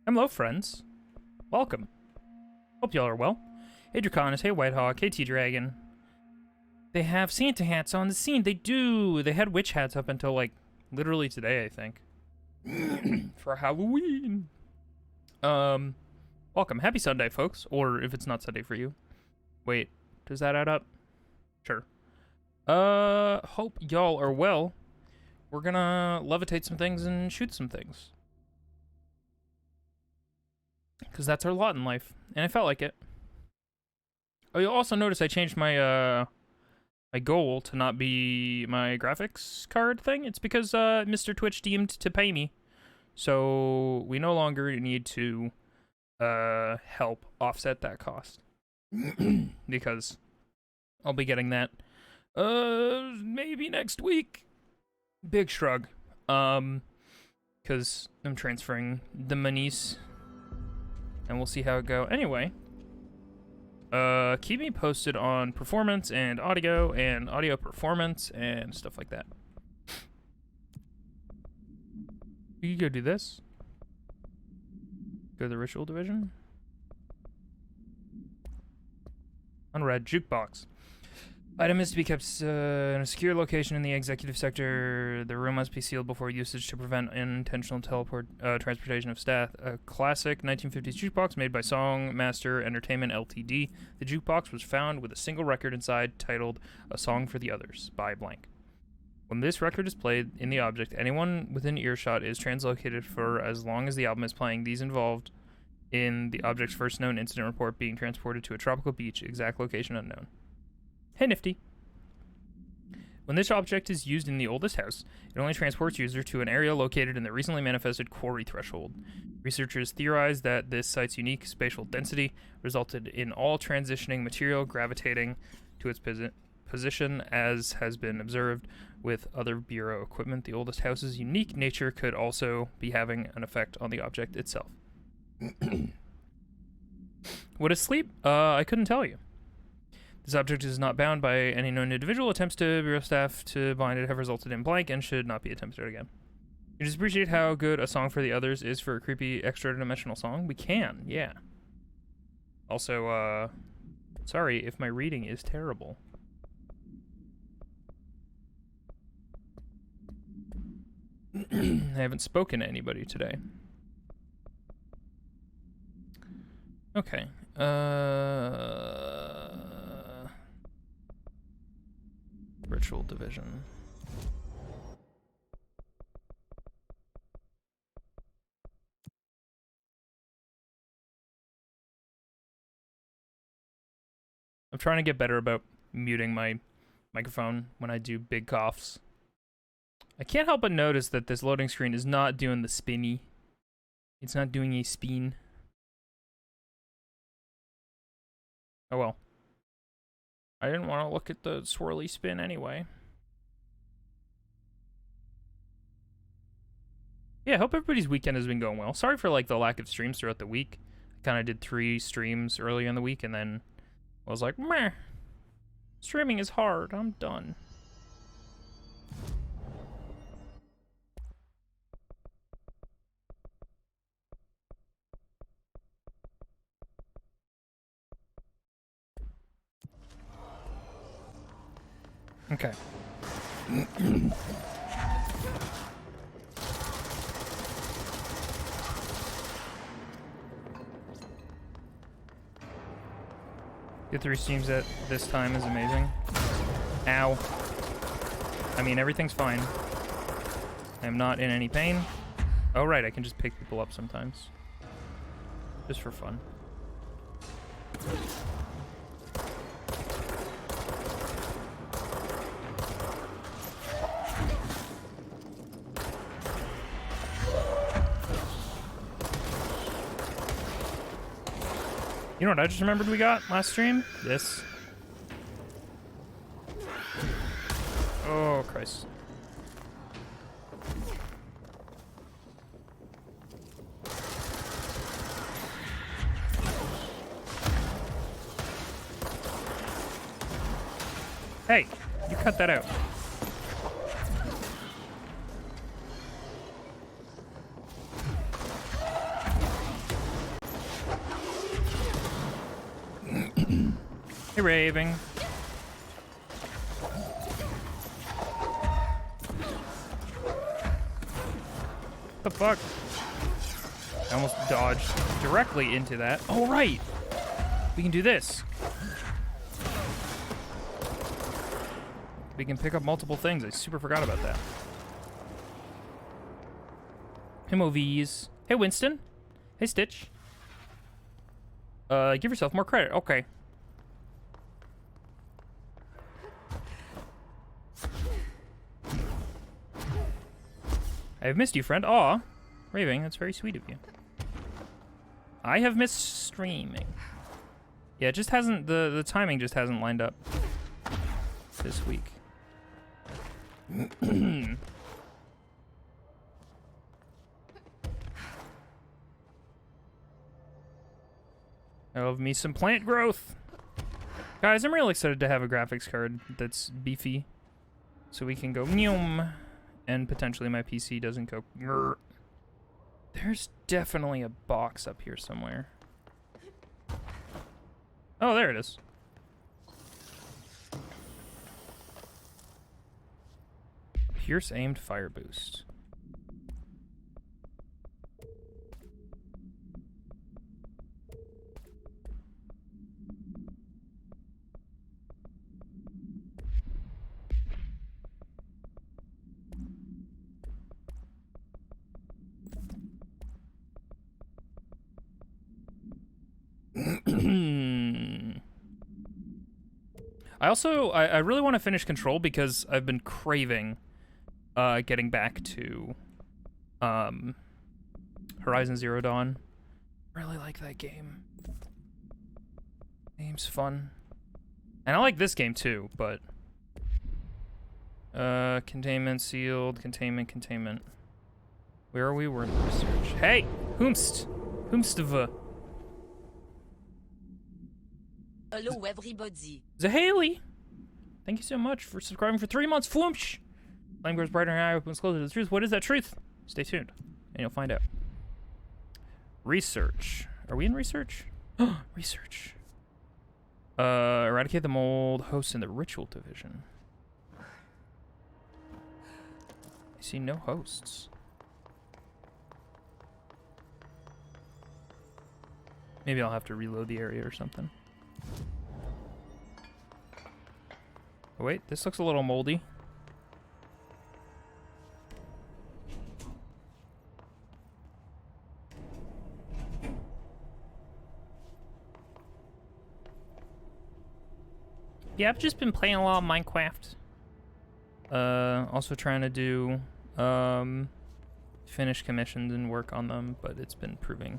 Hello, friends. Welcome. Hope y'all are well. Hey, Draconis. Hey, Whitehawk. Hey, T-Dragon. They have Santa hats on the scene. They do. They had witch hats up until, like, literally today, I think. For Halloween. Welcome. Happy Sunday, folks. Or if it's not Sunday for you. Wait, does that add up? Sure. Hope y'all are well. We're gonna levitate some things and shoot some things. Because that's our lot in life. And I felt like it. Oh, you'll also notice I changed my, my goal to not be my graphics card thing. It's because, Mr. Twitch deemed to pay me. So, we no longer need to, help offset that cost. Because I'll be getting that, maybe next week. Big shrug. Because I'm transferring the monies. And we'll see how it go. Anyway, keep me posted on performance and audio performance and stuff like that. You can go do this. Go to the ritual division. Unread jukebox. Item is to be kept in a secure location in the executive sector. The room must be sealed before usage to prevent unintentional transportation of staff. A classic 1950s jukebox made by Songmaster Entertainment Ltd. The jukebox was found with a single record inside titled A Song for the Others by blank. When this record is played in the object, anyone within earshot is translocated for as long as the album is playing. These involved in the object's first known incident report being transported to a tropical beach, exact location unknown. Hey, Nifty. When this object is used in the oldest house, it only transports user to an area located in the recently manifested quarry threshold. Researchers theorize that this site's unique spatial density resulted in all transitioning material gravitating to its position, as has been observed with other Bureau equipment. The oldest house's unique nature could also be having an effect on the object itself. What is sleep? I couldn't tell you. This object is not bound by any known individual. Attempts to Bureau staff to bind it have resulted in blank and should not be attempted again. You just appreciate how good A Song for the Others is for a creepy extra-dimensional song? We can, yeah. Also, sorry if my reading is terrible. I haven't spoken to anybody today. Okay, Ritual division. I'm trying to get better about muting my microphone when I do big coughs. I can't help but notice that this loading screen is not doing the spinny. It's not doing a spin. Oh well. I didn't want to look at the swirly spin anyway. Yeah, I hope everybody's weekend has been going well. Sorry for, like, the lack of streams throughout the week. I kind of did 3 streams earlier in the week, and then I was like, meh. Streaming is hard. I'm done. Okay. Get 3 streams at this time is amazing. Ow. I mean, everything's fine. I'm not in any pain. Oh, right, I can just pick people up sometimes. Just for fun. You know what I just remembered we got last stream? This. Oh, Christ. Hey, you cut that out. Hey, Raving. What the fuck? I almost dodged directly into that. Oh, right. We can do this. We can pick up multiple things. I super forgot about that. Hey, Movies. Hey, Winston. Hey, Stitch. Give yourself more credit. Okay. I have missed you, friend. Aw. Raving, that's very sweet of you. I have missed streaming. Yeah, it just hasn't, the timing just hasn't lined up this week. I love me some plant growth. Guys, I'm real excited to have a graphics card that's beefy. So we can go meow, and potentially my PC doesn't go grrr. There's definitely a box up here somewhere. Oh, there it is. Pierce aimed fire boost. I really want to finish Control because I've been craving getting back to Horizon Zero Dawn. Really like that game. Game's fun. And I like this game too, but containment sealed, containment. Where are we? We're in research. Hey! Whomstava. Hello, everybody. Zahaley! Thank you so much for subscribing for 3 months. Floomsh! Flame grows brighter and eye opens closer to the truth. What is that truth? Stay tuned, and you'll find out. Research. Are we in research? Research. Eradicate the mold hosts in the ritual division. I see no hosts. Maybe I'll have to reload the area or something. Oh, wait, this looks a little moldy. Yeah, I've just been playing a lot of Minecraft. Also trying to do finish commissions and work on them, but it's been proving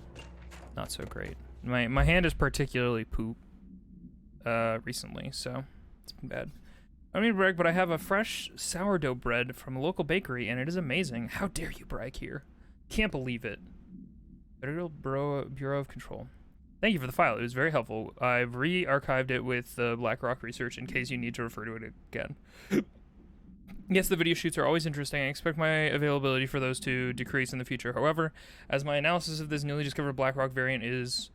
not so great. My hand is particularly poop recently, so it's been bad. I don't mean to brag, but I have a fresh sourdough bread from a local bakery, and it is amazing. How dare you brag here? Can't believe it. Federal Bureau of Control. Thank you for the file. It was very helpful. I've re-archived it with the Blackrock research in case you need to refer to it again. Yes, the video shoots are always interesting. I expect my availability for those to decrease in the future. However, as my analysis of this newly discovered Blackrock variant is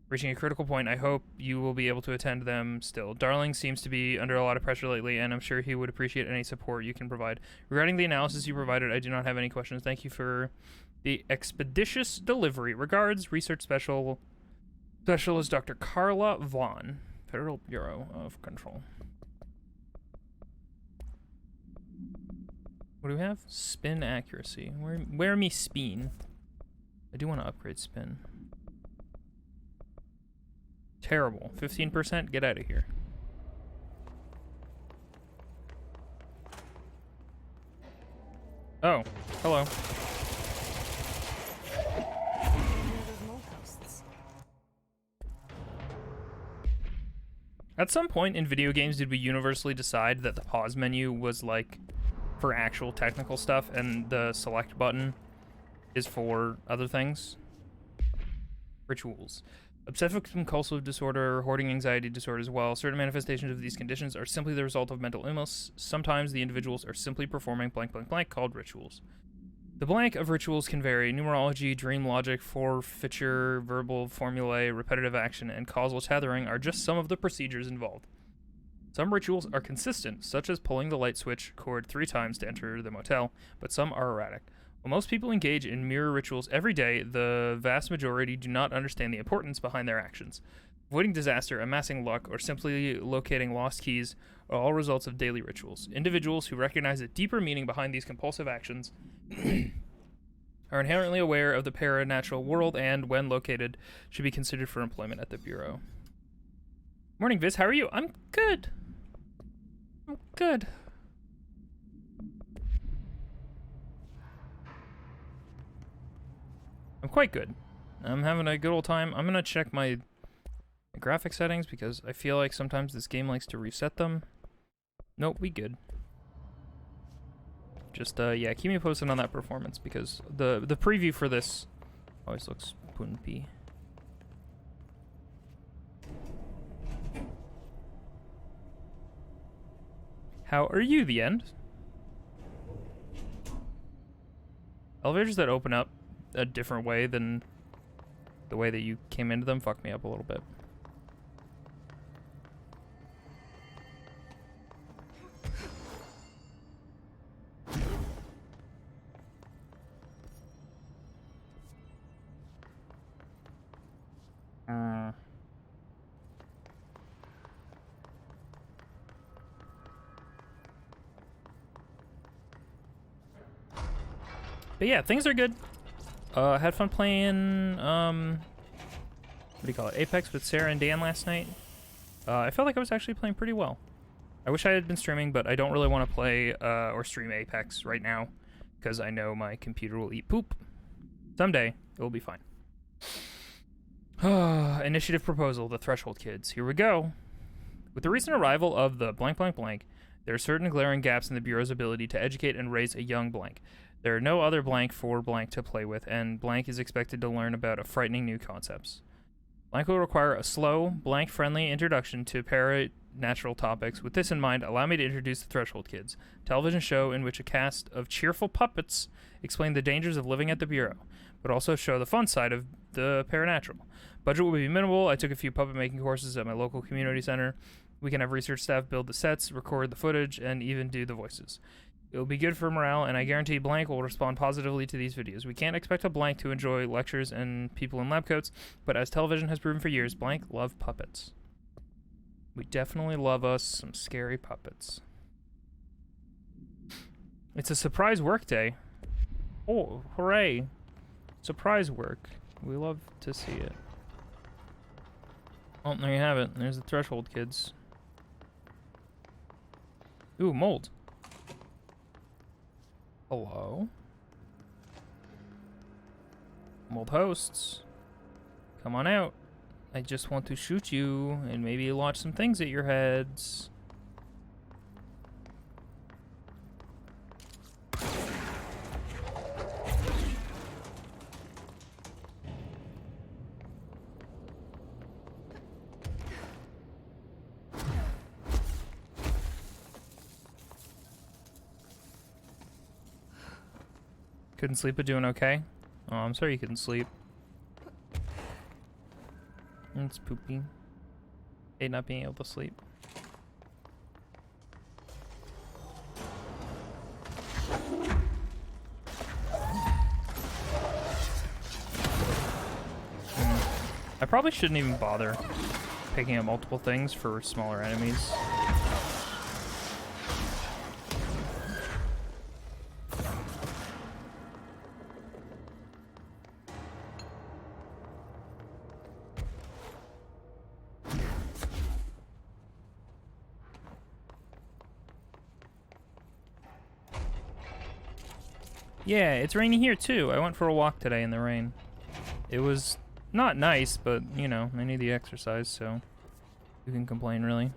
reaching a critical point, I hope you will be able to attend them still. Darling seems to be under a lot of pressure lately, and I'm sure he would appreciate any support you can provide. Regarding the analysis you provided, I do not have any questions. Thank you for the expeditious delivery. Regards, Research Specialist Dr. Carla Vaughn, Federal Bureau of Control. What do we have? Spin accuracy. Where me spin? I do want to upgrade spin. Terrible. 15%? Get out of here. Oh, hello. At some point in video games, did we universally decide that the pause menu was like for actual technical stuff and the select button is for other things? Rituals. Obsessive compulsive disorder, hoarding anxiety disorder as well. Certain manifestations of these conditions are simply the result of mental illness. Sometimes the individuals are simply performing blank blank blank called rituals. The blank of rituals can vary. Numerology, dream logic, forfeiture, verbal formulae, repetitive action, and causal tethering are just some of the procedures involved. Some rituals are consistent, such as pulling the light switch cord 3 times to enter the motel, but some are erratic. While most people engage in mirror rituals every day, the vast majority do not understand the importance behind their actions. Avoiding disaster, amassing luck, or simply locating lost keys are all results of daily rituals. Individuals who recognize a deeper meaning behind these compulsive actions are inherently aware of the paranatural world and, when located, should be considered for employment at the Bureau. Morning, Viz. How are you? I'm good. I'm good. I'm quite good. I'm having a good old time. I'm gonna check my graphic settings because I feel like sometimes this game likes to reset them. Nope, we good. Just yeah, keep me posted on that performance because the preview for this always looks poopy. How are you, the end? Elevators that open up a different way than the way that you came into them fucked me up a little bit. But yeah, things are good. Had fun playing, what do you call it, Apex with Sarah and Dan last night. I felt like I was actually playing pretty well. I wish I had been streaming, but I don't really want to play or stream Apex right now because I know my computer will eat poop. Someday, it will be fine. Initiative proposal, the Threshold Kids. Here we go. With the recent arrival of the blank blank blank, there are certain glaring gaps in the Bureau's ability to educate and raise a young blank. There are no other blank for blank to play with, and blank is expected to learn about a frightening new concepts. Blank will require a slow, blank-friendly introduction to paranatural topics. With this in mind, allow me to introduce the Threshold Kids, a television show in which a cast of cheerful puppets explain the dangers of living at the Bureau, but also show the fun side of the paranatural. Budget will be minimal. I took a few puppet-making courses at my local community center. We can have research staff build the sets, record the footage, and even do the voices. It will be good for morale, and I guarantee Blank will respond positively to these videos. We can't expect a Blank to enjoy lectures and people in lab coats, but as television has proven for years, Blank love puppets. We definitely love us some scary puppets. It's a surprise work day. Oh, hooray. Surprise work. We love to see it. Oh, there you have it. There's the Threshold Kids. Ooh, mold. Hello? Mold hosts. Come on out. I just want to shoot you and maybe launch some things at your heads. Couldn't sleep but doing okay? Oh, I'm sorry you couldn't sleep. It's poopy. Hate not being able to sleep. I probably shouldn't even bother picking up multiple things for smaller enemies. Yeah, it's raining here too. I went for a walk today in the rain. It was not nice, but you know, I need the exercise, so who can complain, really?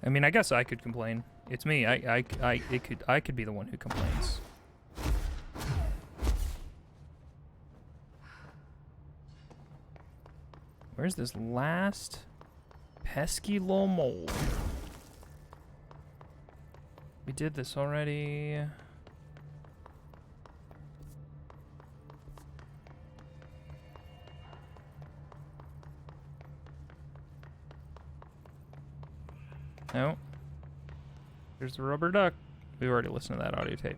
I mean, I guess I could complain. It's me. I could be the one who complains. Where's this last pesky little mold? We did this already. No. There's the rubber duck. We've already listened to that audio tape.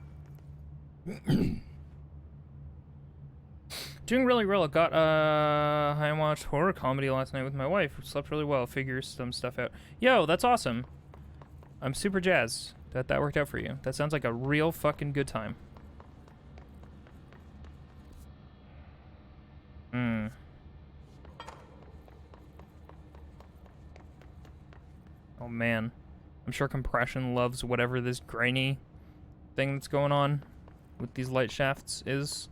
Doing really well. Got I watched horror comedy last night with my wife. Slept really well. Figures some stuff out. Yo, that's awesome. I'm super jazzed that that worked out for you. That sounds like a real fucking good time. Oh man. I'm sure compression loves whatever this grainy thing that's going on with these light shafts is.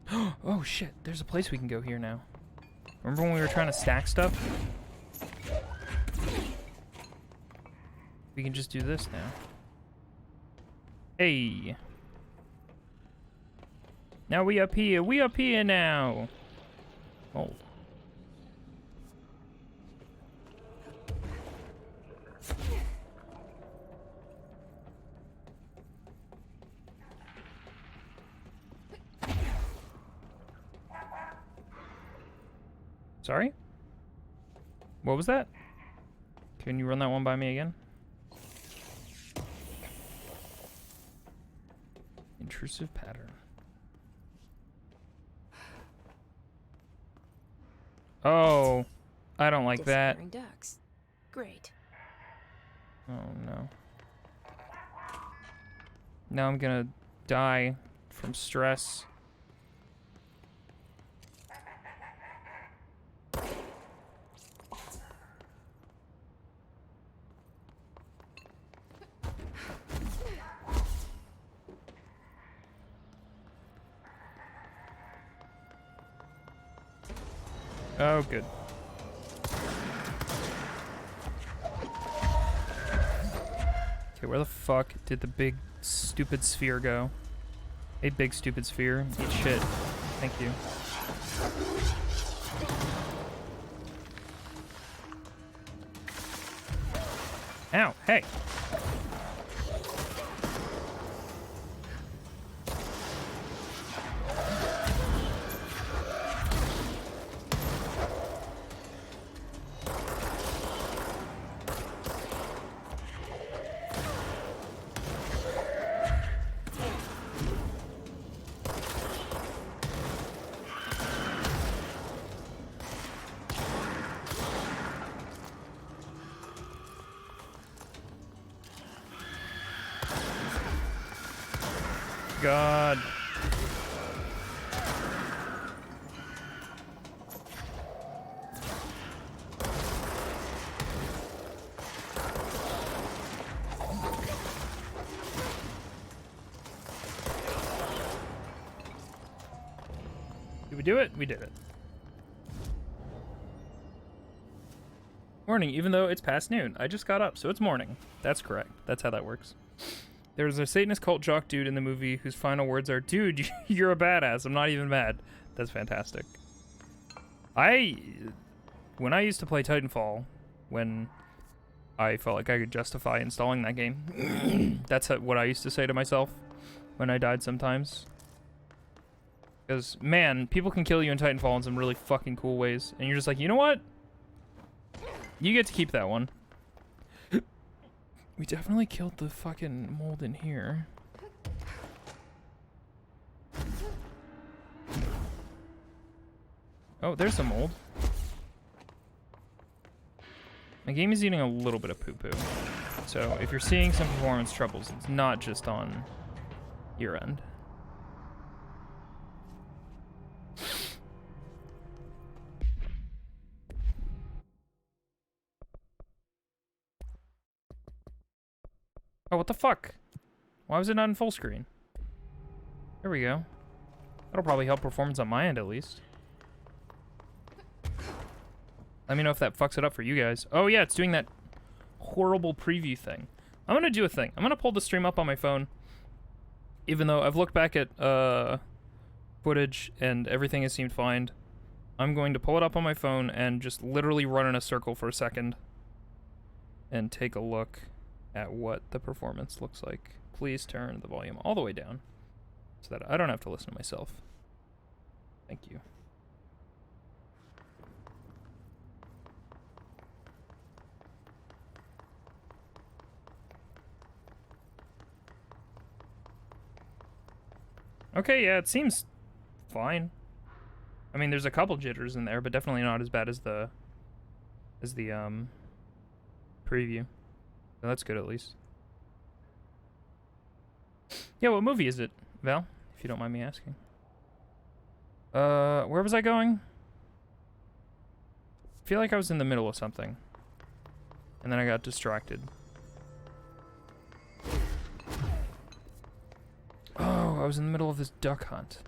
Oh shit, there's a place we can go here now. Remember when we were trying to stack stuff? We can just do this now. Hey. Now we up here now. Oh. Sorry? What was that? Can you run that one by me again? Intrusive pattern. Oh, I don't like that. Disappearing ducks. Great. Oh no. Now I'm gonna die from stress. Oh, good. Okay, where the fuck did the big stupid sphere go? Hey, big stupid sphere. Eat shit. Thank you. Ow, hey. God. Did we do it? We did it. Morning, even though it's past noon. I just got up, so it's morning. That's correct. That's how that works. There's a Satanist cult jock dude in the movie whose final words are, "Dude, you're a badass. I'm not even mad." That's fantastic. When I used to play Titanfall, when I felt like I could justify installing that game, that's what I used to say to myself when I died sometimes. Because, man, people can kill you in Titanfall in some really fucking cool ways. And you're just like, you know what? You get to keep that one. We definitely killed the fucking mold in here. Oh, there's some mold. My game is eating a little bit of poo-poo. So if you're seeing some performance troubles, it's not just on your end. Oh, what the fuck? Why was it not in full screen? There we go. That'll probably help performance on my end, at least. Let me know if that fucks it up for you guys. Oh, yeah, it's doing that horrible preview thing. I'm gonna do a thing. I'm gonna pull the stream up on my phone. Even though I've looked back at footage and everything has seemed fine. I'm going to pull it up on my phone and just literally run in a circle for a second. And take a look at what the performance looks like. Please turn the volume all the way down so that I don't have to listen to myself. Thank you. Okay, yeah, it seems fine. I mean, there's a couple jitters in there, but definitely not as bad as the preview. So that's good at least. Yeah, what movie is it, Val? If you don't mind me asking. Where was I going? I feel like I was in the middle of something. And then I got distracted. Oh, I was in the middle of this duck hunt.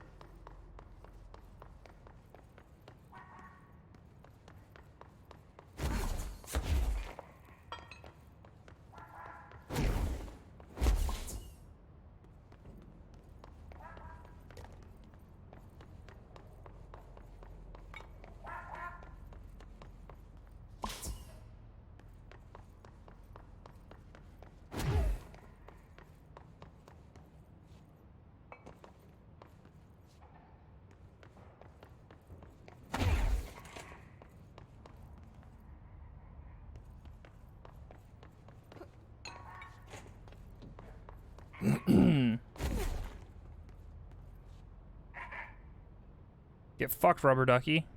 Get fucked, rubber ducky.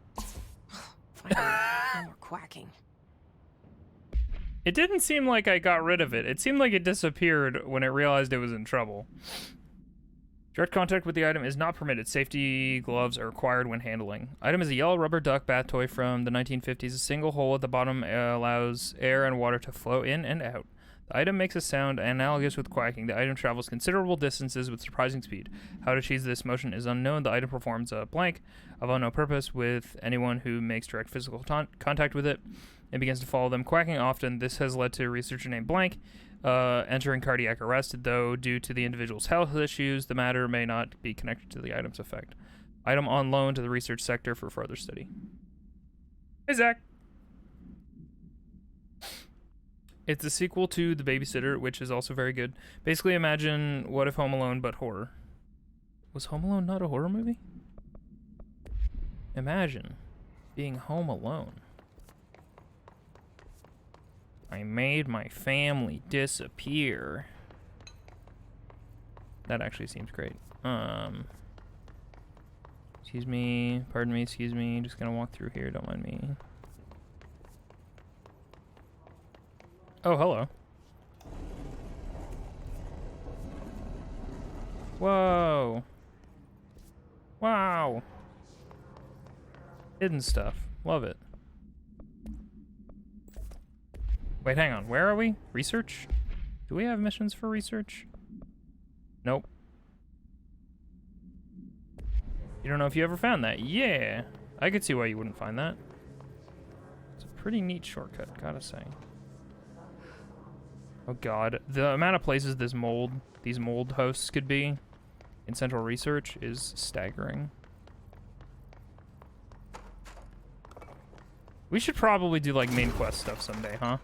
Finally, no more quacking. It didn't seem like I got rid of it. It seemed like it disappeared when it realized it was in trouble. Direct contact with the item is not permitted. Safety gloves are required when handling. Item is a yellow rubber duck bath toy from the 1950s. A single hole at the bottom allows air and water to flow in and out. The item makes a sound analogous with quacking. The item travels considerable distances with surprising speed. How to achieve this motion is unknown. The item performs a blank of unknown purpose with anyone who makes direct physical contact with it. It begins to follow them, quacking often. This has led to a researcher named Blank entering cardiac arrest, though due to the individual's health issues, the matter may not be connected to the item's effect. Item on loan to the research sector for further study. Hey, Zach. It's a sequel to The Babysitter, which is also very good. Basically, imagine What If Home Alone, but horror. Was Home Alone not a horror movie? Imagine being home alone. I made my family disappear. That actually seems great. Excuse me, pardon me, excuse me. Just gonna walk through here, don't mind me. Oh, hello. Whoa. Wow. Hidden stuff. Love it. Wait, hang on. Where are we? Research? Do we have missions for research? Nope. You don't know if you ever found that. Yeah. I could see why you wouldn't find that. It's a pretty neat shortcut, gotta say. Oh god. The amount of places these mold hosts could be in Central Research is staggering. We should probably do like main quest stuff someday, huh?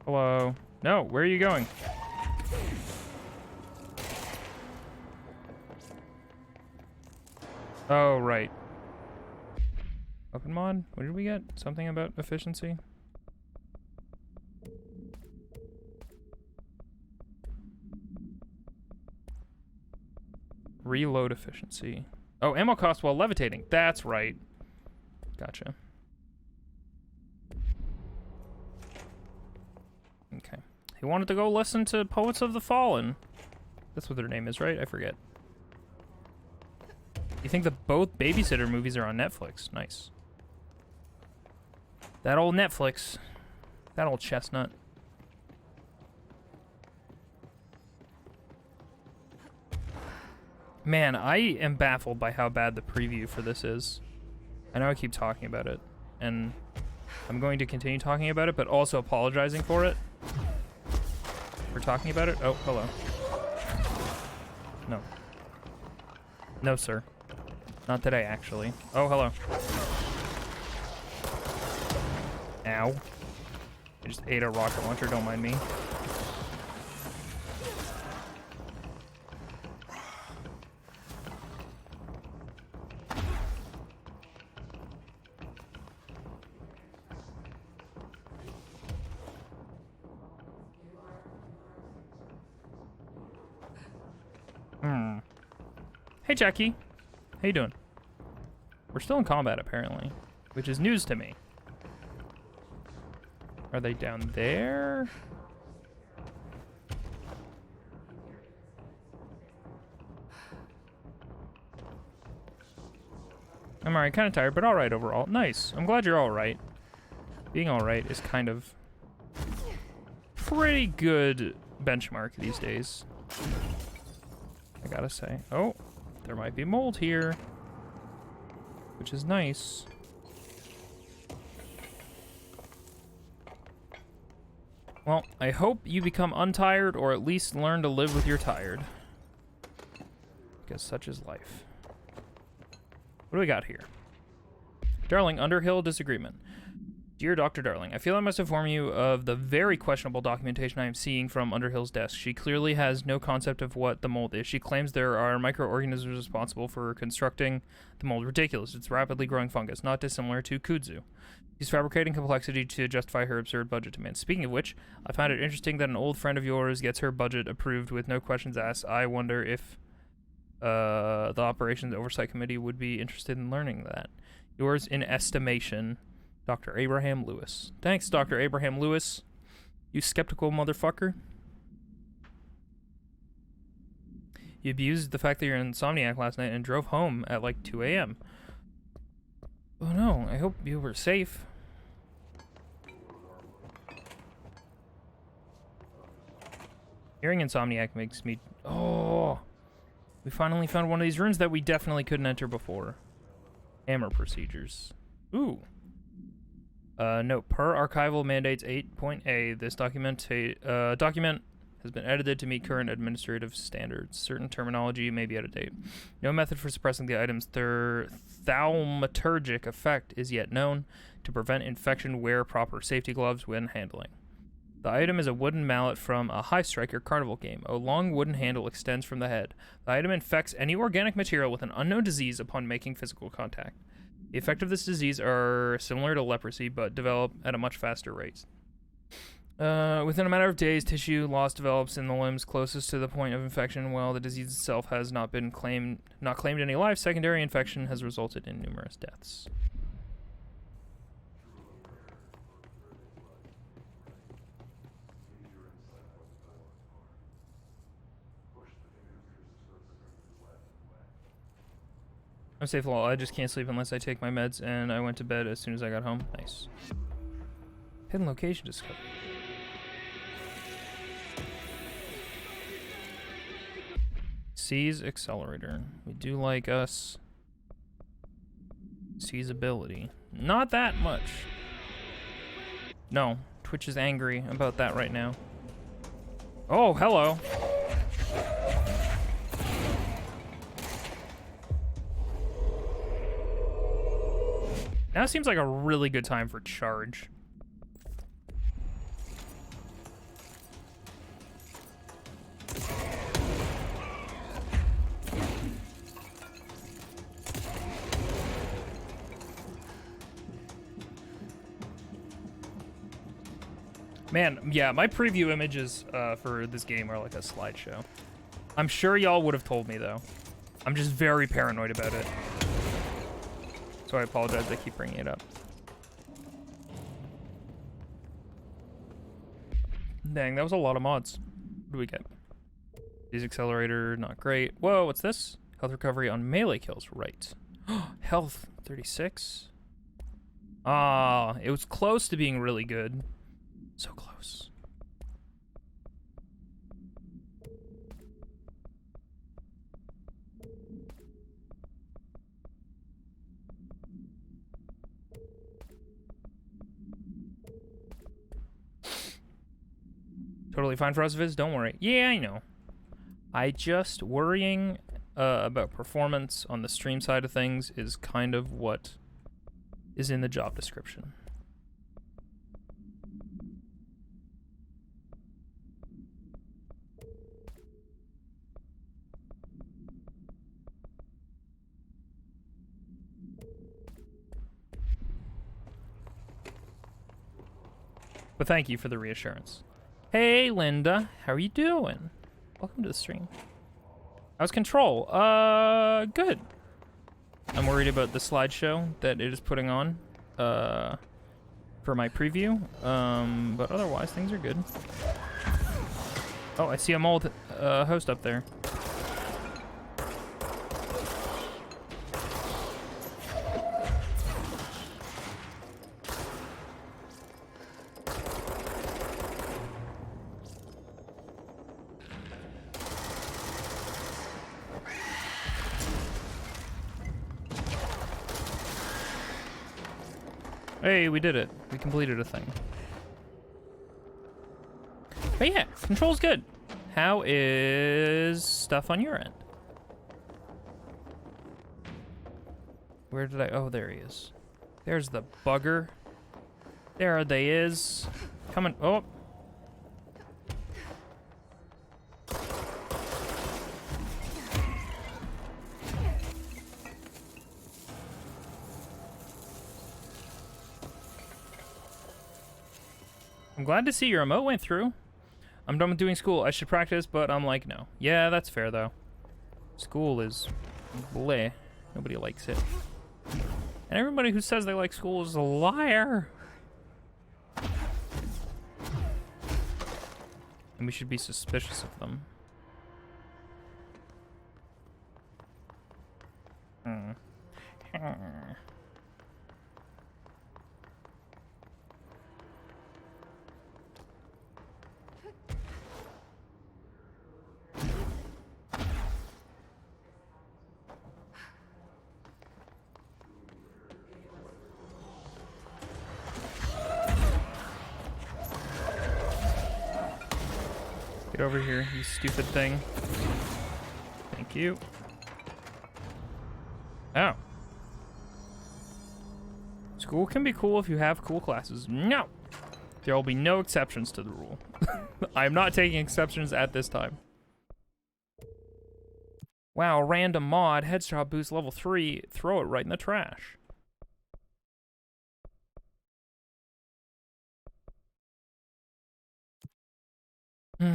Hello. No, where are you going? Oh, right. Open mod? What did we get? Something about efficiency? Reload efficiency. Oh, ammo cost while levitating. That's right. Gotcha. Okay. He wanted to go listen to Poets of the Fallen. That's what their name is, right? I forget. You think the both Babysitter movies are on Netflix? Nice. That old Netflix. That old chestnut. Man, I am baffled by how bad the preview for this is. I know I keep talking about it, and I'm going to continue talking about it, but also apologizing for it. For talking about it? Oh, hello. No. No, sir. Not today, actually. Oh, hello. Ow. I just ate a rocket launcher, don't mind me. Hey, Jackie. How you doing? We're still in combat, apparently, which is news to me. Are they down there? I'm alright, kind of tired, but alright overall. Nice. I'm glad you're alright. Being alright is kind of pretty good benchmark these days, I gotta say. Oh, there might be mold here, which is nice. Well, I hope you become untired, or at least learn to live with your tired. Because such is life. What do we got here? Darling, Underhill disagreement. Dear Dr. Darling, I feel I must inform you of the very questionable documentation I am seeing from Underhill's desk. She clearly has no concept of what the mold is. She claims there are microorganisms responsible for constructing the mold. Ridiculous. It's rapidly growing fungus, not dissimilar to kudzu. She's fabricating complexity to justify her absurd budget demands. Speaking of which, I find it interesting that an old friend of yours gets her budget approved with no questions asked. I wonder if the Operations Oversight Committee would be interested in learning that. Yours in estimation, Dr. Abraham Lewis. Thanks, Dr. Abraham Lewis. You skeptical motherfucker. You abused the fact that you're an insomniac last night and drove home at like 2 a.m. Oh no, I hope you were safe. Hearing insomniac makes me... Oh! We finally found one of these rooms that we definitely couldn't enter before. Hammer procedures. Ooh. Note, per archival mandates 8.a, this document has been edited to meet current administrative standards. Certain terminology may be out of date. No method for suppressing the item's thaumaturgic effect is yet known. To prevent infection, wear proper safety gloves when handling. The item is a wooden mallet from a High Striker carnival game. A long wooden handle extends from the head. The item infects any organic material with an unknown disease upon making physical contact. The effects of this disease are similar to leprosy, but develop at a much faster rate. Within a matter of days, tissue loss develops in the limbs closest to the point of infection. While the disease itself has not claimed any life, secondary infection has resulted in numerous deaths. I'm safe, lol. I just can't sleep unless I take my meds, and I went to bed as soon as I got home. Nice. Hidden location discovered. Seize accelerator. We do like us. Seize ability. Not that much. No. Twitch is angry about that right now. Oh, hello. Now seems like a really good time for charge. Man, yeah, my preview images for this game are like a slideshow. I'm sure y'all would have told me, though. I'm just very paranoid about it. So I apologize, I keep bringing it up. Dang, that was a lot of mods. What do we get? These accelerator, not great. Whoa, what's this? Health recovery on melee kills, right. Health, 36. Ah, it was close to being really good. So close. Totally fine for us, Viz. Don't worry. Yeah, I know. I just worrying about performance on the stream side of things is kind of what is in the job description. But thank you for the reassurance. Hey, Linda. How are you doing? Welcome to the stream. How's control? Good. I'm worried about the slideshow that it is putting on for my preview, but otherwise things are good. Oh, I see a mold host up there. Hey, we did it. We completed a thing. But yeah, control's good. How is stuff on your end? Where did I... Oh, there he is. There's the bugger. There they is. Coming... Oh. I'm glad to see your remote went through. I'm done with doing school. I should practice, but I'm like, no. Yeah, that's fair, though. School is bleh. Nobody likes it. And everybody who says they like school is a liar. And we should be suspicious of them. Get over here, you stupid thing. Thank you. Oh. School can be cool if you have cool classes. No! There will be no exceptions to the rule. I am not taking exceptions at this time. Wow, random mod, headshot boost level 3. Throw it right in the trash. We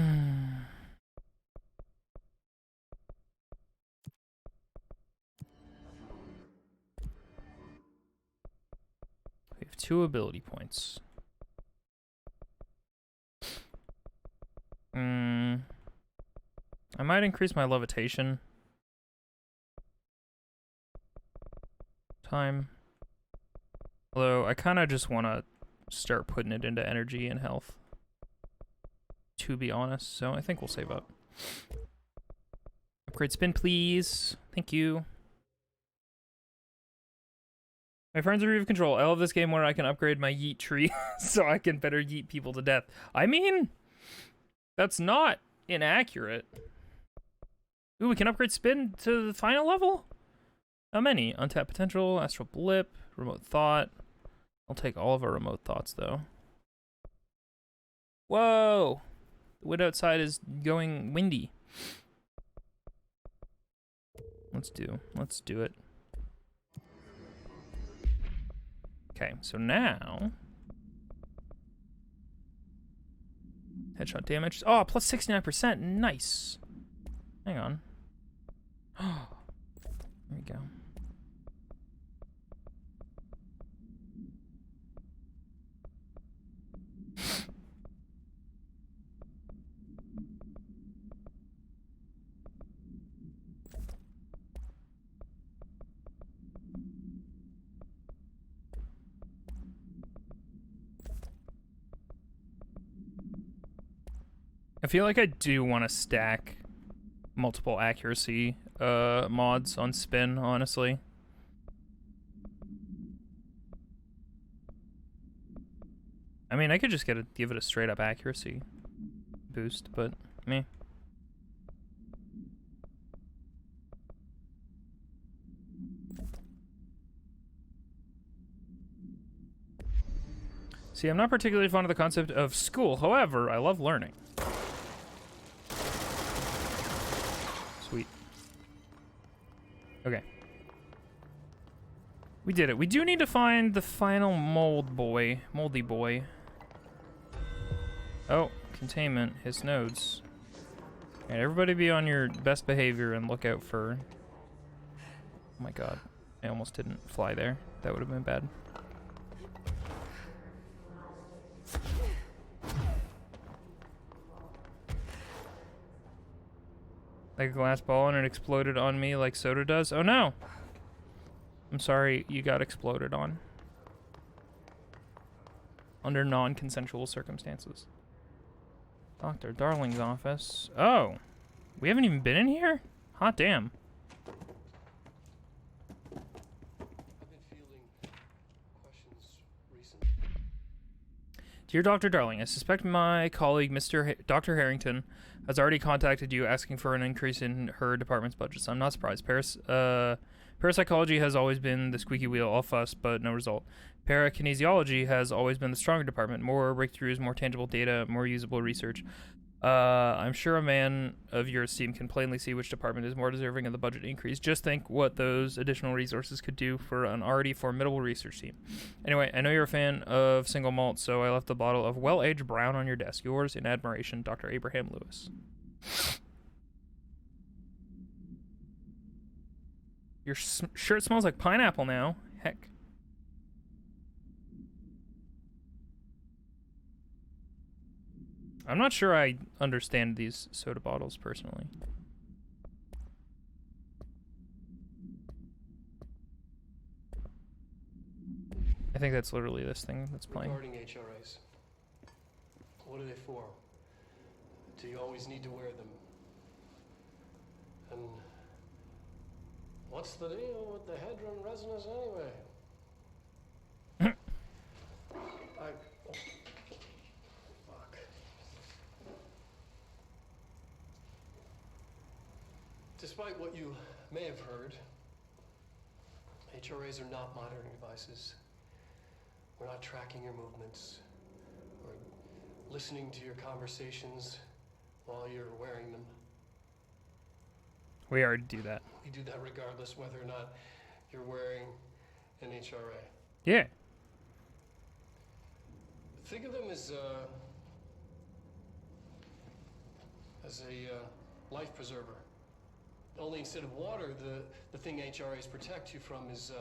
have 2 ability points. I might increase my levitation time. Although I kind of just want to start putting it into energy and health, to be honest. So I think we'll save up. Upgrade spin, please. Thank you. My friends review of Control. I love this game where I can upgrade my yeet tree so I can better yeet people to death. I mean, that's not inaccurate. Ooh, we can upgrade spin to the final level? How many? Untapped potential, astral blip, remote thought. I'll take all of our remote thoughts though. Whoa! The wind outside is going windy. Let's do it. Okay, so now headshot damage. Oh, plus 69%. Nice. Hang on. Oh, there we go. I feel like I do want to stack multiple accuracy mods on spin, honestly. I mean, I could just give it a straight up accuracy boost, but me. See, I'm not particularly fond of the concept of school. However, I love learning. Sweet. Okay. We did it. We do need to find the final moldy boy. Oh, containment, his nodes. Alright, everybody be on your best behavior and look out for... Oh my god. I almost didn't fly there. That would have been bad. Like a glass ball and it exploded on me like soda does. Oh no! I'm sorry you got exploded on. Under non-consensual circumstances. Dr. Darling's office. Oh! We haven't even been in here? Hot damn. I've been fielding questions recently. Dear Dr. Darling, I suspect my colleague, Dr. Harrington, has already contacted you asking for an increase in her department's budgets. I'm not surprised. Parapsychology has always been the squeaky wheel, all fuss, but no result. Parakinesiology has always been the stronger department. More breakthroughs, more tangible data, more usable research. I'm sure a man of your esteem can plainly see which department is more deserving of the budget increase. Just think what those additional resources could do for an already formidable research team. Anyway, I know you're a fan of single malt, so I left a bottle of well-aged brown on your desk. Yours in admiration, Dr. Abraham Lewis. Your shirt smells like pineapple now. Heck. I'm not sure I understand these soda bottles personally. I think that's literally this thing that's playing. Regarding HRAs, what are they for? Do you always need to wear them? And what's the deal with the Hedron resonance anyway? Fuck. Despite what you may have heard, HRAs are not monitoring devices. We're not tracking your movements or listening to your conversations while you're wearing them. We already do that. We do that regardless whether or not you're wearing an HRA. Yeah. Think of them as a life preserver. Only instead of water, the thing HRAs protect you from is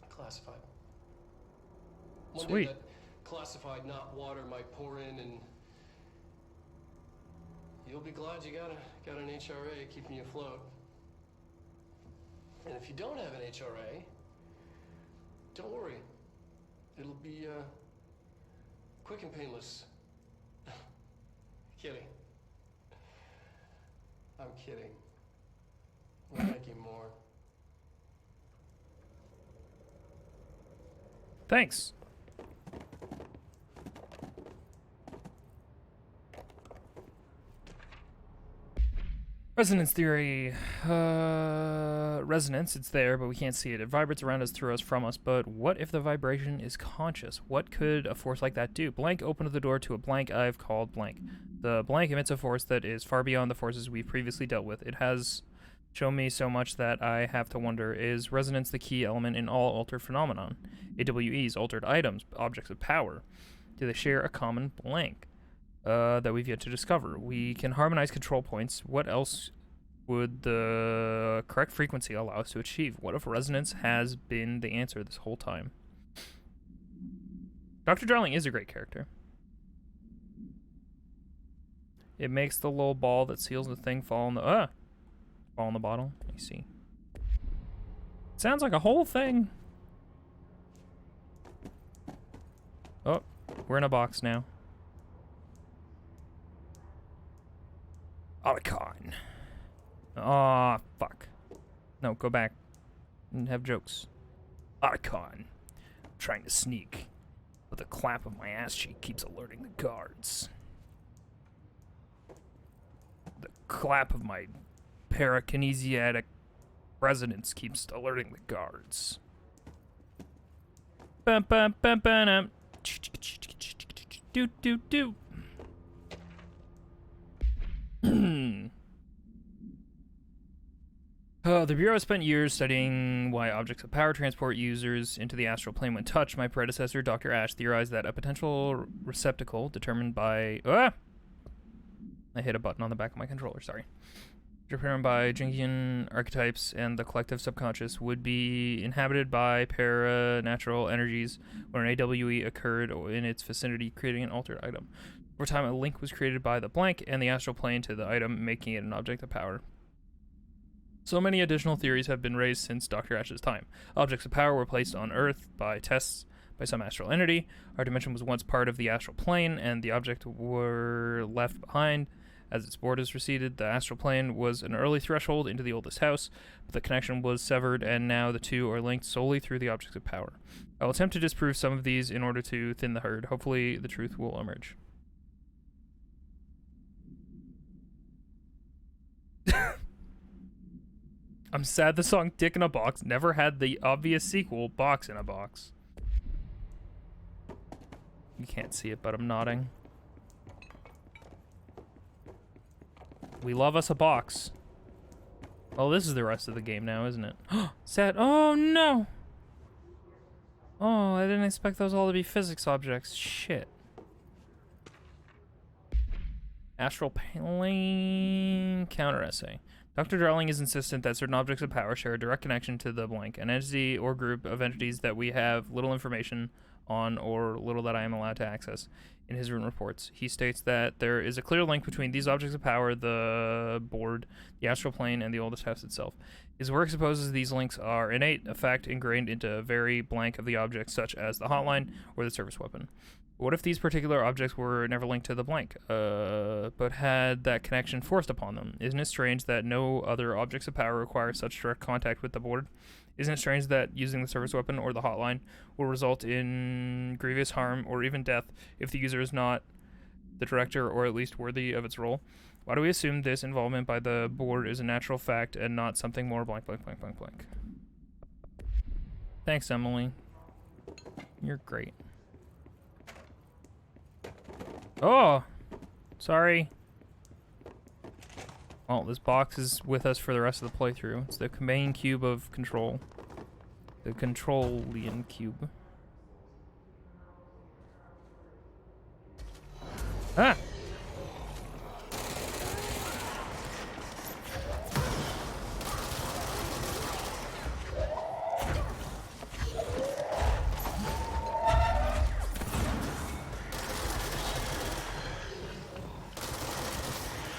classified. One day Sweet. that classified, not water, might pour in, and you'll be glad you got an HRA keeping you afloat. And if you don't have an HRA, don't worry. It'll be quick and painless. Kidding. I'm kidding. We're making more. Thanks. Resonance theory. Resonance, it's there, but we can't see it. It vibrates around us, through us, from us, but what if the vibration is conscious? What could a force like that do? Blank opened the door to a blank I've called blank. The blank emits a force that is far beyond the forces we've previously dealt with. It has shown me so much that I have to wonder, is resonance the key element in all altered phenomenon? AWEs, altered items, objects of power. Do they share a common blank? That we've yet to discover. We can harmonize control points. What else would the correct frequency allow us to achieve? What if resonance has been the answer this whole time? Dr. Darling is a great character. It makes the little ball that seals the thing fall in the bottle. I see. Sounds like a whole thing. Oh, we're in a box now. Otacon. Aw, fuck. No, go back and have jokes. Otacon. I'm trying to sneak, but the clap of my ass cheek keeps alerting the guards. The clap of my parakinesiatic resonance keeps alerting the guards. Bum bum bum bum. Do do do. The Bureau has spent years studying why objects of power transport users into the astral plane when touched. My predecessor, Dr. Ash, theorized that a potential receptacle determined by... I hit a button on the back of my controller, sorry. Driven by Jinkian archetypes and the collective subconscious would be inhabited by paranatural energies when an AWE occurred in its vicinity, creating an altered item. Over time, a link was created by the blank and the astral plane to the item, making it an object of power. So many additional theories have been raised since Dr. Ash's time. Objects of power were placed on Earth by tests by some astral entity. Our dimension was once part of the astral plane, and the object were left behind. As its borders receded, the astral plane was an early threshold into the oldest house, but the connection was severed, and now the two are linked solely through the objects of power. I will attempt to disprove some of these in order to thin the herd. Hopefully, the truth will emerge. I'm sad the song Dick in a Box never had the obvious sequel, Box in a Box. You can't see it, but I'm nodding. We love us a box. Well, this is the rest of the game now, isn't it? Sad. Oh, no. Oh, I didn't expect those all to be physics objects. Shit. Astral plane counter essay. Dr. Darling is insistent that certain objects of power share a direct connection to the blank, an entity or group of entities that we have little information on or little that I am allowed to access. In his written reports, he states that there is a clear link between these objects of power, the board, the astral plane, and the oldest house itself. His work supposes these links are innate, a fact ingrained into a very blank of the objects, such as the hotline or the service weapon. What if these particular objects were never linked to the blank, but had that connection forced upon them? Isn't it strange that no other objects of power require such direct contact with the board? Isn't it strange that using the service weapon or the hotline will result in grievous harm or even death if the user is not the director or at least worthy of its role? Why do we assume this involvement by the board is a natural fact and not something more blank, blank, blank, blank, blank? Thanks, Emily. You're great. Oh! Sorry. Well, this box is with us for the rest of the playthrough. It's the main cube of control. The Controlian cube. Ah!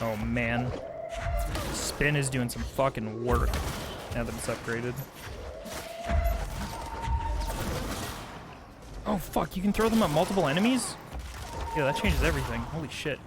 Oh man. Spin is doing some fucking work now that it's upgraded. Oh fuck, you can throw them at multiple enemies? Yeah, that changes everything. Holy shit.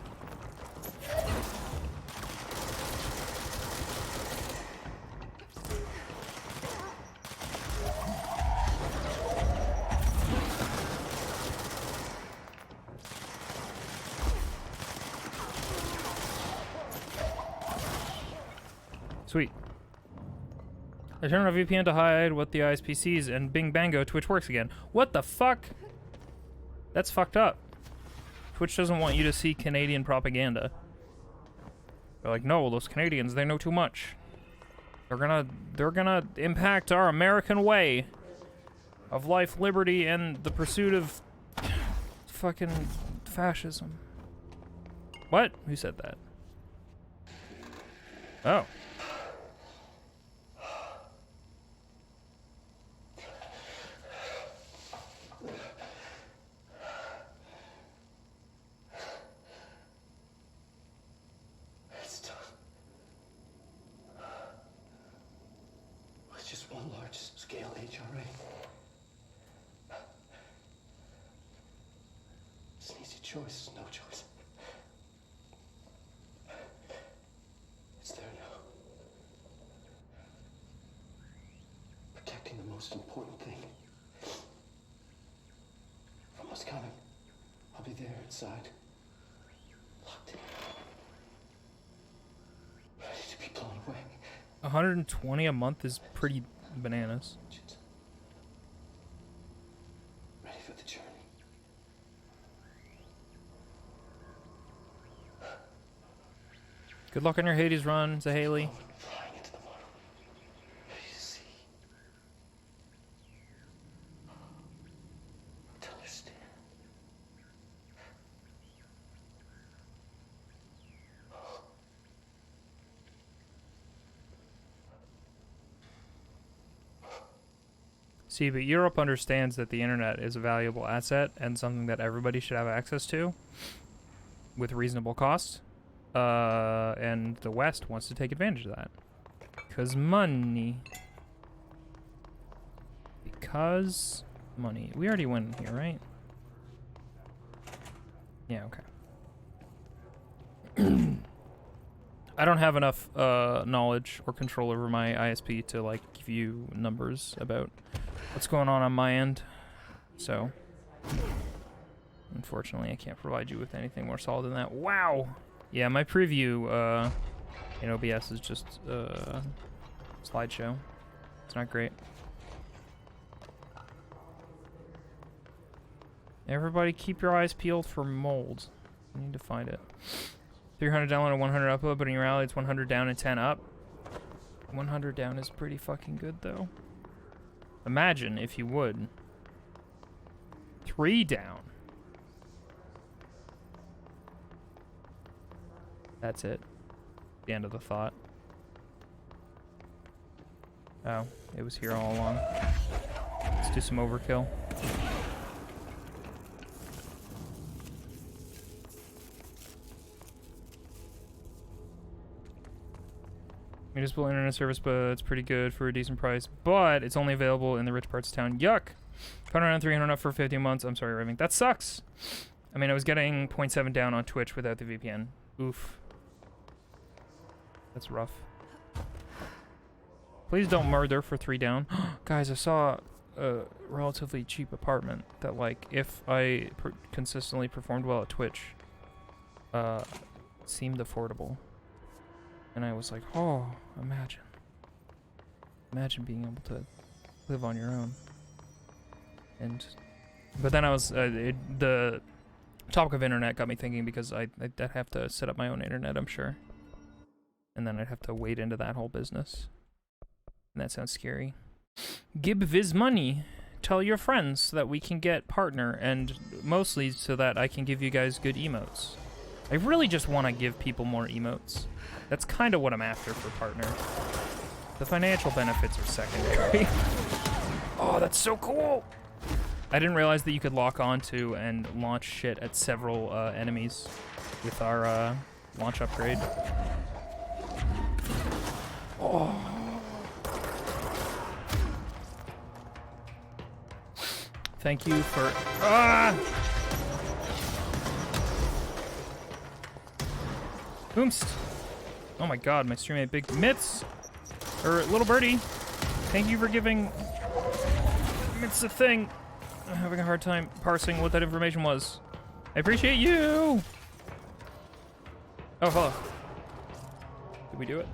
Sweet. I turned on a VPN to hide what the ISP sees, and bing bango, Twitch works again. What the fuck? That's fucked up. Twitch doesn't want you to see Canadian propaganda. They're like, no, those Canadians, they know too much. They're gonna impact our American way of life, liberty, and the pursuit of fucking fascism. What? Who said that? Oh. Choice, no choice. It's there now. Protecting the most important thing. Almost coming. I'll be there inside. Locked in. Ready to be blown away. 120 a month is pretty bananas. Ready for the journey. Good luck on your Hades run, Zahaley. Flying into the water. Ready to see. To understand. See, but Europe understands that the internet is a valuable asset and something that everybody should have access to with reasonable cost. And the West wants to take advantage of that. Because money. Because money. We already went here, right? Yeah, okay. I don't have enough knowledge or control over my ISP to like give you numbers about what's going on my end. So, unfortunately, I can't provide you with anything more solid than that. Wow! Yeah, my preview in OBS is just slideshow. It's not great. Everybody keep your eyes peeled for mold. I need to find it. 300 download and 100 upload, but in reality it's 100 down and 10 up. 100 down is pretty fucking good, though. Imagine, if you would. 3 down. That's it. The end of the thought. Oh, it was here all along. Let's do some overkill. Municipal internet service, but it's pretty good for a decent price. But it's only available in the rich parts of town. Yuck! 500 and 300 up for 15 months. I'm sorry, Raving. That sucks! I mean, I was getting 0.7 down on Twitch without the VPN. Oof. That's rough. Please don't murder for 3 down. Guys, I saw a relatively cheap apartment that, like, if I consistently performed well at Twitch, seemed affordable. And I was like, oh, imagine being able to live on your own. But then I was, the topic of internet got me thinking, because I'd have to set up my own internet, I'm sure. And then I'd have to wade into that whole business. And that sounds scary. Give Viz money. Tell your friends so that we can get partner, and mostly so that I can give you guys good emotes. I really just want to give people more emotes. That's kind of what I'm after for partner. The financial benefits are secondary. Oh, that's so cool! I didn't realize that you could lock onto and launch shit at several enemies with our launch upgrade. Oh. Thank you for... Ah! Boomst. Oh my god, my stream made big mitts. Or little birdie. Thank you for giving mitts a thing. I'm having a hard time parsing what that information was. I appreciate you. Oh, hello. Did we do it?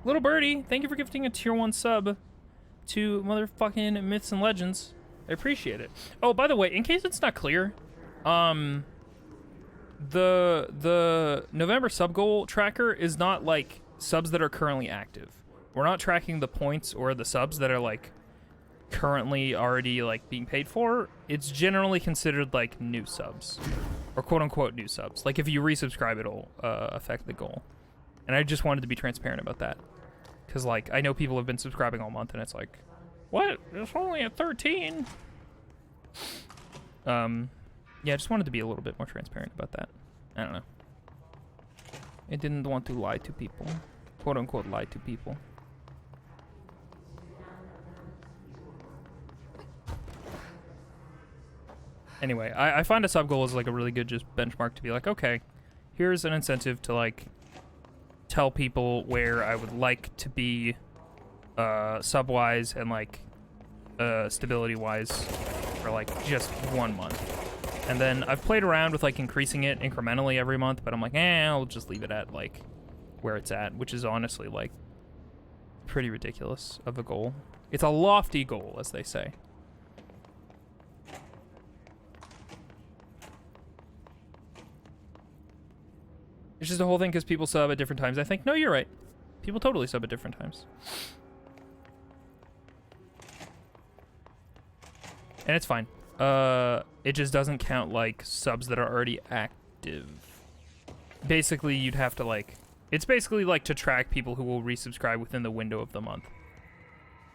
Little birdie, thank you for gifting a tier 1 sub to motherfucking Myths and Legends. I appreciate it. Oh, by the way, in case it's not clear, the November sub goal tracker is not like subs that are currently active. We're not tracking the points or the subs that are like currently already like being paid for. It's generally considered like new subs, or quote unquote new subs. Like if you resubscribe, it'll affect the goal. And I just wanted to be transparent about that, because like I know people have been subscribing all month and it's like, what? It's only at 13. Yeah, I just wanted to be a little bit more transparent about that. I don't know. I didn't want to lie to people. Quote unquote lie to people. Anyway, I find a sub goal is like a really good just benchmark to be like, okay, here's an incentive to like tell people where I would like to be sub-wise and like stability-wise for like just 1 month. And then I've played around with like increasing it incrementally every month, but I'm like, I'll just leave it at like where it's at, which is honestly like pretty ridiculous of a goal. It's a lofty goal, as they say. It's just the whole thing because people sub at different times. I think, no, you're right. People totally sub at different times. And it's fine. It just doesn't count like subs that are already active. Basically, you'd have to like... It's basically like to track people who will resubscribe within the window of the month.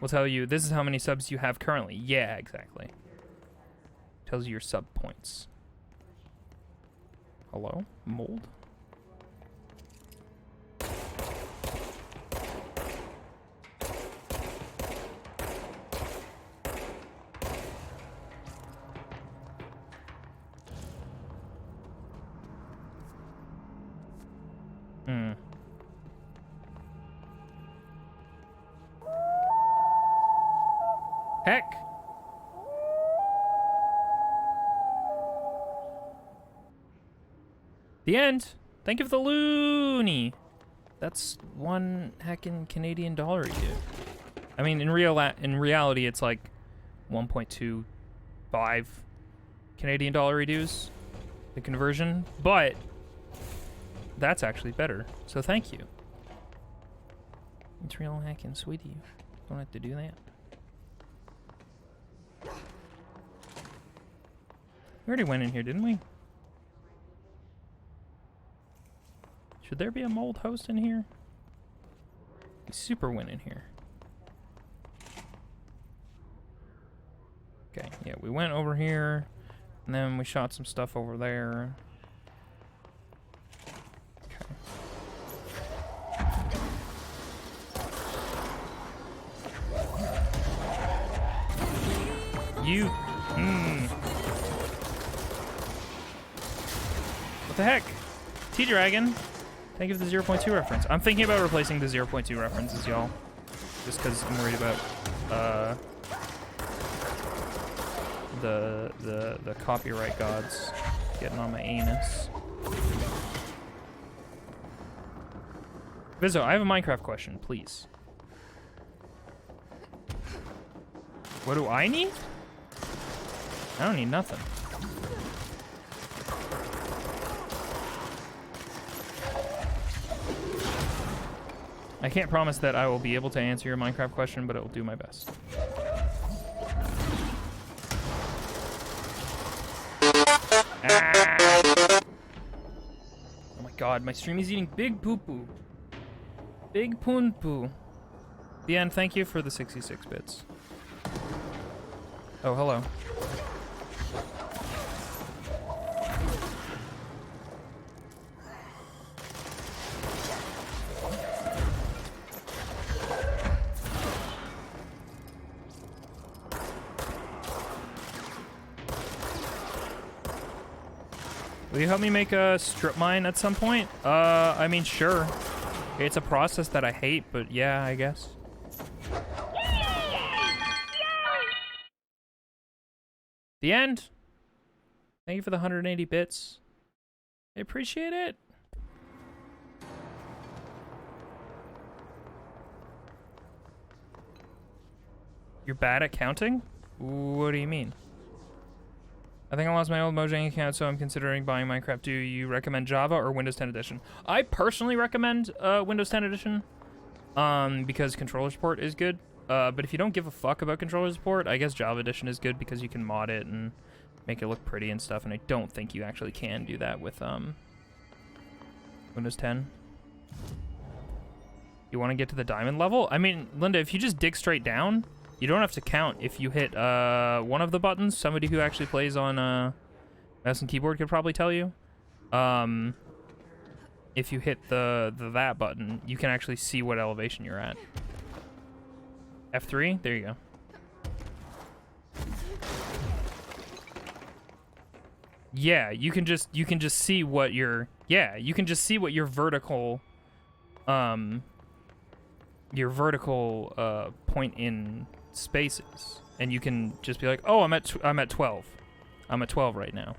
will tell you this is how many subs you have currently. Yeah, exactly. Tells you your sub points. Hello? Mold? Hmm. Heck! The end! Thank you for the loony! That's one heckin' Canadian dollar you do. I mean, in reality, it's like 1.25 Canadian dollar reduce, the conversion, but that's actually better. So thank you. It's real heckin' sweet of you. Don't have to do that. We already went in here, didn't we? Should there be a mold host in here? We super went in here. Okay, yeah, we went over here, and then we shot some stuff over there. Okay. You, What the heck? T-Dragon. Thank you for the 0.2 reference. I'm thinking about replacing the 0.2 references, y'all. Just because I'm worried about the copyright gods getting on my anus. Vizzo, I have a Minecraft question, please. What do I need? I don't need nothing. I can't promise that I will be able to answer your Minecraft question, but I will do my best. Ah! Oh my god, my stream is eating big poo-poo. Big poon-poo. The end, thank you for the 66 bits. Oh, hello. Will you help me make a strip mine at some point? I mean, sure. It's a process that I hate, but yeah, I guess. The end. Thank you for the 180 bits. I appreciate it. You're bad at counting? What do you mean? I think I lost my old Mojang account, so I'm considering buying Minecraft. Do you recommend Java or Windows 10 Edition? I personally recommend Windows 10 Edition because controller support is good. But if you don't give a fuck about controller support, I guess Java Edition is good because you can mod it and make it look pretty and stuff, and I don't think you actually can do that with Windows 10. You want to get to the diamond level? I mean, Linda, if you just dig straight down, you don't have to count if you hit one of the buttons. Somebody who actually plays on mouse and keyboard could probably tell you. If you hit that button, you can actually see what elevation you're at. F3? There you go. Yeah, you can just see what your vertical point in spaces, and you can just be like, oh, I'm at 12. I'm at 12 right now.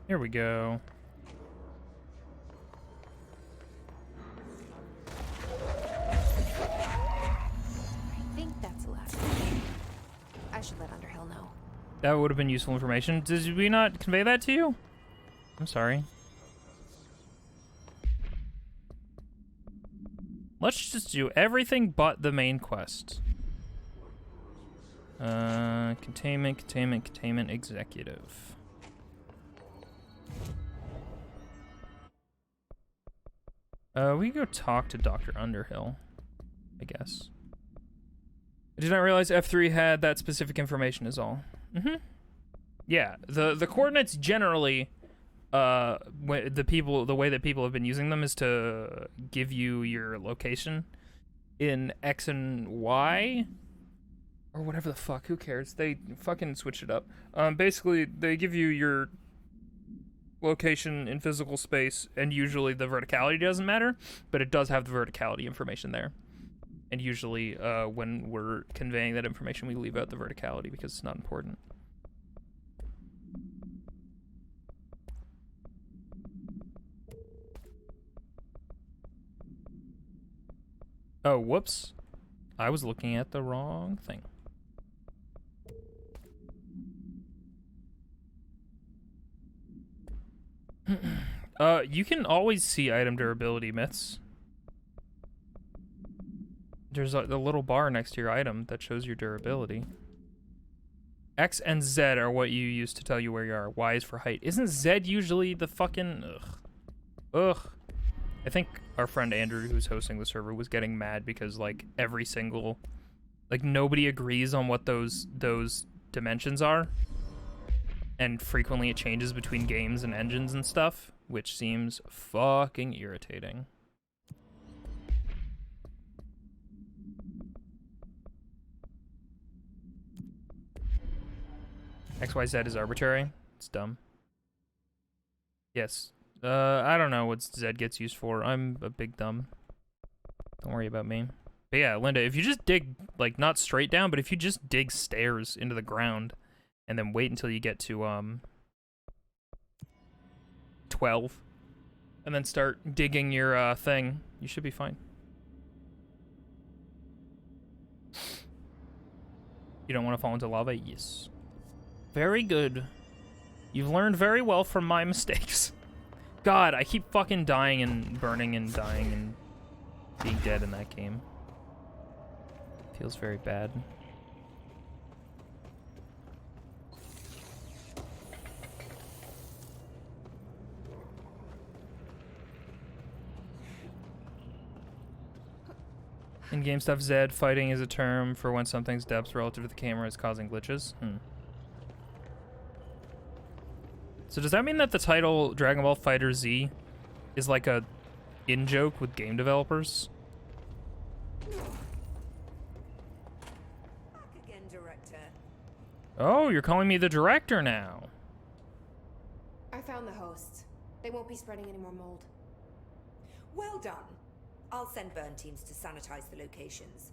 Here we go. I think that's the last one. I should let Underhill know. That would have been useful information. Did we not convey that to you? I'm sorry. Let's just do everything but the main quest. Containment executive. We can go talk to Dr. Underhill, I guess. I did not realize F3 had that specific information is all. Yeah, the coordinates generally, the way that people have been using them is to give you your location in X and Y, or whatever the fuck, who cares? They fucking switch it up. Basically, they give you your location in physical space, and usually the verticality doesn't matter, but it does have the verticality information there. And usually, when we're conveying that information, we leave out the verticality because it's not important. Oh, whoops. I was looking at the wrong thing. You can always see item durability myths. There's a little bar next to your item that shows your durability. X and Z are what you use to tell you where you are. Y is for height. Isn't Z usually the fucking... Ugh. I think our friend Andrew, who's hosting the server, was getting mad because, like, every single... Like, nobody agrees on what those dimensions are. And frequently it changes between games and engines and stuff, which seems fucking irritating. XYZ is arbitrary. It's dumb. Yes. I don't know what Z gets used for. I'm a big dumb. Don't worry about me. But yeah, Linda, if you just dig, like, not straight down, but if you just dig stairs into the ground and then wait until you get to, 12, and then start digging your, thing, you should be fine. You don't want to fall into lava? Yes. Very good. You've learned very well from my mistakes. God, I keep fucking dying and burning and dying and being dead in that game. Feels very bad. In game stuff, Zed fighting is a term for when something's depth relative to the camera is causing glitches. So does that mean that the title Dragon Ball Fighter Z is like a in-joke with game developers? Back again, director. Oh, you're calling me the director now. I found the hosts. They won't be spreading any more mold. Well done. I'll send burn teams to sanitize the locations.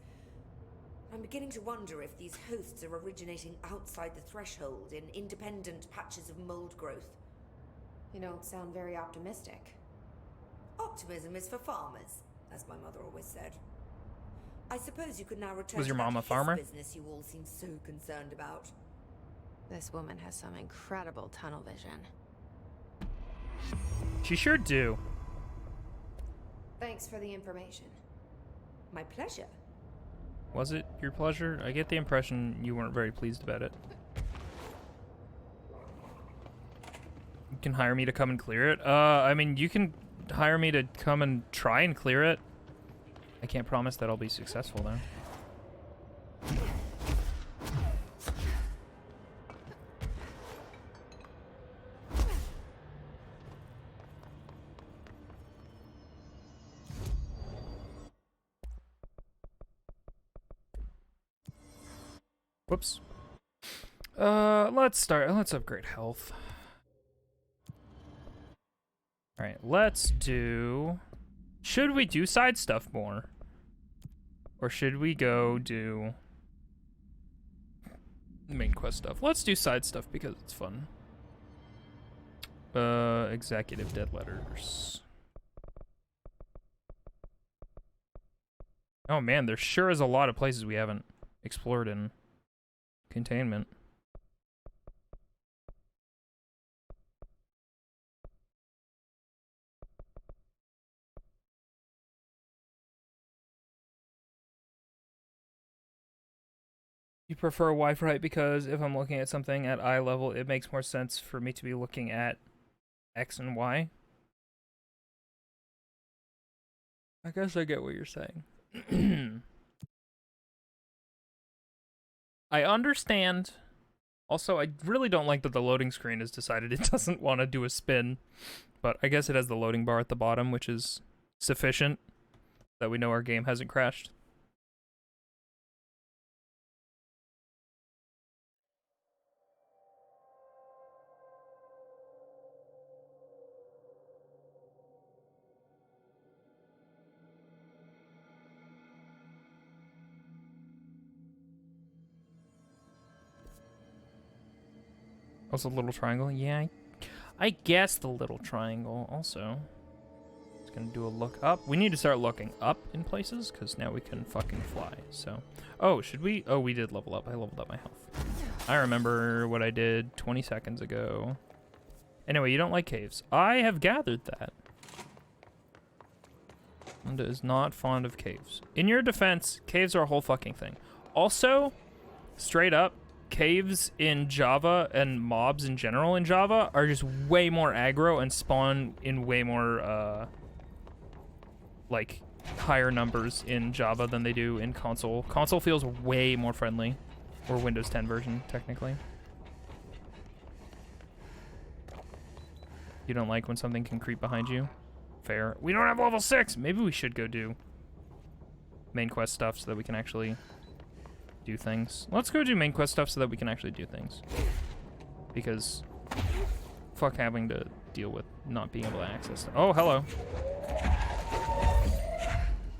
I'm beginning to wonder if these hosts are originating outside the threshold in independent patches of mold growth. You don't sound very optimistic. Optimism is for farmers, as my mother always said. I suppose you could now return Was your to mom that a farmer? business you all seem so concerned about. This woman has some incredible tunnel vision. She sure do. Thanks for the information. My pleasure. Was it your pleasure? I get the impression you weren't very pleased about it. You can hire me to come and clear it. I mean, you can hire me to come and try and clear it. I can't promise that I'll be successful, though. Whoops. Let's upgrade health. Alright, let's do... Should we do side stuff more? Or should we go do main quest stuff? Let's do side stuff because it's fun. Executive dead letters. Oh man, there sure is a lot of places we haven't explored in containment. You prefer Wi-Fi because if I'm looking at something at eye level, it makes more sense for me to be looking at X and Y. I guess I get what you're saying. I understand. Also, I really don't like that the loading screen has decided it doesn't want to do a spin. But I guess it has the loading bar at the bottom, which is sufficient that we know our game hasn't crashed. Also, the little triangle. Yeah, I guess the little triangle also. It's gonna do a look up. We need to start looking up in places, because now we can fucking fly, so. Oh, should we? Oh, we did level up. I leveled up my health. I remember what I did 20 seconds ago. Anyway, you don't like caves. I have gathered that. Linda is not fond of caves. In your defense, caves are a whole fucking thing. Also, straight up, caves in Java and mobs in general in Java are just way more aggro and spawn in way more, like, higher numbers in Java than they do in console. Console feels way more friendly. Or Windows 10 version, technically. You don't like when something can creep behind you? Fair. We don't have level 6! Maybe we should go do main quest stuff so that we can actually do things. Let's go do main quest stuff so that we can actually do things. Because fuck having to deal with not being able to access stuff. Oh, hello.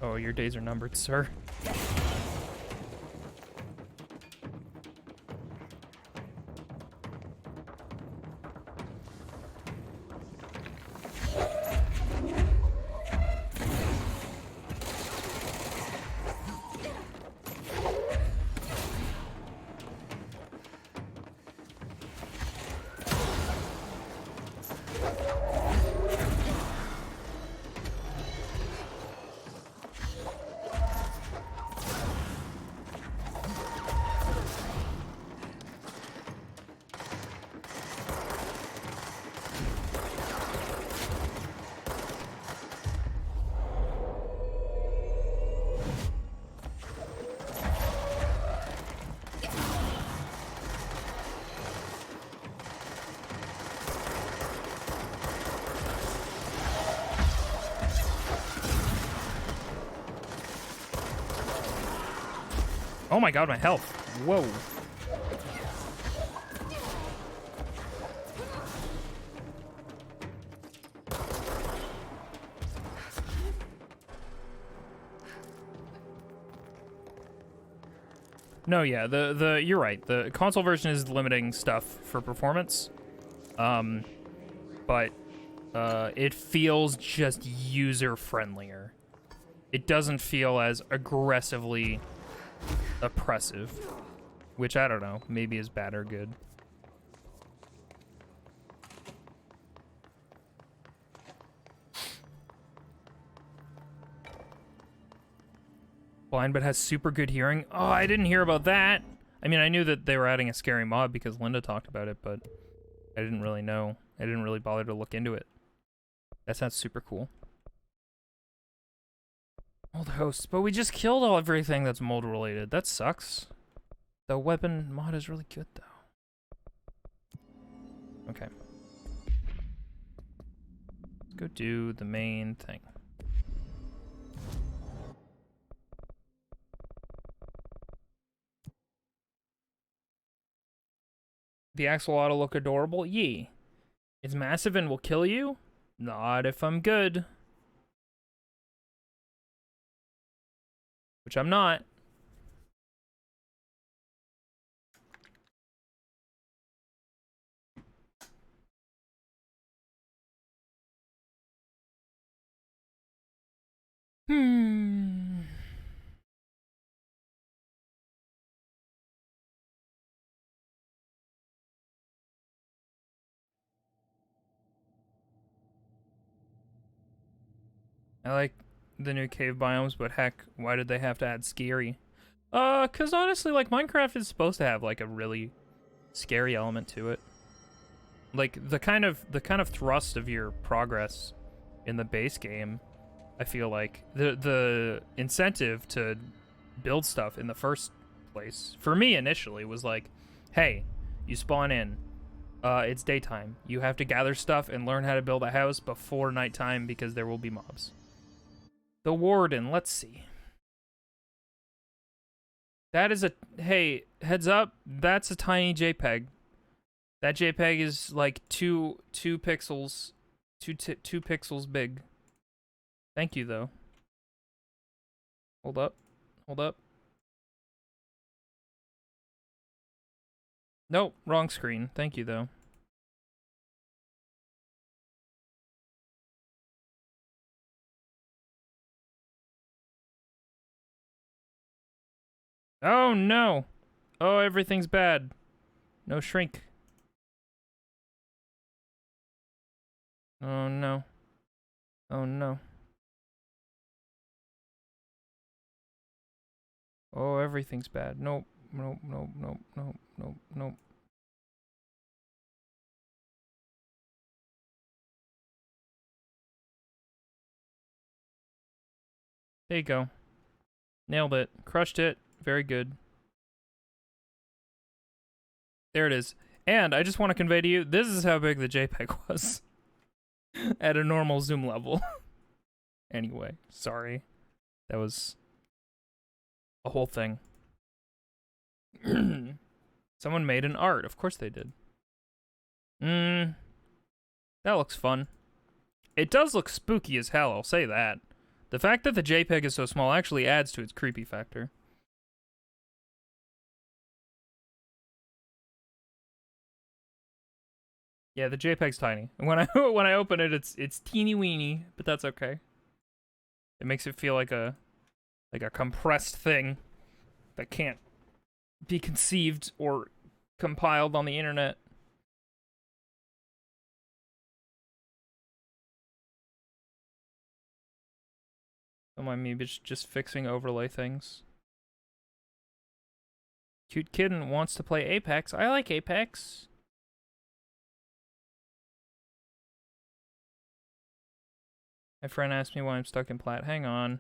Oh, your days are numbered, sir. Oh my god, my health. Whoa. No, yeah, you're right. The console version is limiting stuff for performance. But it feels just user friendlier. It doesn't feel as aggressively oppressive, which I don't know, maybe is bad or good. Blind but has super good hearing. Oh, I didn't hear about that. I mean, I knew that they were adding a scary mob because Linda talked about it, but I didn't really know. I didn't really bother to look into it. That sounds super cool. Mold hosts, but we just killed everything that's mold related. That sucks. The weapon mod is really good though. Okay. Let's go do the main thing. The axolotl look adorable? Yee. It's massive and will kill you? Not if I'm good. Which I'm not. I like the new cave biomes, but heck, why did they have to add scary? Cause honestly, like Minecraft is supposed to have like a really scary element to it. Like the kind of thrust of your progress in the base game, I feel like the incentive to build stuff in the first place for me initially was like, hey, you spawn in, it's daytime. You have to gather stuff and learn how to build a house before nighttime because there will be mobs. The Warden, let's see. That is a, hey, heads up, that's a tiny JPEG. That JPEG is like two pixels, two pixels big. Thank you though. Hold up. Nope, wrong screen. Thank you though. Oh no. Oh, everything's bad. No shrink. Oh no. Oh no. Oh, everything's bad. Nope. Nope. There you go. Nailed it. Crushed it. Very good. There it is. And I just want to convey to you, this is how big the JPEG was. At a normal zoom level. Anyway, sorry. That was a whole thing. Someone made an art. Of course they did. That looks fun. It does look spooky as hell, I'll say that. The fact that the JPEG is so small actually adds to its creepy factor. Yeah, the JPEG's tiny. And when I open it, it's teeny weeny, but that's okay. It makes it feel like a compressed thing that can't be conceived or compiled on the internet. Don't mind me just fixing overlay things. Cute kitten wants to play Apex. I like Apex. My friend asked me why I'm stuck in plat. Hang on.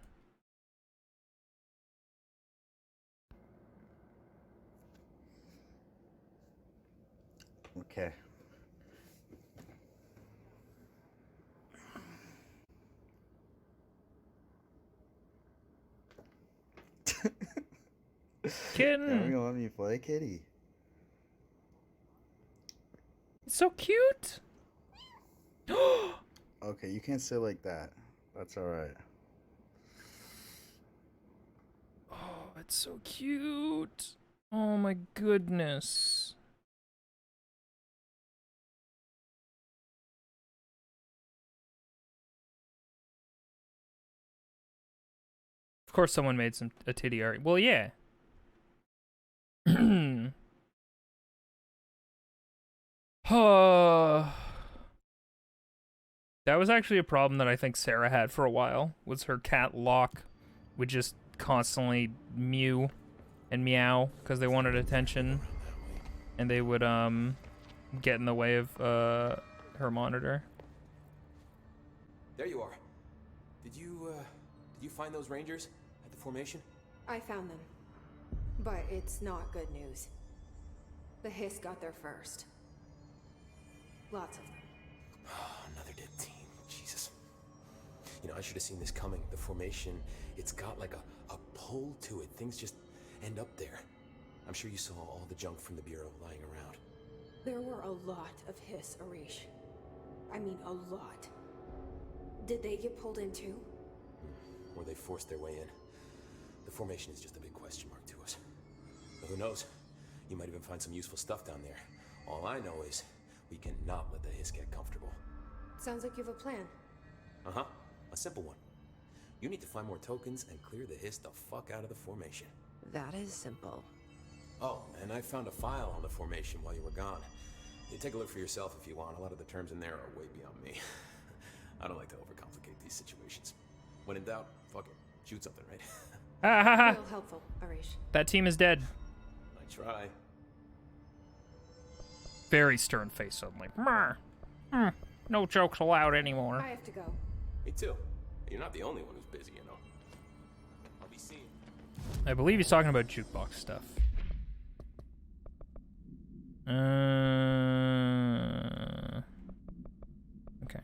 Okay. Kitten. Are you gonna let me play, kitty? It's so cute. Okay, you can't sit like that. That's alright. Oh, it's so cute. Oh my goodness. Of course someone made a titty art. Well, yeah. That was actually a problem that I think Sarah had for a while, was her cat Locke would just constantly mew and meow because they wanted attention, and they would get in the way of her monitor. There you are. Did you find those rangers at the formation? I found them. But it's not good news. The Hiss got there first. Lots of them. Another dead team. Jesus. You know, I should have seen this coming. The formation, it's got like a pull to it. Things just end up there. I'm sure you saw all the junk from the Bureau lying around. There were a lot of Hiss, Arish. I mean, a lot. Did they get pulled in too? Or they forced their way in. The formation is just a big question mark to us. But who knows? You might even find some useful stuff down there. All I know is we cannot let the Hiss get comfortable. Sounds like you have a plan. Uh-huh. A simple one. You need to find more tokens and clear the Hiss the fuck out of the formation. That is simple. Oh, and I found a file on the formation while you were gone. You take a look for yourself if you want. A lot of the terms in there are way beyond me. I don't like to overcomplicate these situations. When in doubt, fuck it. Shoot something, right? Ha ha ha! Real helpful, Arish. That team is dead. I try. Very stern face suddenly. No jokes allowed anymore. I have to go. Me too. You're not the only one who's busy, you know. I'll be seeing. I believe he's talking about jukebox stuff. Okay.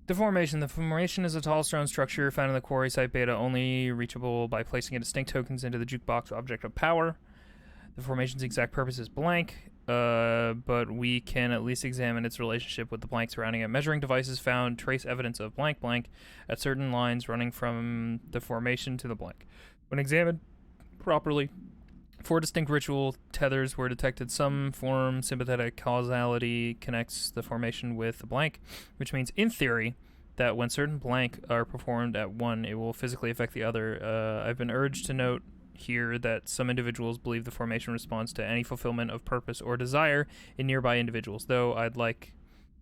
The formation. The formation is a tall stone structure found in the quarry site beta, only reachable by placing a distinct tokens into the jukebox object of power. The formation's exact purpose is blank, but we can at least examine its relationship with the blank surrounding it. Measuring devices found trace evidence of blank blank at certain lines running from the formation to the blank. When examined properly, 4 distinct ritual tethers were detected. Some form sympathetic causality connects the formation with the blank, which means, in theory, that when certain blank are performed at one, it will physically affect the other. I've been urged to note here that some individuals believe the formation responds to any fulfillment of purpose or desire in nearby individuals, though I'd like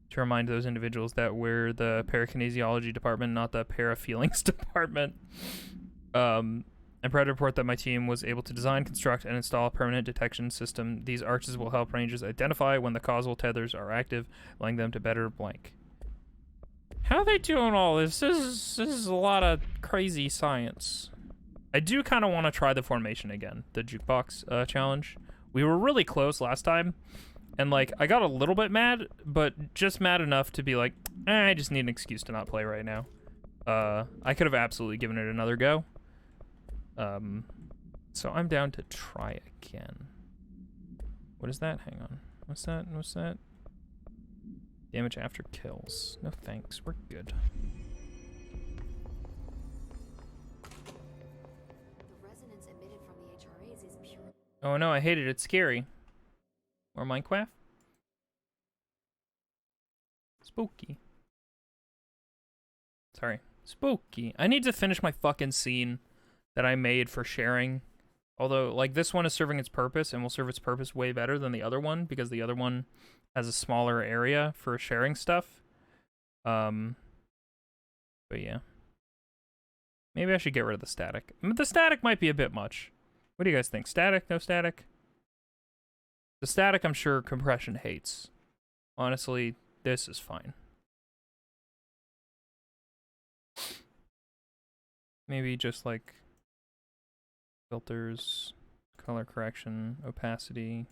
to remind those individuals that we're the parakinesiology department, not the parafeelings department. I'm proud to report that my team was able to design, construct, and install a permanent detection system. These arches will help rangers identify when the causal tethers are active, allowing them to better blank. How are they doing all this? This is a lot of crazy science. I do kind of want to try the formation again, the jukebox challenge. We were really close last time, and like I got a little bit mad, but just mad enough to be like, I just need an excuse to not play right now. I could have absolutely given it another go. So I'm down to try again. What is that? Hang on. What's that? What's that? Damage after kills. No thanks. We're good. The resonance emitted from the HRAs is pure. Oh no, I hate it. It's scary. More Minecraft? Spooky. Sorry. Spooky. I need to finish my fucking scene that I made for sharing. Although, like, this one is serving its purpose and will serve its purpose way better than the other one, because the other one has a smaller area for sharing stuff. But yeah. Maybe I should get rid of the static. The static might be a bit much. What do you guys think? Static? No static? The static, I'm sure compression hates. Honestly, this is fine. Maybe just like filters, color correction, opacity,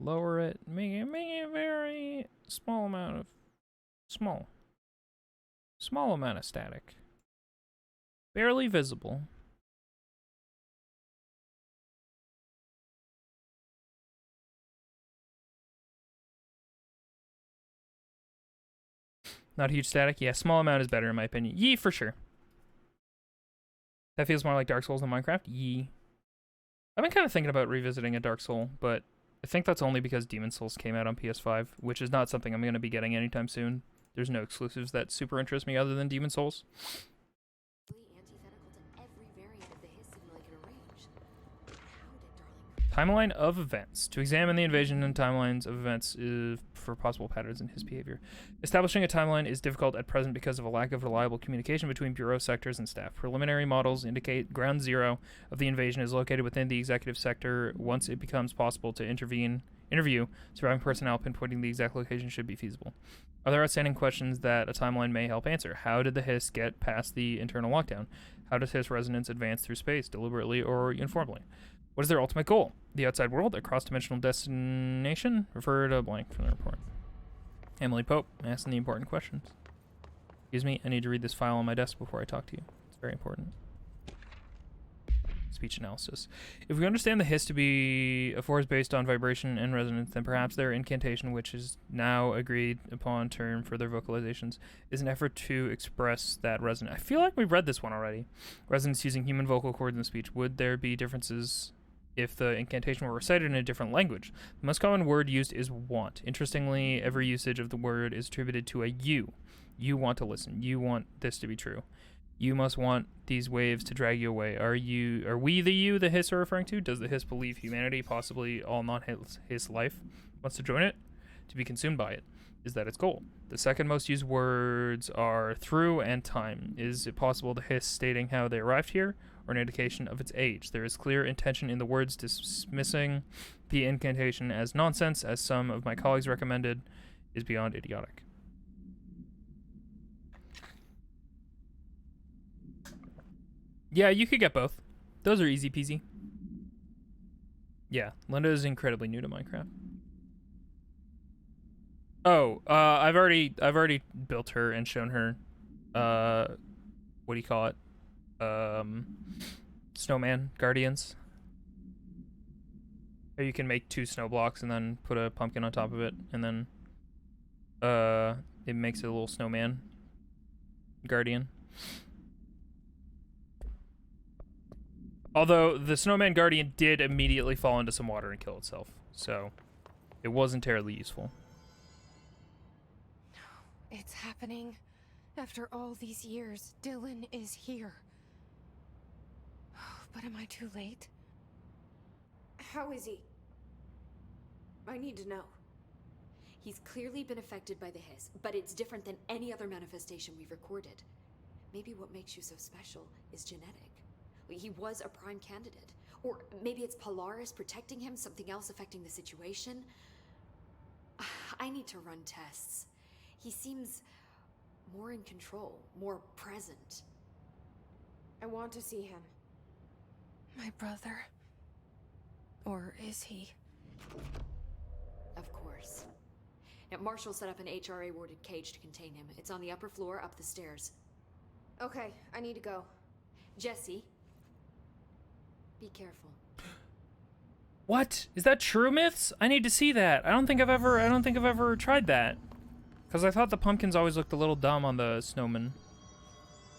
lower it, make it a very small amount of small amount of static, barely visible. Not huge static. Yeah, small amount is better in my opinion. Yee, for sure. That feels more like Dark Souls than Minecraft? Yee. I've been kind of thinking about revisiting a Dark Soul, but I think that's only because Demon Souls came out on PS5, which is not something I'm going to be getting anytime soon. There's no exclusives that super interest me other than Demon Souls. Antithetical to every variant of the Hiss simulator range. How did Darling... Timeline of events. To examine the invasion and timelines of events for possible patterns in his behavior. Establishing a timeline is difficult at present because of a lack of reliable communication between bureau sectors and staff. Preliminary models indicate ground zero of the invasion is located within the executive sector. Once it becomes possible to interview surviving personnel, pinpointing the exact location should be feasible. Other outstanding questions that a timeline may help answer. How did the Hiss get past the internal lockdown? How does Hiss resonance advance through space, deliberately or informally? What is their ultimate goal? The outside world, a cross-dimensional destination? Refer to blank from the report. Emily Pope, asking the important questions. Excuse me, I need to read this file on my desk before I talk to you. It's very important. Speech analysis. If we understand the Hiss to be a force based on vibration and resonance, then perhaps their incantation, which is now agreed upon term for their vocalizations, is an effort to express that resonance. I feel like we've read this one already. Resonance using human vocal cords in speech. Would there be differences if the incantation were recited in a different language? The most common word used is want. Interestingly, every usage of the word is attributed to a you. You want to listen. You want this to be true. You must want these waves to drag you away. Are we the you the Hiss are referring to? Does the Hiss believe humanity, possibly all non-Hiss life, wants to join it? To be consumed by it? is that its goal. The second most used words are through and time. Is it possible to hiss stating how they arrived here, or an indication of its age? There is clear intention in the words, dismissing the incantation as nonsense, as some of my colleagues recommended, is beyond idiotic. Yeah, you could get both. Those are easy peasy. Yeah, Linda is incredibly new to Minecraft. Oh, I've already built her and shown her, what do you call it? Snowman guardians. Or you can make 2 snow blocks and then put a pumpkin on top of it, and then, it makes it a little snowman guardian. Although the snowman guardian did immediately fall into some water and kill itself, so it wasn't terribly useful. It's happening. After all these years, Dylan is here. But am I too late? How is he? I need to know. He's clearly been affected by the hiss, but it's different than any other manifestation we've recorded. Maybe what makes you so special is genetic. He was a prime candidate. Or maybe it's Polaris protecting him, something else affecting the situation. I need to run tests. He seems more in control, more present. I want to see him. My brother? Or is he? Of course. Now, Marshall set up an HRA-warded cage to contain him. It's on the upper floor, up the stairs. Okay, I need to go. Jesse, be careful. What? Is that true myths? I need to see that. I don't think I've ever tried that. Cause I thought the pumpkins always looked a little dumb on the snowman.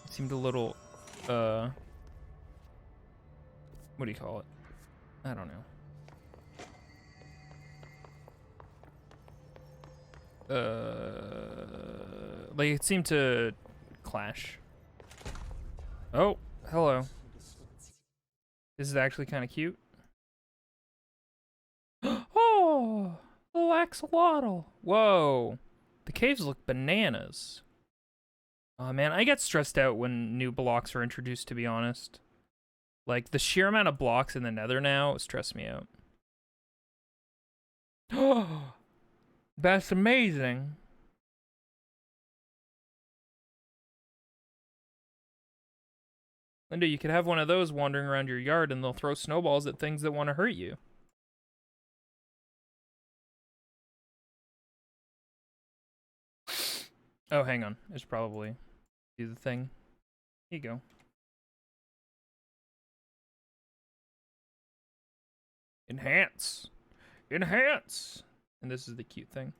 It seemed a little, what do you call it? I don't know. Like it seemed to clash. Oh, hello. This is actually kind of cute. Oh, little axolotl. Whoa. The caves look bananas. Oh man, I get stressed out when new blocks are introduced, to be honest. Like, the sheer amount of blocks in the nether now stress me out. Oh, that's amazing. Linda, you could have one of those wandering around your yard and they'll throw snowballs at things that want to hurt you. Oh, hang on. It's probably do the thing. Here you go. Enhance. Enhance. And this is the cute thing.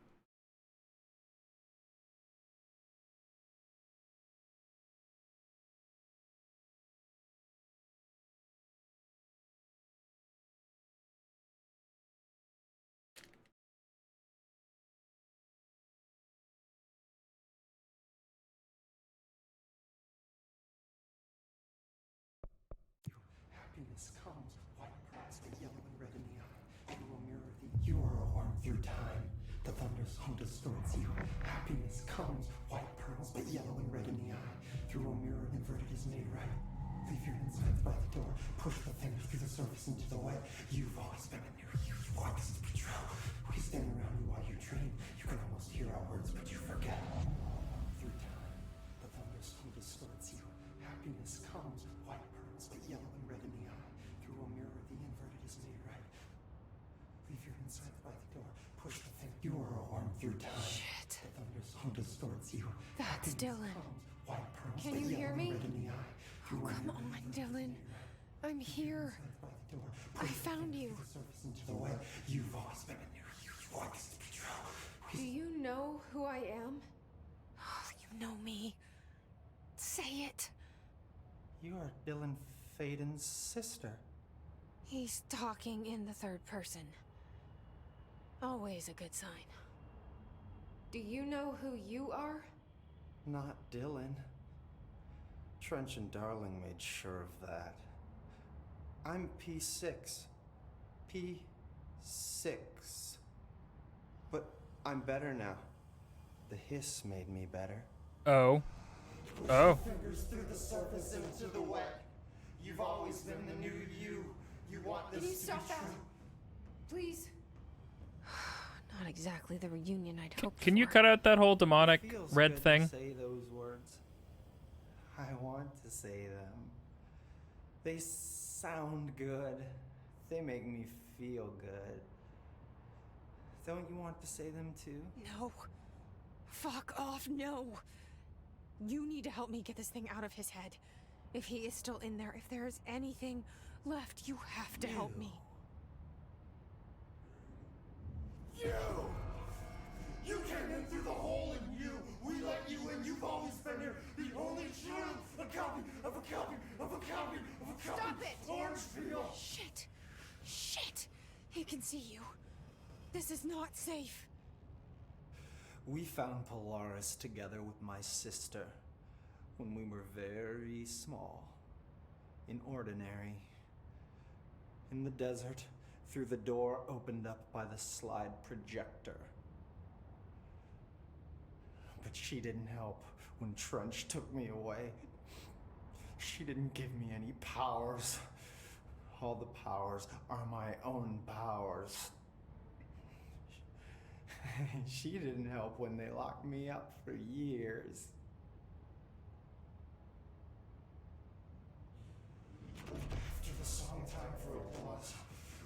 Happiness comes, white pearls, the yellow and red in the eye. You will mirror the you are a worm through time. The thunder's home distorts you. Happiness comes, white pearls, but yellow and red in the eye. Through a mirror, inverted is made right. Leave your insides by the door. Push the fingers through the surface into the wet. You've always been in your youth. Why does it patrol? We stand around you while you dream. You can almost hear our words, but you forget. Through time, the thunder's home distorts you. Happiness comes, white pearls, but yellow and red in the eye. Through a mirror, the inverted is made right. Leave your insides by the door. Push the thing. You are a worm through time. Shit. The thunder's home distorts you. That's Happiness Dylan. comes, white pearls, Can but you hear yellow and me? red in the eye. Through a Come mirror, on, the inverted is Dylan. made right. I'm here. Insides by the door. I Push the found thing you. through the surface into the wet. You've always been in your youth. Why does it patrol? Do you know who I am? Oh, you know me. Say it. You are Dylan Faden's sister. He's talking in the third person. Always a good sign. Do you know who you are? Not Dylan. Trench and Darling made sure of that. I'm P6. P6. But I'm better now. The hiss made me better. Oh. Oh. Fingers through the surface into the wet. You've always been the new you. You want this Can you to stop be that? true. Please. Not exactly the reunion I'd hoped Can you for. cut out that whole demonic Feels red good thing? To say those words. I want to say them. They sound good. They make me feel good. Don't you want to say them too? No. Fuck off, no. You need to help me get this thing out of his head. If he is still in there, if there is anything left, you have to help me. You came in through the hole in you. We let you in. You've always been here. The only true. A copy of a copy of a copy of a copy. Stop it! Orange peel. Shit. Shit. He can see you. This is not safe. We found Polaris together with my sister when we were very small. In Ordinary. In the desert, through the door opened up by the slide projector. But she didn't help when Trench took me away. She didn't give me any powers. All the powers are my own powers. She didn't help when they locked me up for years. After the song Time for Applause,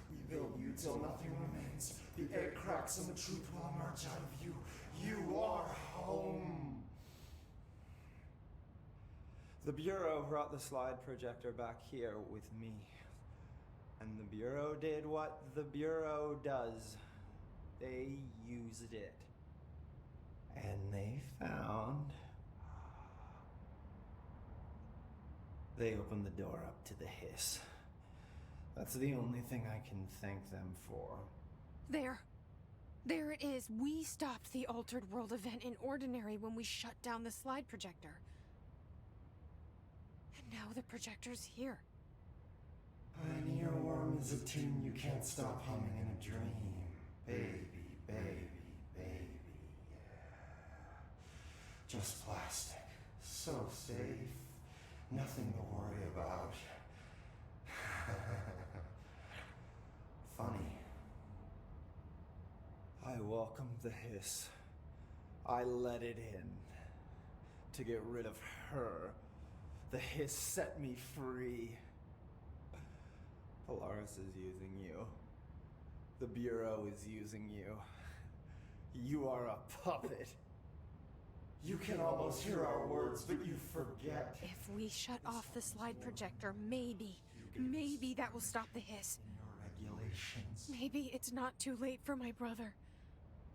we build you till nothing remains. The air cracks and the truth will emerge out of you. You are home. The Bureau brought the slide projector back here with me. And the Bureau did what the Bureau does. They used it. And they found... They opened the door up to the hiss. That's the only thing I can thank them for. There. There it is. We stopped the Altered World event in Ordinary when we shut down the slide projector. And now the projector's here. An earworm is a tune you can't stop humming in a dream. Baby, baby, baby, yeah. Just plastic. So safe. Nothing to worry about. Funny. I welcomed the hiss. I let it in. To get rid of her. The hiss set me free. Polaris is using you. The Bureau is using you. You are a puppet. You can almost hear our words, but you forget. If we shut off the slide projector, maybe that will stop the hiss. Your regulations. Maybe it's not too late for my brother.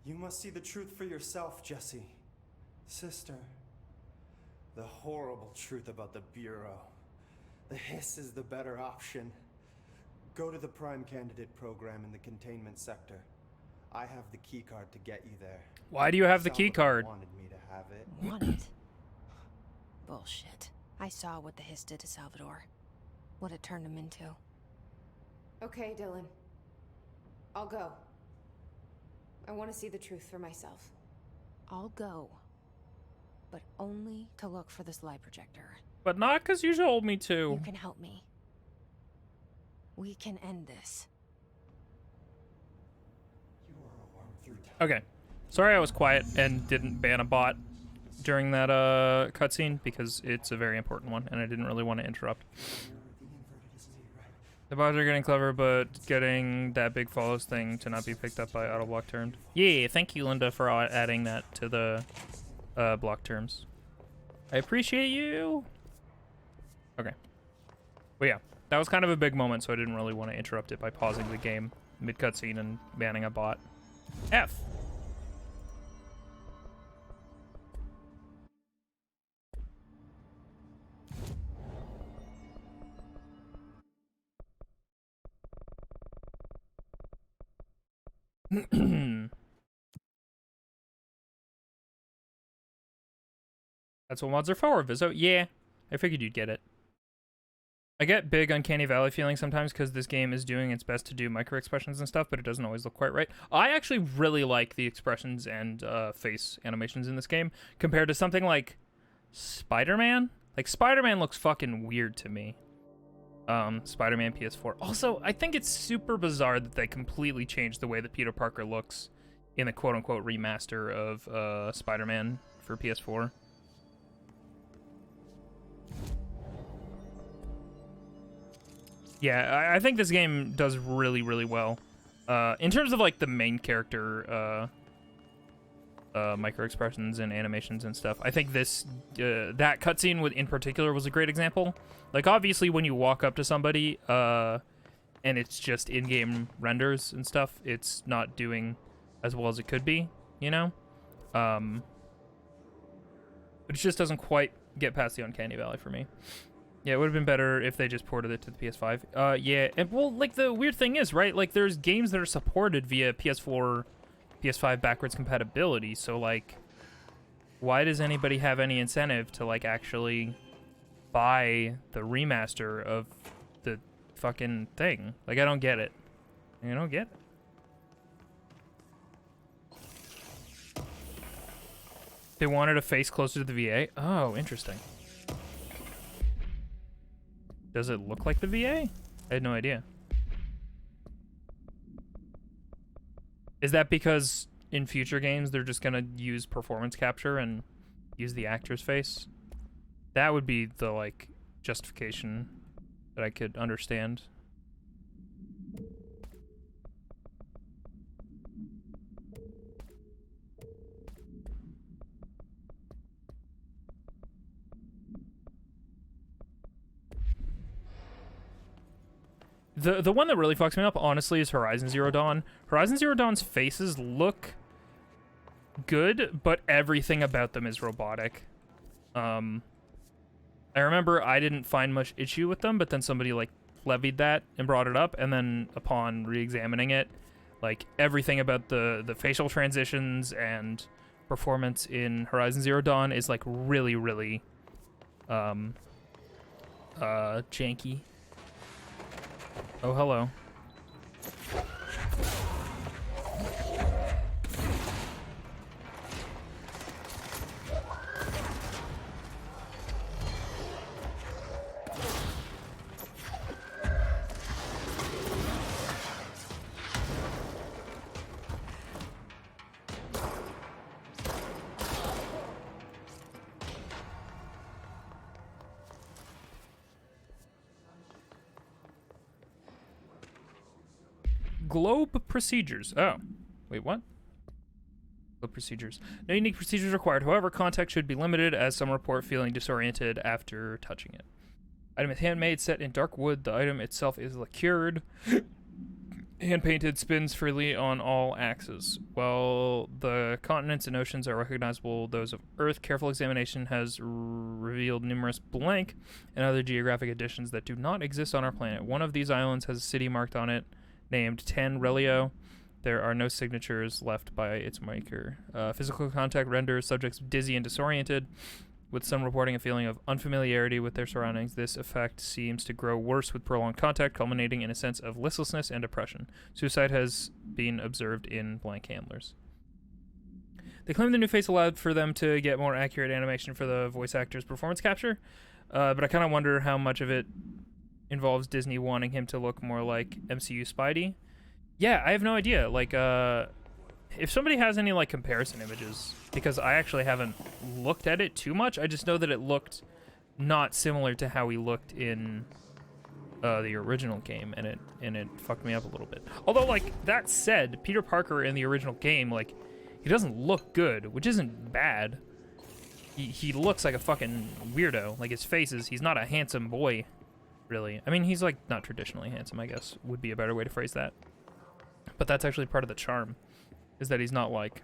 You must see the truth for yourself, Jesse. Sister. The horrible truth about the Bureau. The hiss is the better option. Go to the Prime Candidate program in the containment sector. I have the keycard to get you there. Why do you have the Salvador keycard? wanted me to have it. Want it? Bullshit. I saw what the hiss did to Salvador. What it turned him into. Okay, Dylan. I'll go. I want to see the truth for myself. I'll go. But only to look for the slide projector. But not because you told me You to. can help me. We can end this. You are a worm through time. Okay. Sorry I was quiet and didn't ban a bot during that cutscene because it's a very important one and I didn't really want to interrupt. You're the inverted is me, right? The bots are getting clever, but getting that big follows thing to not be picked up by auto block terms. Yeah, thank you, Linda, for adding that to the block terms. I appreciate you. Okay. Well, yeah, that was kind of a big moment, so I didn't really want to interrupt it by pausing the game mid-cutscene and banning a bot. F. That's what mods are for, Vizzo. Yeah, I figured you'd get it. I get big Uncanny Valley feeling sometimes because this game is doing its best to do micro expressions and stuff, but it doesn't always look quite right. I actually really like the expressions and face animations in this game compared to something like Spider-Man. Like, Spider-Man looks fucking weird to me. Spider-Man PS4. Also, I think it's super bizarre that they completely changed the way that Peter Parker looks in the quote-unquote remaster of Spider-Man for PS4. Yeah, I think this game does really, really well. In terms of, like, the main character micro expressions and animations and stuff, I think this that cutscene in particular was a great example. Like, obviously, when you walk up to somebody and it's just in-game renders and stuff, it's not doing as well as it could be, you know? But it just doesn't quite get past the Uncanny Valley for me. Yeah, it would have been better if they just ported it to the PS5. Yeah, and well, like, the weird thing is, right, like, there's games that are supported via PS4, PS5 backwards compatibility, so, like, why does anybody have any incentive to, like, actually buy the remaster of the fucking thing? Like, I don't get it. I don't get it. They wanted a face closer to the VA? Oh, interesting. Does it look like the VA? I had no idea. Is that because in future games they're just gonna use performance capture and use the actor's face? That would be the, like, justification that I could understand. The one that really fucks me up, honestly, is Horizon Zero Dawn. Horizon Zero Dawn's faces look good, but everything about them is robotic. I remember I didn't find much issue with them, but then somebody, like, levied that and brought it up, and then upon re-examining it, like, everything about the facial transitions and performance in Horizon Zero Dawn is, like, really, really janky. Oh, hello. Globe procedures. Oh, wait, what? Globe procedures. No unique procedures required. However, contact should be limited, as some report feeling disoriented after touching it. Item is handmade, set in dark wood. The item itself is lacquered. Hand-painted, spins freely on all axes. While the continents and oceans are recognizable, those of Earth, careful examination has revealed numerous blank and other geographic additions that do not exist on our planet. One of these islands has a city marked on it, named Tan Relio. There are no signatures left by its maker. Physical contact renders subjects dizzy and disoriented, with some reporting a feeling of unfamiliarity with their surroundings. This effect seems to grow worse with prolonged contact, culminating in a sense of listlessness and depression. Suicide has been observed in blank handlers. They claim the new face allowed for them to get more accurate animation for the voice actor's performance capture, but I kind of wonder how much of it involves Disney wanting him to look more like MCU Spidey. Yeah, I have no idea. Like, if somebody has any, like, comparison images, because I actually haven't looked at it too much, I just know that it looked not similar to how he looked in the original game, and it fucked me up a little bit. Although, like, that said, Peter Parker in the original game, like, he doesn't look good, which isn't bad. He looks like a fucking weirdo. Like, his face is, he's not a handsome boy, really. I mean, he's, like, not traditionally handsome, I guess, would be a better way to phrase that. But that's actually part of the charm, is that he's not, like,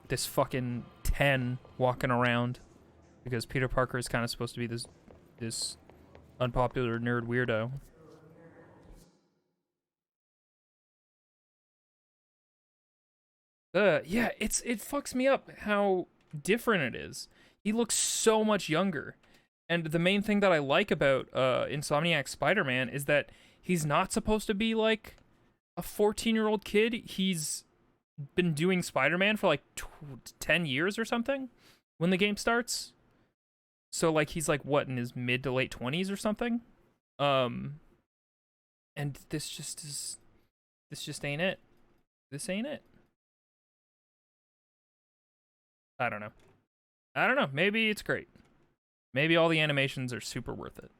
this fucking 10 walking around, because Peter Parker is kind of supposed to be this unpopular nerd weirdo. Yeah, it fucks me up how different it is. He looks so much younger. And the main thing that I like about Insomniac Spider-Man is that he's not supposed to be like a 14-year-old kid. He's been doing Spider-Man for like 10 years or something when the game starts. So like he's like what, in his mid to late 20s or something. And this just ain't it. This ain't it. I don't know. Maybe it's great. Maybe all the animations are super worth it.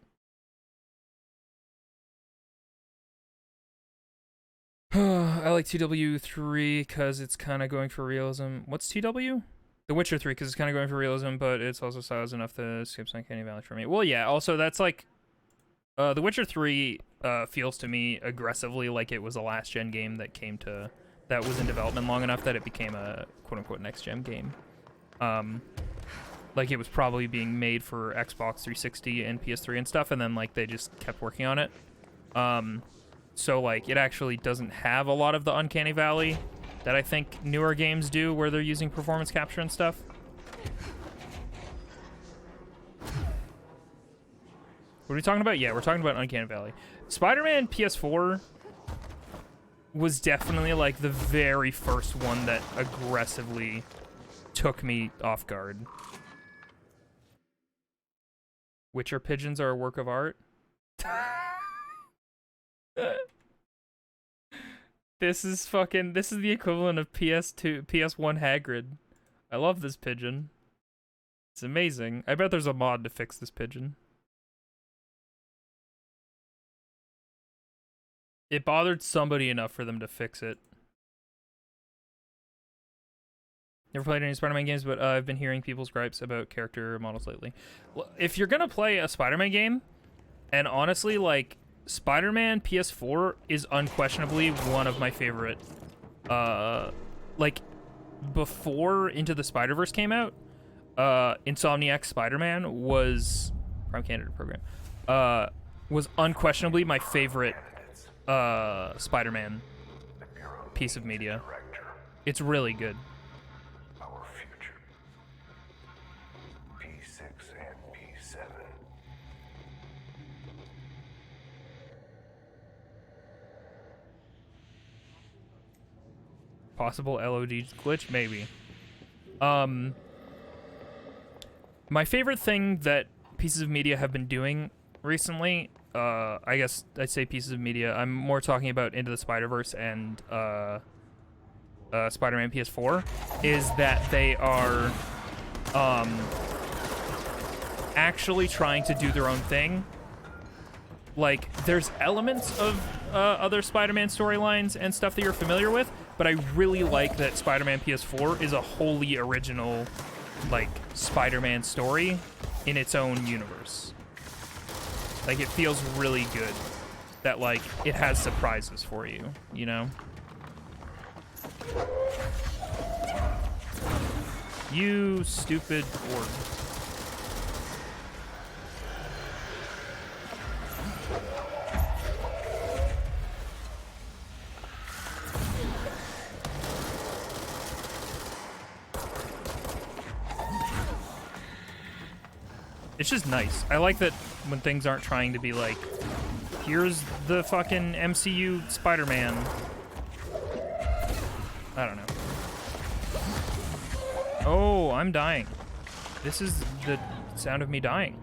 I like TW3 because it's kind of going for realism. What's TW? The Witcher 3 because it's kind of going for realism, but it's also stylized enough to skip Uncanny Valley for me. Well, yeah, also that's like... The Witcher 3 feels to me aggressively like it was a last-gen game that was in development long enough that it became a quote-unquote next-gen game. Like it was probably being made for Xbox 360 and PS3 and stuff, and then like they just kept working on it. So like it actually doesn't have a lot of the Uncanny Valley that I think newer games do, where they're using performance capture and stuff. What are we talking about? Yeah, we're talking about Uncanny Valley. Spider-Man PS4 was definitely like the very first one that aggressively took me off guard. Witcher pigeons are a work of art. This is the equivalent of PS1 Hagrid. I love this pigeon. It's amazing. I bet there's a mod to fix this pigeon. It bothered somebody enough for them to fix it. Never played any Spider-Man games, but I've been hearing people's gripes about character models lately. If you're gonna play a Spider-Man game, and honestly, like, Spider-Man PS4 is unquestionably one of my favorite. Like, before Into the Spider-Verse came out, Insomniac Spider-Man was... Prime Candidate Program. Was unquestionably my favorite Spider-Man piece of media. It's really good. Our future. P6 and P7. Possible LOD glitch? Maybe. My favorite thing that pieces of media have been doing recently, I guess I'd say pieces of media, I'm more talking about Into the Spider-Verse and Spider-Man PS4, is that they are actually trying to do their own thing. Like, there's elements of other Spider-Man storylines and stuff that you're familiar with, but I really like that Spider-Man PS4 is a wholly original, like, Spider-Man story in its own universe. Like, it feels really good that, like, it has surprises for you, you know? You stupid orb. It's just nice. I like that when things aren't trying to be like, here's the fucking MCU Spider-Man. I don't know. Oh, I'm dying. This is the sound of me dying.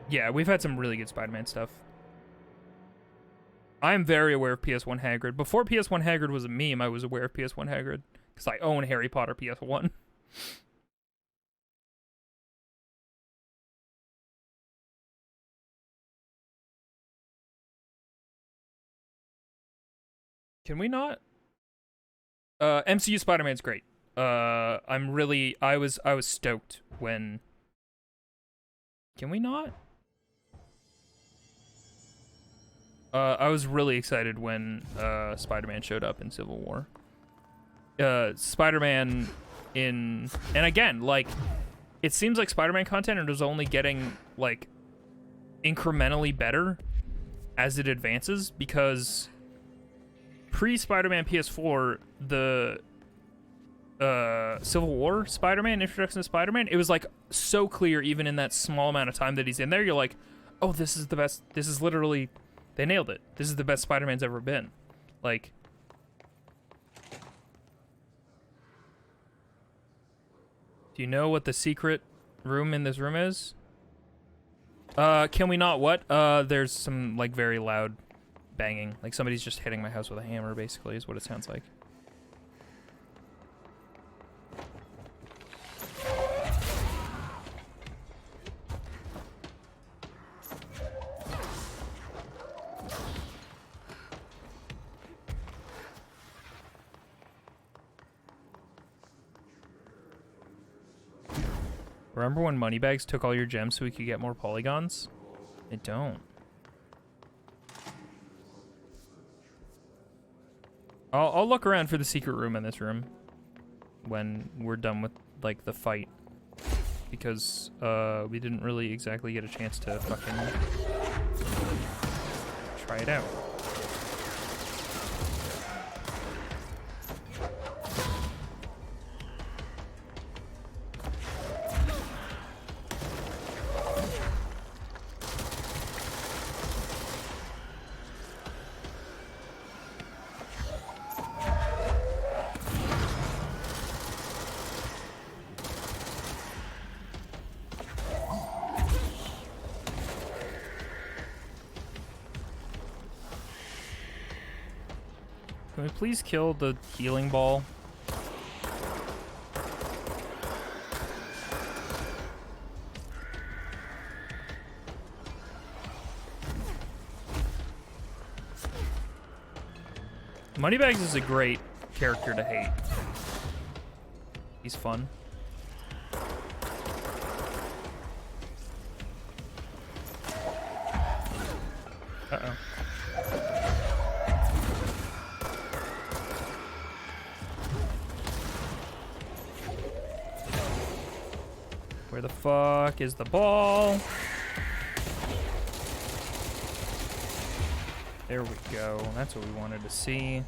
Yeah, we've had some really good Spider-Man stuff. I'm very aware of PS1 Hagrid. Before PS1 Hagrid was a meme, I was aware of PS1 Hagrid. Because I own Harry Potter PS1. Can we not? MCU Spider-Man's great. I was stoked when... Can we not? I was really excited when Spider-Man showed up in Civil War. Spider-Man in... And again, like, it seems like Spider-Man content is only getting, like, incrementally better as it advances, because... Pre-Spider-Man PS4, the Civil War Spider-Man, introduction to Spider-Man, it was like so clear even in that small amount of time that he's in there. You're like, oh, this is the best. This is literally, they nailed it. This is the best Spider-Man's ever been. Like, do you know what the secret room in this room is? Can we not what? There's some like very loud banging. Like somebody's just hitting my house with a hammer, basically, is what it sounds like. Remember when Moneybags took all your gems so we could get more polygons? I don't. I'll look around for the secret room in this room when we're done with like the fight, because we didn't really exactly get a chance to fucking try it out. Can we please kill the healing ball? Moneybags is a great character to hate. He's fun. Uh-oh. Where the fuck is the ball? There we go. That's what we wanted to see.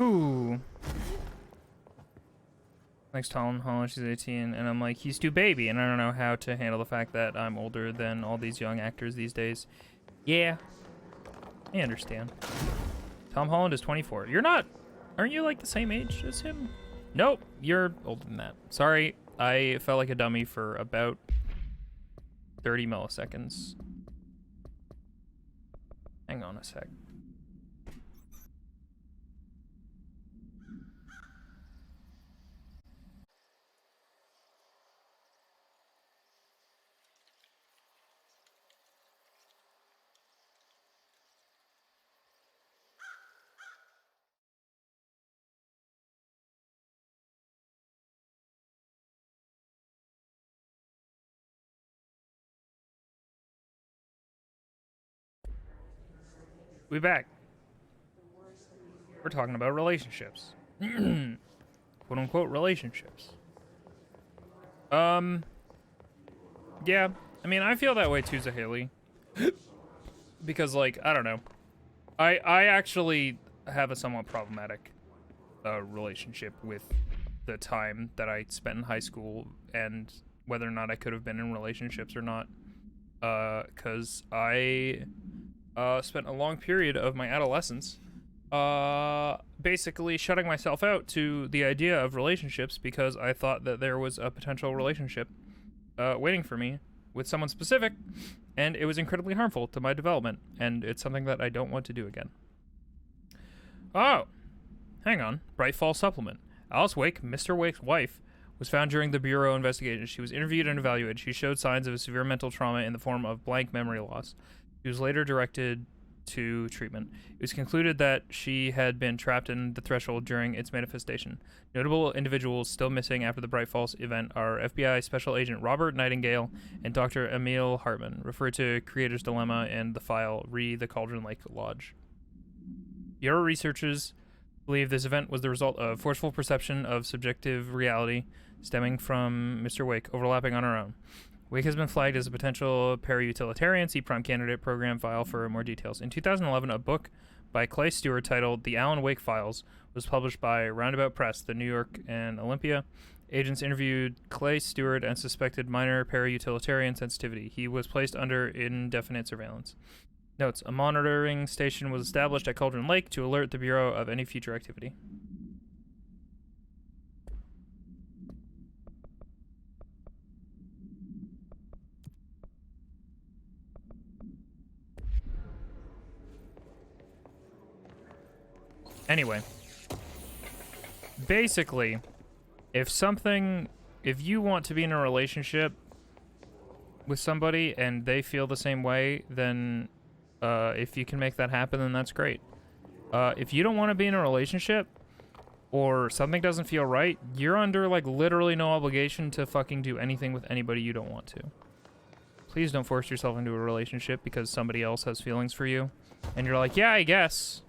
Ooh. Next Tom Holland, she's 18, and I'm like, he's too baby, and I don't know how to handle the fact that I'm older than all these young actors these days. Yeah, I understand. Tom Holland is 24. You're not, aren't you like the same age as him? Nope, you're older than that. Sorry, I felt like a dummy for about 30 milliseconds. Hang on a sec. We back. We're talking about relationships. Quote unquote relationships. Yeah, I mean, I feel that way too, Zahali. Because, like, I don't know. I actually have a somewhat problematic relationship with the time that I spent in high school and whether or not I could have been in relationships or not. Because I spent a long period of my adolescence basically shutting myself out to the idea of relationships because I thought that there was a potential relationship waiting for me with someone specific, and it was incredibly harmful to my development, and it's something that I don't want to do again. Oh, hang on. Bright Falls supplement. Alice Wake, Mr. Wake's wife, was found during the Bureau investigation. She was interviewed and evaluated. She showed signs of a severe mental trauma in the form of blank memory loss. She was later directed to treatment. It was concluded that she had been trapped in the threshold during its manifestation. Notable individuals still missing after the Bright Falls event are FBI Special Agent Robert Nightingale and Dr. Emil Hartman, referred to Creator's Dilemma and the file Re: The Cauldron Lake Lodge. Bureau researchers believe this event was the result of forceful perception of subjective reality stemming from Mr. Wake overlapping on our own. Wake has been flagged as a potential para-utilitarian. See Prime Candidate Program file for more details. In 2011, a book by Clay Stewart titled The Alan Wake Files was published by Roundabout Press, the New York and Olympia. Agents interviewed Clay Stewart and suspected minor para-utilitarian sensitivity. He was placed under indefinite surveillance. Notes, a monitoring station was established at Cauldron Lake to alert the Bureau of any future activity. Anyway, basically, if you want to be in a relationship with somebody and they feel the same way, then if you can make that happen, then that's great. If you don't want to be in a relationship or something doesn't feel right, you're under like literally no obligation to fucking do anything with anybody you don't want to. Please don't force yourself into a relationship because somebody else has feelings for you and you're like, yeah, I guess.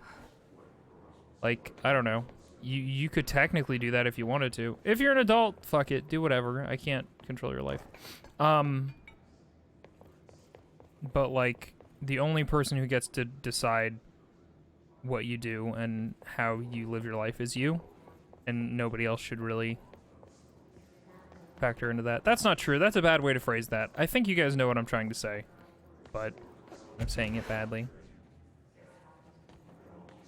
Like, I don't know. You could technically do that if you wanted to. If you're an adult, fuck it, do whatever. I can't control your life. But like, the only person who gets to decide what you do and how you live your life is you, and nobody else should really factor into that. That's not true. That's a bad way to phrase that. I think you guys know what I'm trying to say, but I'm saying it badly.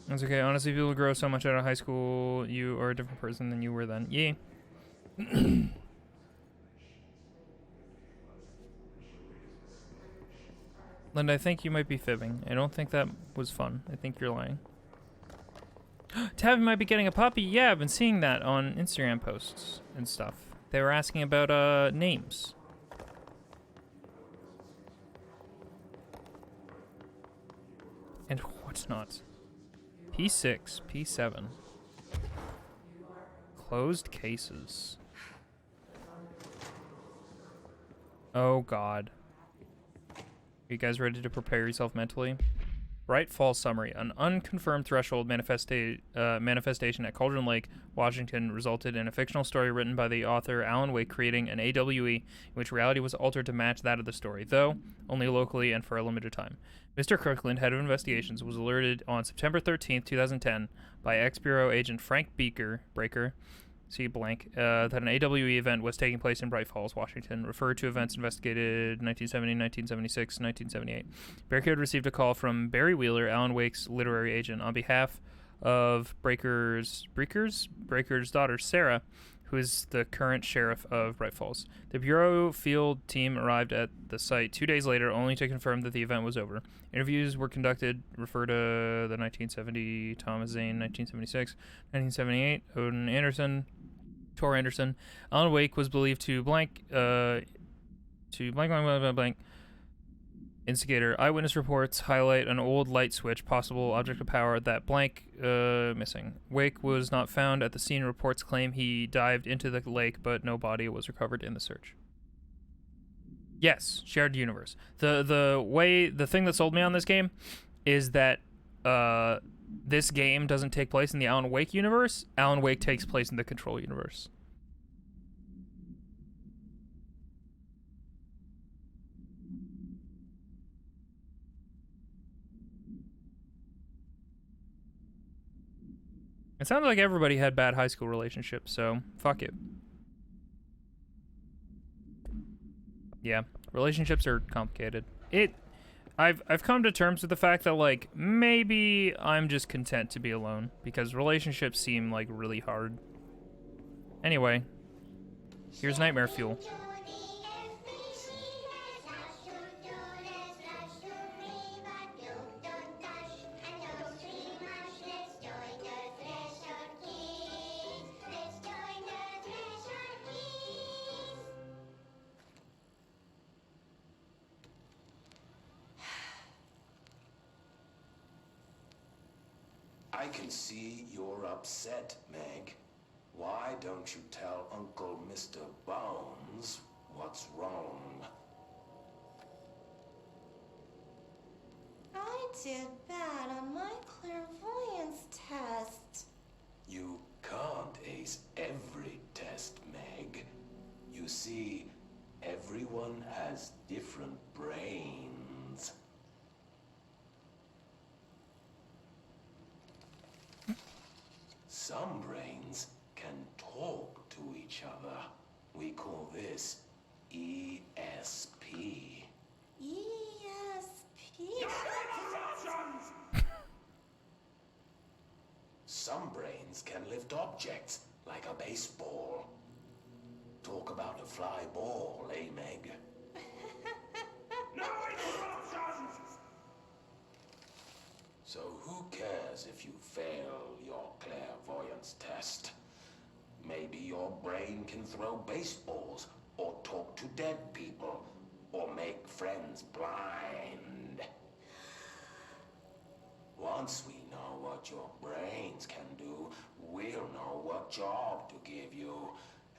That's okay. Honestly, people grow so much out of high school. You are a different person than you were then. Yeah. Linda, I think you might be fibbing. I don't think that was fun. I think you're lying. Tabby might be getting a puppy. Yeah, I've been seeing that on Instagram posts and stuff. They were asking about names. And what's not. P6, P7. Closed cases. Oh god. Are you guys ready to prepare yourself mentally? Bright Falls Summary. An unconfirmed threshold manifestation at Cauldron Lake, Washington, resulted in a fictional story written by the author Alan Wake creating an AWE in which reality was altered to match that of the story, though only locally and for a limited time. Mr. Kirkland, head of investigations, was alerted on September 13th, 2010 by ex-Bureau agent Frank Breaker, see blank, that an AWE event was taking place in Bright Falls, Washington, referred to events investigated 1970, 1976, 1978. Breaker had received a call from Barry Wheeler, Alan Wake's literary agent, on behalf of Breaker's daughter, Sarah, who is the current sheriff of Bright Falls. The Bureau field team arrived at the site 2 days later, only to confirm that the event was over. Interviews were conducted, refer to the 1970 Thomas Zane, 1976, 1978, Odin Anderson, Tor Anderson. Alan Wake was believed to blank instigator. Eyewitness reports highlight an old light switch, possible object of power, that blank missing. Wake was not found at the scene. Reports claim he dived into the lake, but no body was recovered in the search. Yes, shared universe. The thing that sold me on this game is that this game doesn't take place in the Alan Wake universe. Alan Wake takes place in the Control universe. It sounds like everybody had bad high school relationships, so fuck it. Yeah, relationships are complicated. I've come to terms with the fact that like maybe I'm just content to be alone because relationships seem like really hard. Anyway, here's Nightmare Fuel. I can see you're upset, Meg. Why don't you tell Uncle Mr. Bones what's wrong? I did bad on my clairvoyance test. You can't ace every test, Meg. You see, everyone has different brains. Some brains can talk to each other. We call this ESP. Some brains can lift objects like a baseball. Talk about a fly ball, eh, Meg? No interruptions! So who cares if you fail your clairvoyance test? Maybe your brain can throw baseballs, or talk to dead people, or make friends blind. Once we know what your brains can do, we'll know what job to give you.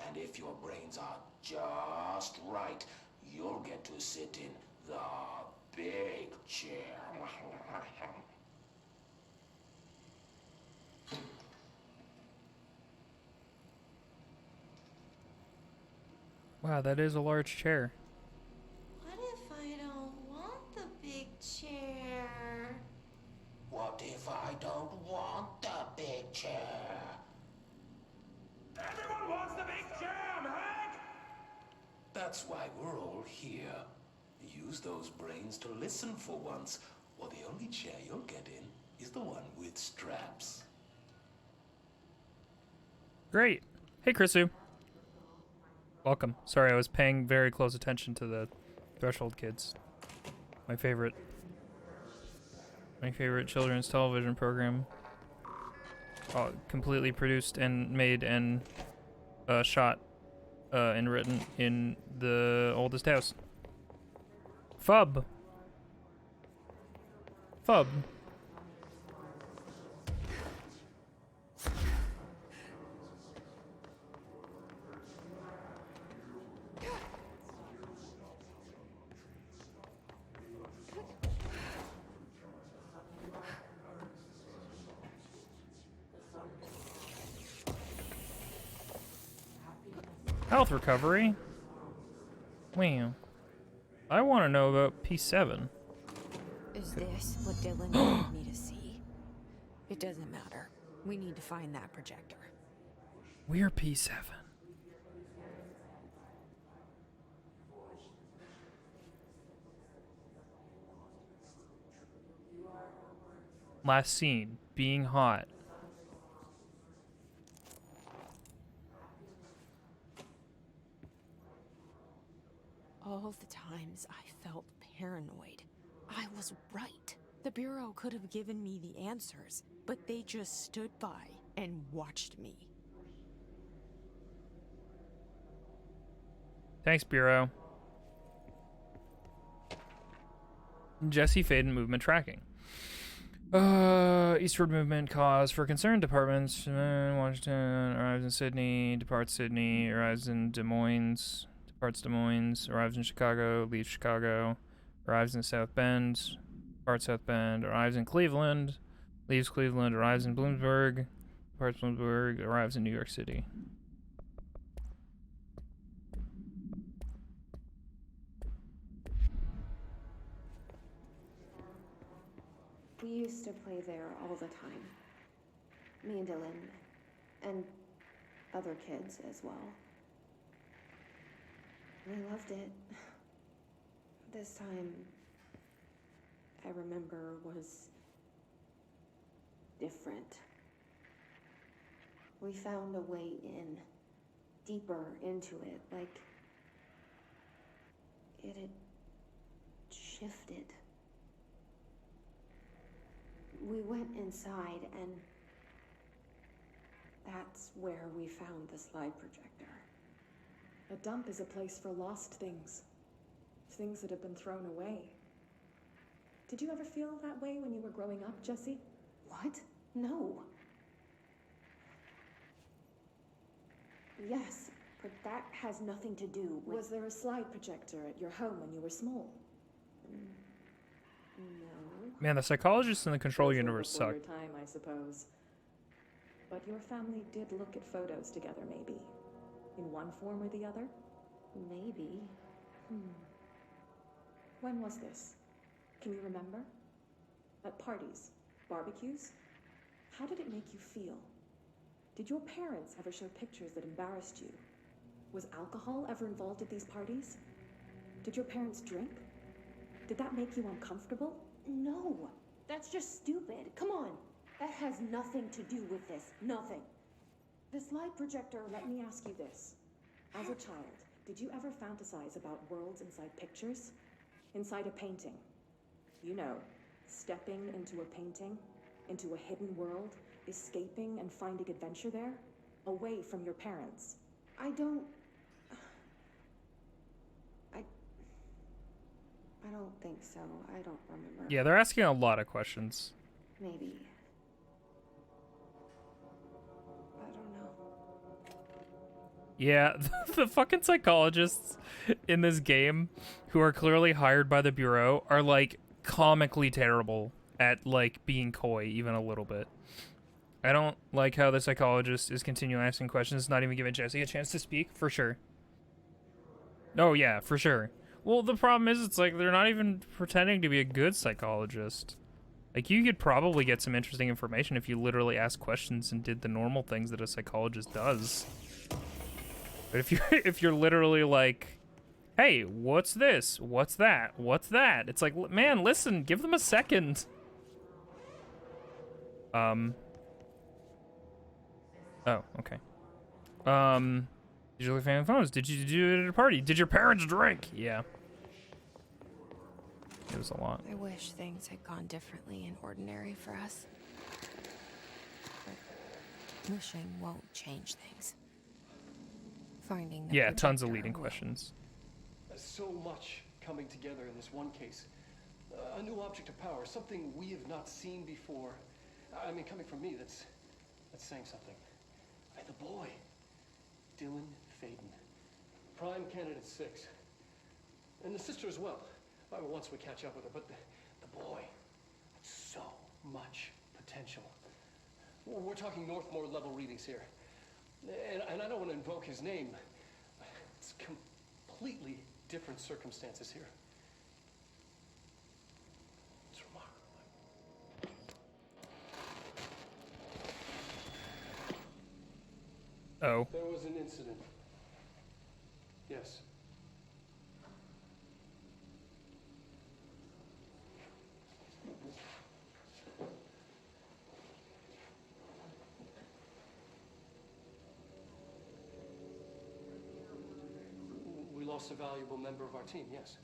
And if your brains are just right, you'll get to sit in the big chair. Wow, that is a large chair. What if I don't want the big chair? What if I don't want the big chair? Everyone wants the big chair, Meg! That's why we're all here. Use those brains to listen for once, or the only chair you'll get in is the one with straps. Great. Hey, Chrisu. Welcome. Sorry, I was paying very close attention to the Threshold Kids. My favorite children's television program. Completely produced and made and shot and written in the oldest house. Fub. Health recovery? Wow. I want to know about P7. Is this what Dylan wanted me to see? It doesn't matter. We need to find that projector. We're P7. Last scene, being hot. All the times I felt paranoid. I was right. The Bureau could have given me the answers, but they just stood by and watched me. Thanks, Bureau. Jesse Faden movement tracking. Eastward movement cause for concern. Departments. Washington arrives in Sydney. Departs Sydney. Arrives in Des Moines. Departs Des Moines. Arrives in Chicago. Leaves Chicago. Arrives in South Bend. Departs South Bend. Arrives in Cleveland. Leaves Cleveland. Arrives in Bloomsburg. Departs Bloomsburg. Arrives in New York City. We used to play there all the time. Me and Dylan, and other kids as well. We loved it. This time, I remember, was different. We found a way in, deeper into it, like it had shifted. We went inside, and that's where we found the slide projector. A dump is a place for lost things. Things that have been thrown away. Did you ever feel that way when you were growing up, Jesse? What? No. Yes, but that has nothing to do with... Was there a slide projector at your home when you were small? No. Man, the psychologists in the Control universe suck. Your time, I suppose. But your family did look at photos together, maybe. In one form or the other? Maybe. When was this? Can you remember? At parties? Barbecues? How did it make you feel? Did your parents ever show pictures that embarrassed you? Was alcohol ever involved at these parties? Did your parents drink? Did that make you uncomfortable? No, that's just stupid. Come on. That has nothing to do with this. Nothing. This light projector, let me ask you this. As a child, did you ever fantasize about worlds inside pictures? Inside a painting? You know, stepping into a painting, into a hidden world, escaping and finding adventure there, away from your parents. I don't think so. I don't remember. Yeah, they're asking a lot of questions. Maybe. I don't know. Yeah, the fucking psychologists in this game who are clearly hired by the Bureau are like comically terrible at like being coy even a little bit. I don't like how the psychologist is continually asking questions, not even giving Jesse a chance to speak, for sure. Oh yeah, for sure. Well, the problem is it's like they're not even pretending to be a good psychologist. Like, you could probably get some interesting information if you literally asked questions and did the normal things that a psychologist does. But if you're literally like, hey, what's this? What's that? What's that? It's like, man, listen, give them a second. Oh, okay. Did you look at phones? Did you do it at a party? Did your parents drink? Yeah. It was a lot. I wish things had gone differently and ordinary for us. But wishing won't change things. Finding the yeah, tons of projector leading will. questions. So much coming together in this one case. A new object of power, something we have not seen before. I mean, coming from me, that's saying something. The boy, Dylan Faden, Prime Candidate 6. And the sister as well. Once we catch up with her, but the boy, so much potential. We're talking Northmore level readings here. And I don't want to invoke his name. It's completely different circumstances here. It's remarkable. Oh. There was an incident. Yes. We lost a valuable member of our team, yes.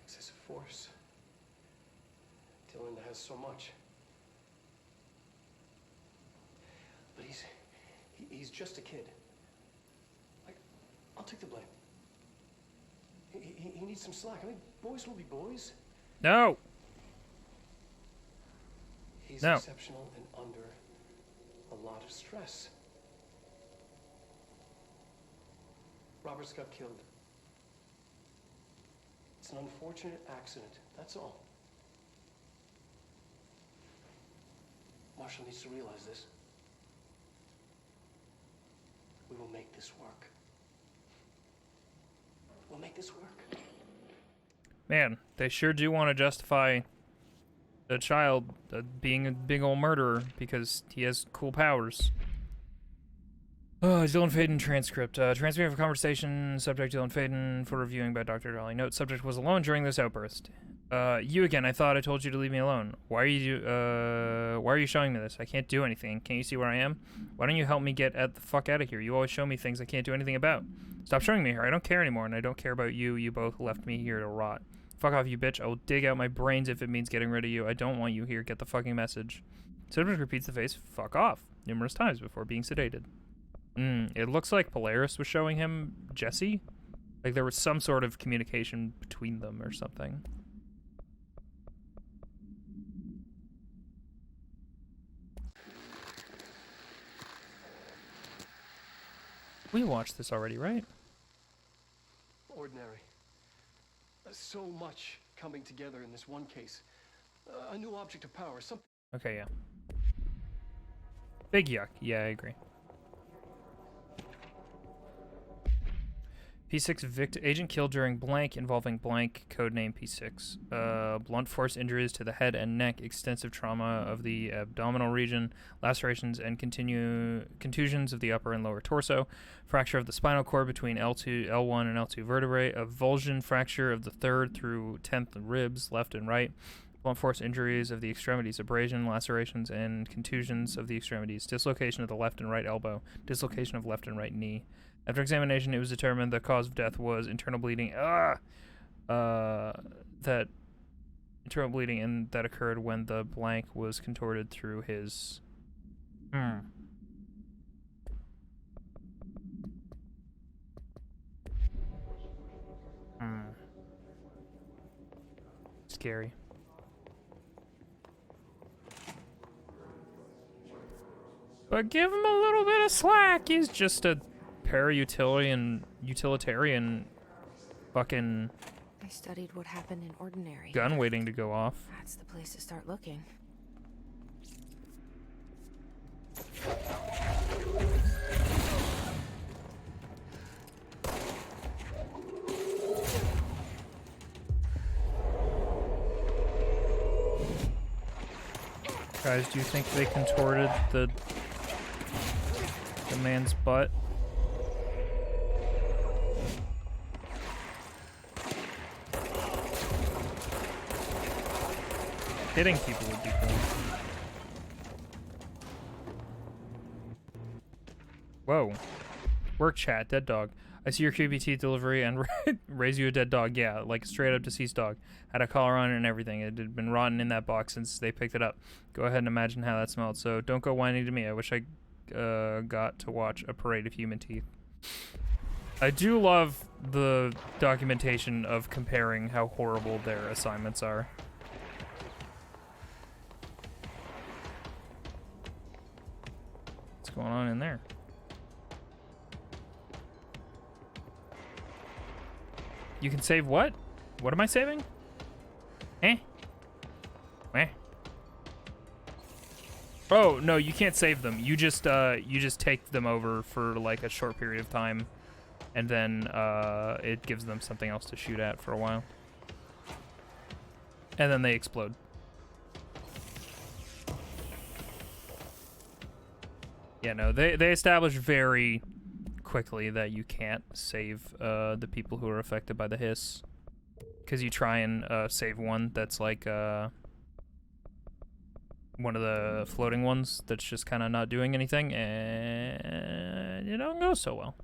Excessive force. Dylan has so much. But he's just a kid. I'll take the blame. He needs some slack. I mean, boys will be boys. No. He's No. exceptional and under a lot of stress. Robert's got killed. It's an unfortunate accident, that's all. Marshall needs to realize this. We will make this work. We'll make this work. Man, they sure do want to justify the child being a big old murderer because he has cool powers. Dylan Faden transcript. Transcript of a conversation. Subject Dylan Faden for reviewing by Dr. Dolly. Note: subject was alone during this outburst. You again. I thought I told you to leave me alone. Why are you showing me this? I can't do anything. Can't you see where I am? Why don't you help me get the fuck out of here? You always show me things I can't do anything about. Stop showing me here. I don't care anymore, and I don't care about you. You both left me here to rot. Fuck off, you bitch. I will dig out my brains if it means getting rid of you. I don't want you here. Get the fucking message. Subject repeats the phrase "fuck off" numerous times before being sedated. It looks like Polaris was showing him Jesse. Like there was some sort of communication between them or something. We watched this already, right? Ordinary. So much coming together in this one case. A new object of power, something. Okay, yeah. Big yuck. Yeah, I agree. P6 agent killed during blank involving blank, codename P6. Blunt force injuries to the head and neck, extensive trauma of the abdominal region, lacerations and contusions of the upper and lower torso, fracture of the spinal cord between L1 and L2 vertebrae, a avulsion fracture of the 3rd through 10th ribs, left and right, blunt force injuries of the extremities, abrasion, lacerations, and contusions of the extremities, dislocation of the left and right elbow, dislocation of left and right knee. After examination, it was determined the cause of death was internal bleeding. That internal bleeding and that occurred when the blank was contorted through his. Scary. But give him a little bit of slack. He's just a utilitarian fucking I studied what happened in Ordinary. gun waiting to go off. That's the place to start looking. Guys, do you think they contorted the man's butt? Hitting people would be cool. Whoa. Work chat, dead dog. I see your QBT delivery and raise you a dead dog. Yeah, like straight up deceased dog. Had a collar on it and everything. It had been rotten in that box since they picked it up. Go ahead and imagine how that smelled. So don't go whining to me. I wish I got to watch a parade of human teeth. I do love the documentation of comparing how horrible their assignments are. What's going on in there? You can save what? What am I saving? Eh? Oh, no, you can't save them. You just take them over for like a short period of time, and then it gives them something else to shoot at for a while. And then they explode. Yeah, no, they establish very quickly that you can't save the people who are affected by the hiss, because you try and save one that's like one of the floating ones that's just kind of not doing anything, and it don't go so well.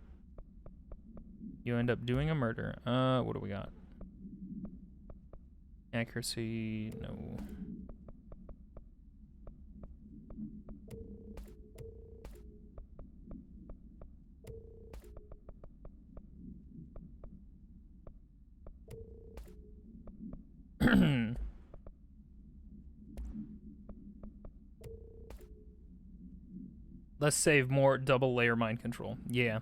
You end up doing a murder. What do we got? Accuracy, no. Let's save more double layer mind control. Yeah.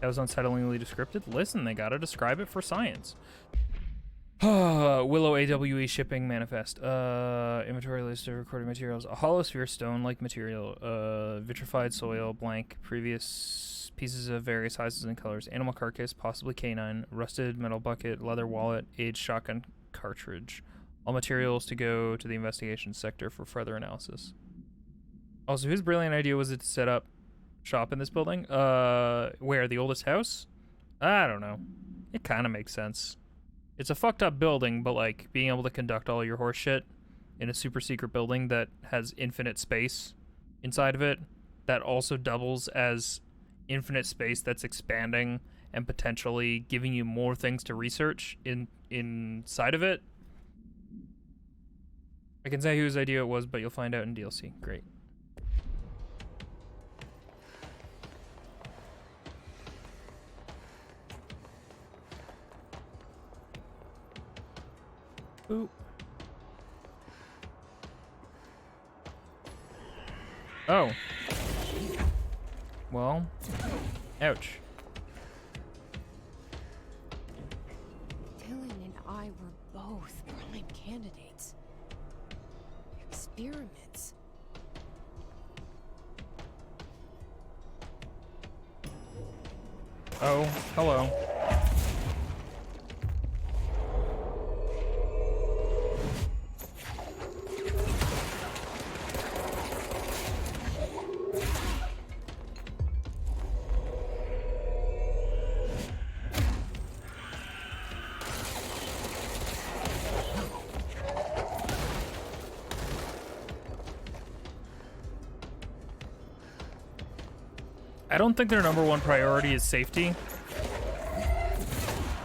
That was unsettlingly descriptive. Listen, they gotta describe it for science. Willow AWE shipping manifest. Inventory list of recorded materials. A hollow sphere stone-like material. Vitrified soil, blank. Previous pieces of various sizes and colors. Animal carcass, possibly canine. Rusted metal bucket, leather wallet, aged shotgun cartridge. All materials to go to the investigation sector for further analysis. Also, whose brilliant idea was it to set up shop in this building? Where? The oldest house? I don't know. It kind of makes sense. It's a fucked up building, but like being able to conduct all your horse shit in a super secret building that has infinite space inside of it, that also doubles as infinite space that's expanding and potentially giving you more things to research inside of it. I can say whose idea it was, but you'll find out in DLC. Great. Boop. Oh. Well. Ouch. Dylan and I were both prime candidates. Experiments. Oh, hello. I don't think their number one priority is safety.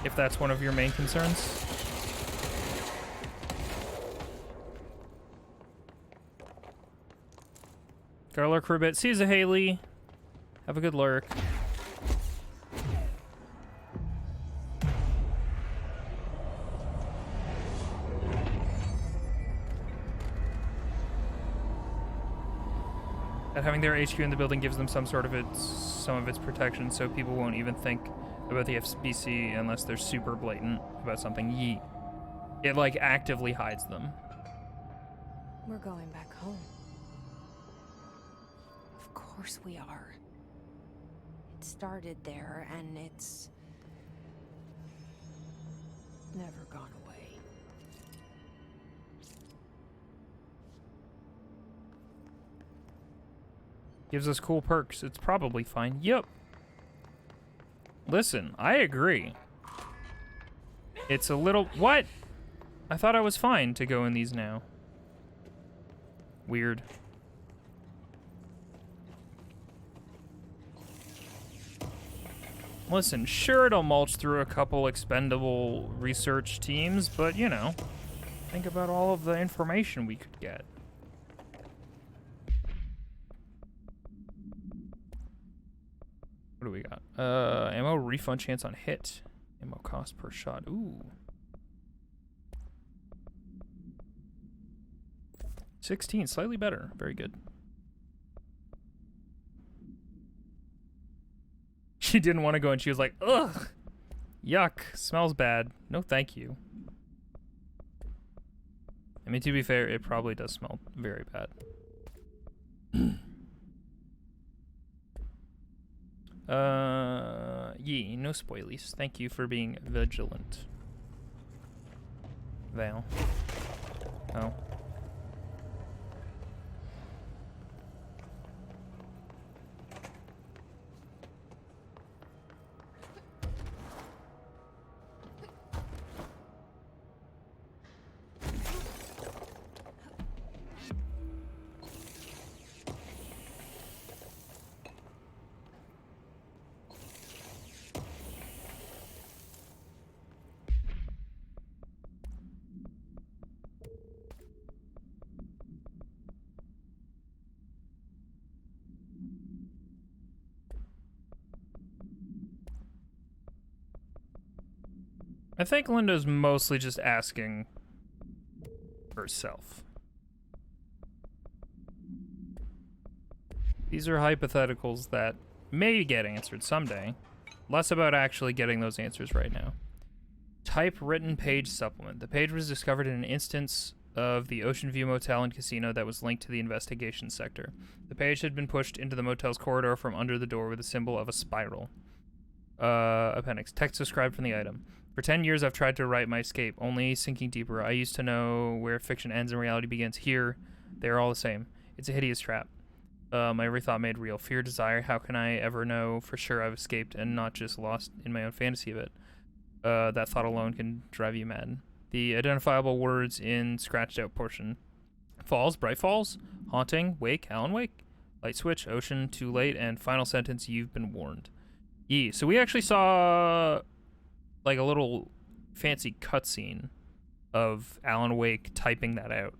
If that's one of your main concerns. Gotta lurk for a bit. See you, Haley. Have a good lurk. That having their HQ in the building gives them some of its protection, so people won't even think about the FBC unless they're super blatant about something. Yeet. It like actively hides them. We're going back home. Of course we are. It started there, and it's never gone away. Gives us cool perks. It's probably fine. Yep. Listen, I agree. It's a little... What? I thought I was fine to go in these now. Weird. Listen, sure it'll mulch through a couple expendable research teams, but, you know, think about all of the information we could get. What do we got? Ammo refund chance on hit. Ammo cost per shot. Ooh. 16, slightly better. Very good. She didn't want to go and she was like, ugh, yuck, smells bad. No, thank you. I mean, to be fair, it probably does smell very bad. Yeah, no spoilies. Thank you for being vigilant. Val. Oh. I think Linda's mostly just asking herself. These are hypotheticals that may get answered someday. Less about actually getting those answers right now. Type written page supplement. The page was discovered in an instance of the Ocean View Motel and Casino that was linked to the investigation sector. The page had been pushed into the motel's corridor from under the door with a symbol of a spiral. Appendix. Text described from the item. For 10 years, I've tried to write my escape, only sinking deeper. I used to know where fiction ends and reality begins. Here, they're all the same. It's a hideous trap. My every thought made real. Fear, desire. How can I ever know for sure I've escaped and not just lost in my own fantasy of it? That thought alone can drive you mad. The identifiable words in scratched out portion. Falls, Bright Falls, Haunting, Wake, Alan Wake, Light Switch, Ocean, Too Late, and final sentence, you've been warned. E. So we actually saw like a little fancy cutscene of Alan Wake typing that out.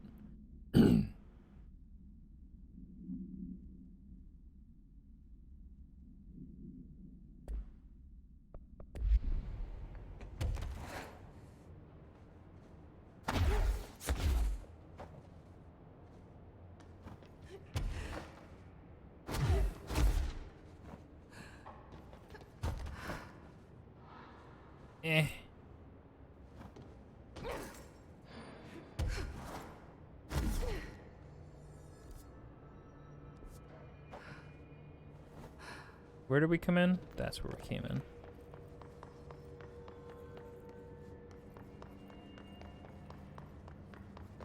Where did we come in? That's where we came in.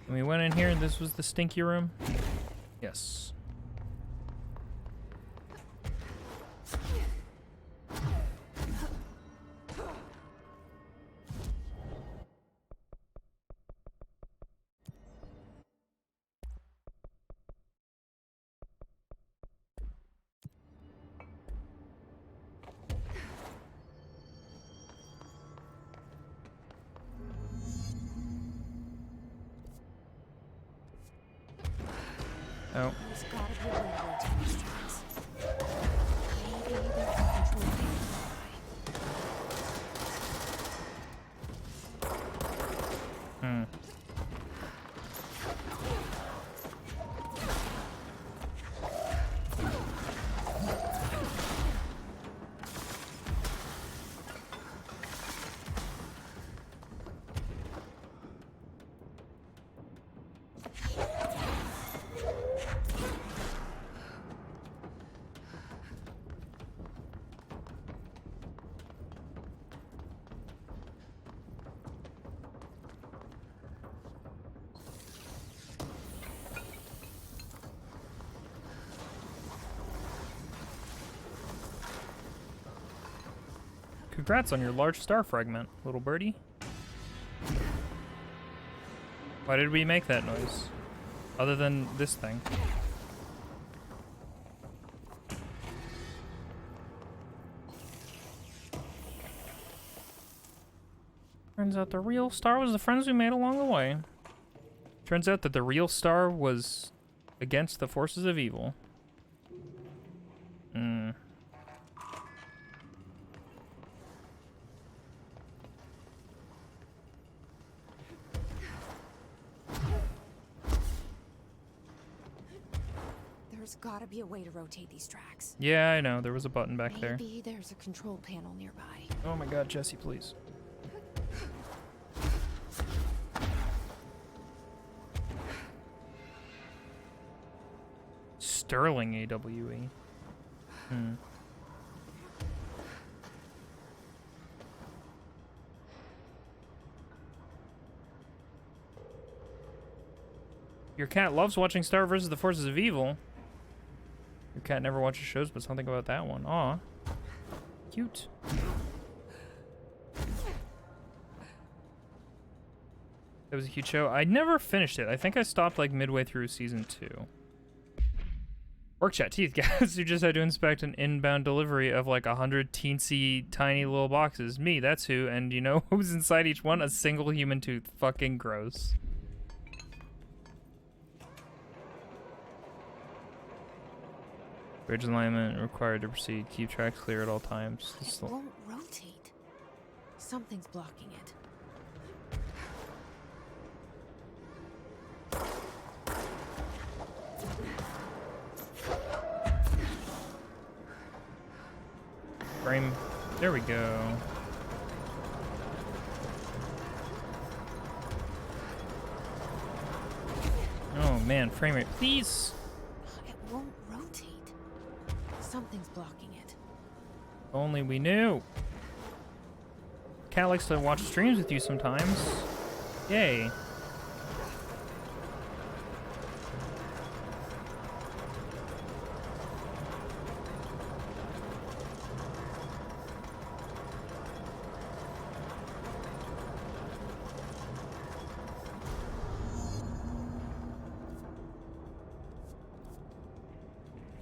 And we went in here and this was the stinky room? Yes. Oh. There's gotta be a way to rotate these tracks. Maybe there's a control panel nearby. Congrats on your large star fragment, little birdie. Why did we make that noise? Other than this thing. Turns out the real star was the friends we made along the way. Turns out that the real star was against the forces of evil. There's gotta be a way to rotate these tracks. Yeah, I know. There was a button back there. Maybe there's a control panel nearby. Oh my god, Jesse, please. Sterling AWE. Your cat loves watching Star vs. the Forces of Evil. Your cat never watches shows, but something about that one. Aw. Cute. That was a cute show. I never finished it. I think I stopped like midway through season 2. Work chat teeth, guys who just had to inspect an inbound delivery of like 100 teensy tiny little boxes. Me, that's who. And you know who's inside each one? A single human tooth. Fucking gross. Bridge alignment required to proceed. Keep tracks clear at all times. It won't rotate. Something's blocking it. Frame. There we go. Oh man, frame rate, please. It won't rotate. Something's blocking it. Only we knew. Cat likes to watch streams with you sometimes. Yay.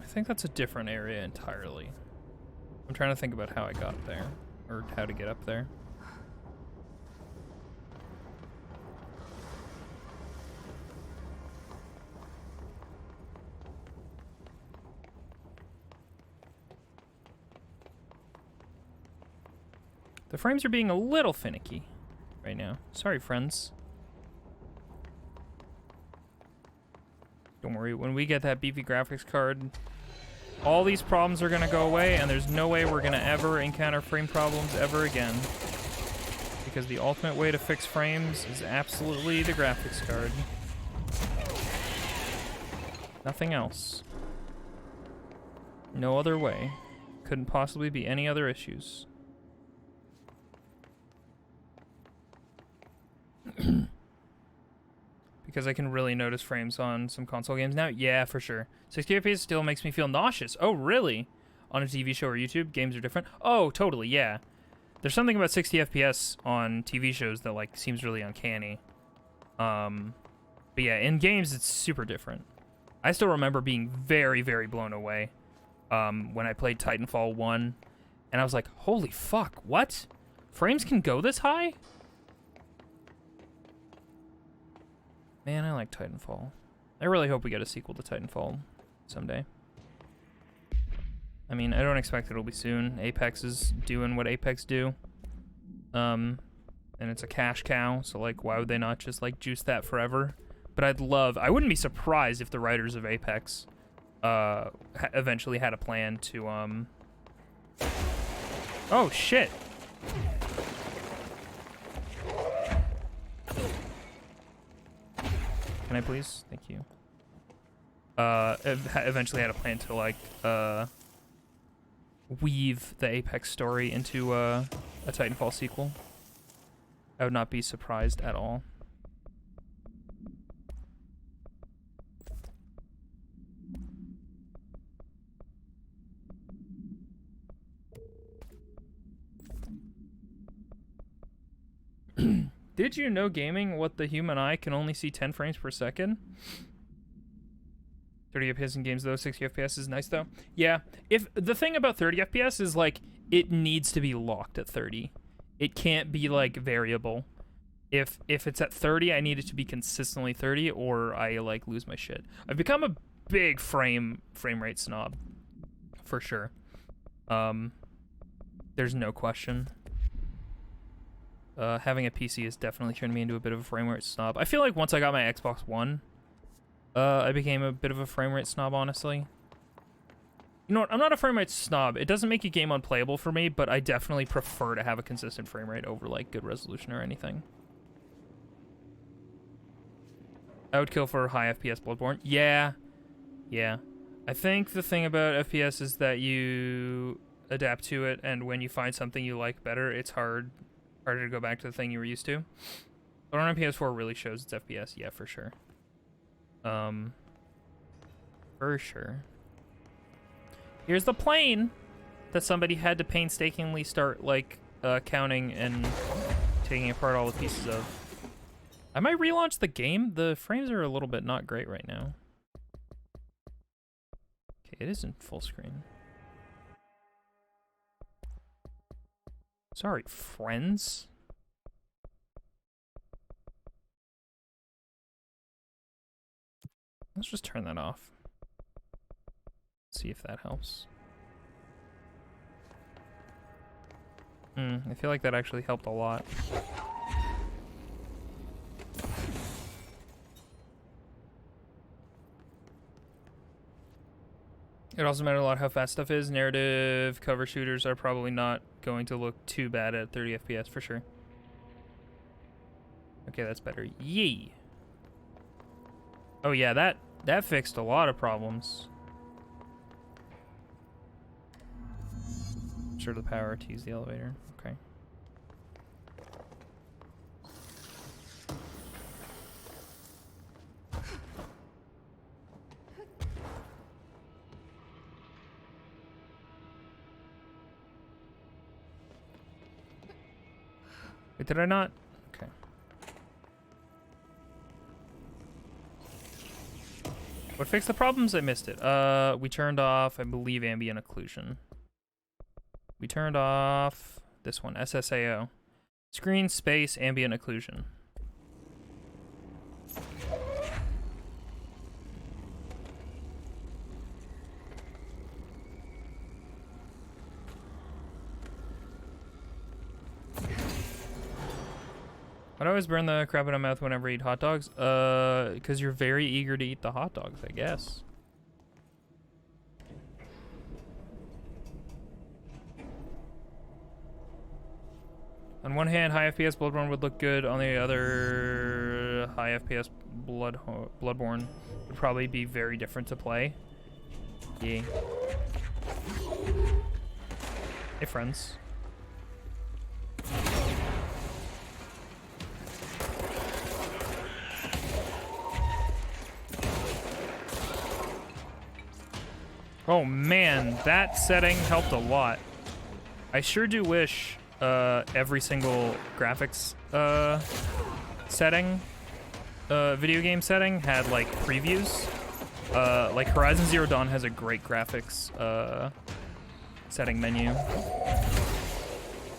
I think that's a different area entirely. I'm trying to think about how I got there, or how to get up there. The frames are being a little finicky right now. Sorry, friends. Don't worry, when we get that beefy graphics card, all these problems are gonna go away, and there's no way we're gonna ever encounter frame problems ever again. Because the ultimate way to fix frames is absolutely the graphics card. Nothing else. No other way. Couldn't possibly be any other issues. Because I can really notice frames on some console games now. Yeah, for sure. 60 FPS still makes me feel nauseous. Oh, really? On a TV show or YouTube, games are different? Oh, totally, yeah. There's something about 60 FPS on TV shows that, like, seems really uncanny. But yeah, in games, it's super different. I still remember being very, very blown away when I played Titanfall 1. And I was like, holy fuck, what? Frames can go this high? Man, I like Titanfall. I really hope we get a sequel to Titanfall someday. I mean, I don't expect it'll be soon. Apex is doing what Apex do. And it's a cash cow, so, like, why would they not just, like, juice that forever? But I wouldn't be surprised if the writers of Apex eventually had a plan to, Oh, shit! Can I please? Thank you. Eventually had a plan to, like, weave the Apex story into a Titanfall sequel. I would not be surprised at all. Did you know gaming what the human eye can only see 10 frames per second? 30 FPS in games though, 60 FPS is nice though. Yeah, if the thing about 30 FPS is like it needs to be locked at 30. It can't be like variable. If it's at 30, I need it to be consistently 30 or I like lose my shit. I've become a big frame rate snob for sure. There's no question. Having a PC has definitely turned me into a bit of a frame rate snob. I feel like once I got my Xbox One, I became a bit of a frame rate snob, honestly. You know what? I'm not a frame rate snob. It doesn't make a game unplayable for me, but I definitely prefer to have a consistent frame rate over, like, good resolution or anything. I would kill for high FPS Bloodborne. Yeah. Yeah. I think the thing about FPS is that you adapt to it, and when you find something you like better, it's harder to go back to the thing you were used to. But on PS4 really shows its FPS. Yeah, for sure. For sure. Here's the plane that somebody had to painstakingly start, like, counting and taking apart all the pieces of. I might relaunch the game. The frames are a little bit not great right now. Okay, it is in full screen. Sorry, friends. Let's just turn that off. See if that helps. I feel like that actually helped a lot. It also matters a lot how fast stuff is. Narrative cover shooters are probably not going to look too bad at 30 FPS for sure. Okay, that's better. Yee. Oh yeah, that fixed a lot of problems. Sure, the power to use the elevator. Okay. Wait, did I not? Okay. What fixed the problems? I missed it. We turned off, I believe, ambient occlusion. We turned off this one, SSAO. Screen space ambient occlusion. Why do I always burn the crap out of my mouth whenever I eat hot dogs? Because you're very eager to eat the hot dogs, I guess. On one hand, high FPS Bloodborne would look good. On the other, high FPS Bloodborne would probably be very different to play. Yeah. Hey, friends. Oh man, that setting helped a lot. I sure do wish every single graphics setting, video game setting had like previews. Like Horizon Zero Dawn has a great graphics setting menu,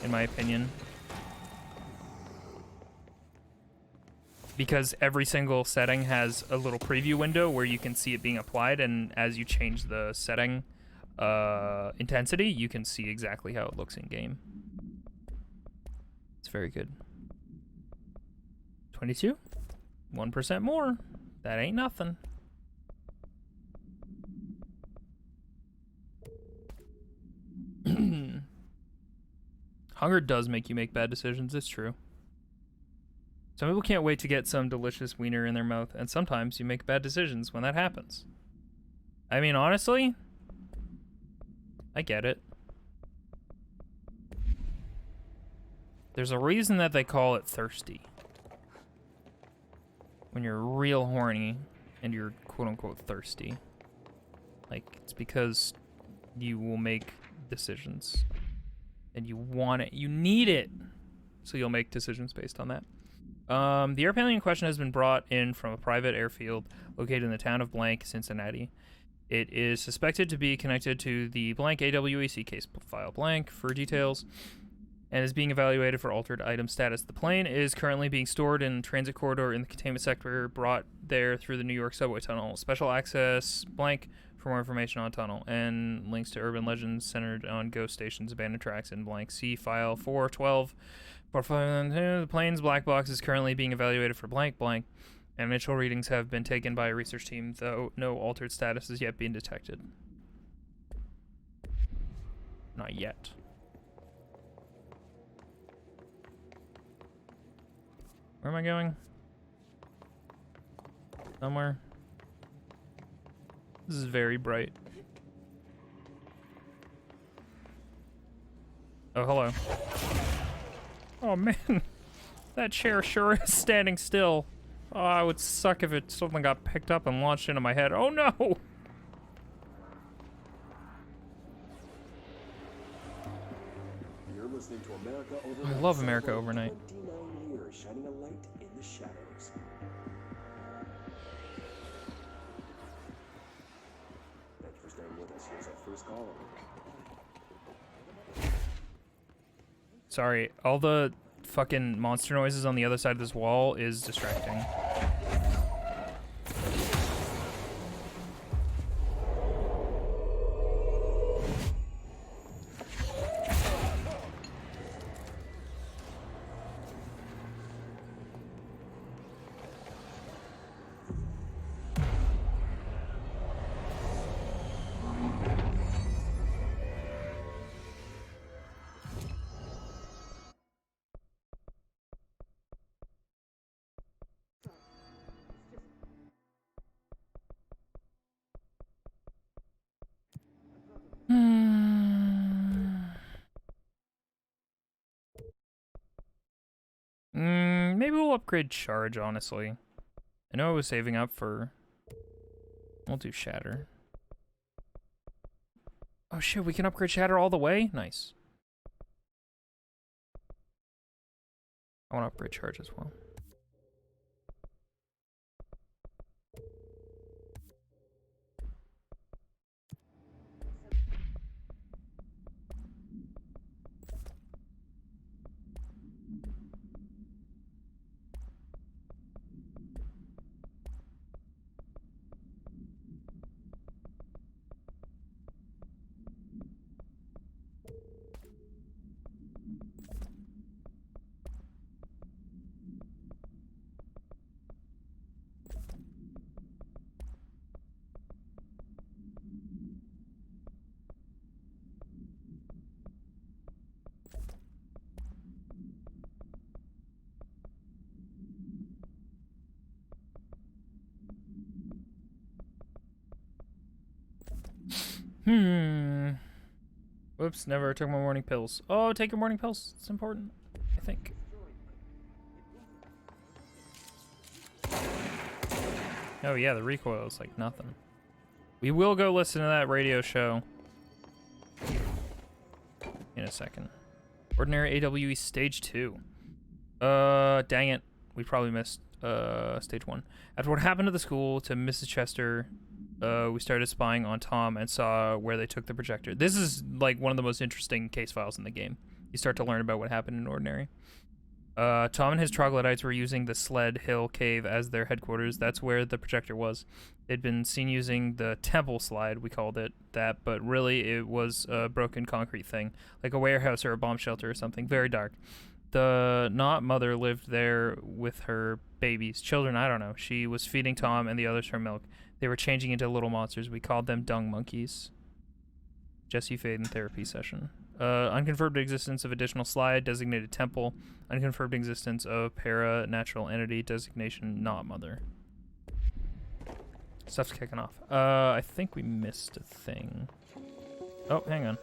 in my opinion. Because every single setting has a little preview window where you can see it being applied, and as you change the setting intensity, you can see exactly how it looks in game. It's very good. 22? 1% more. That ain't nothing. Hunger does make you make bad decisions, it's true. Some people can't wait to get some delicious wiener in their mouth, and sometimes you make bad decisions when that happens. I mean, honestly, I get it. There's a reason that they call it thirsty. When you're real horny and you're quote-unquote thirsty. Like, it's because you will make decisions. And you want it. You need it. So you'll make decisions based on that. The airplane in question has been brought in from a private airfield located in the town of Blank, Cincinnati. It is suspected to be connected to the Blank AWAC case file blank for details and is being evaluated for altered item status. The plane is currently being stored in transit corridor in the containment sector brought there through the New York subway tunnel. Special access blank for more information on tunnel and links to urban legends centered on ghost stations, abandoned tracks, and blank. See file 412. The plane's black box is currently being evaluated for blank blank, and initial readings have been taken by a research team, though no altered status is yet being detected. Not yet. Where am I going? Somewhere. This is very bright. Oh, hello. Oh man, that chair sure is standing still. Oh, it would suck if something got picked up and launched into my head. Oh no! You're listening to America I Overnight. love America Overnight. 29 years shining a light in the shadows. Thank you for staying with us. Here's our first caller. Sorry, all the fucking monster noises on the other side of this wall is distracting. Maybe we'll upgrade charge, honestly. I know I was saving up for... We'll do shatter. Oh shit, we can upgrade shatter all the way? Nice. I want to upgrade charge as well. Whoops, never took my morning pills. Oh, take your morning pills. It's important, I think. Oh yeah, the recoil is like nothing. We will go listen to that radio show in a second. Ordinary AWE Stage 2. Dang it. We probably missed Stage 1. After what happened to the school to Mrs. Chester, we started spying on Tom and saw where they took the projector. This is like one of the most interesting case files in the game. You start to learn about what happened in Ordinary. Tom and his troglodytes were using the Sled Hill Cave as their headquarters. That's where the projector was. They'd been seen using the temple slide, we called it that, but really it was a broken concrete thing, like a warehouse or a bomb shelter or something, very dark. The not mother lived there with her babies, children, I don't know. She was feeding Tom and the others her milk. They were changing into little monsters. We called them dung monkeys. Jesse Faden therapy session. Unconfirmed existence of additional slide, designated temple. Unconfirmed existence of para-natural entity, designation not mother. Stuff's kicking off. I think we missed a thing. Oh, hang on.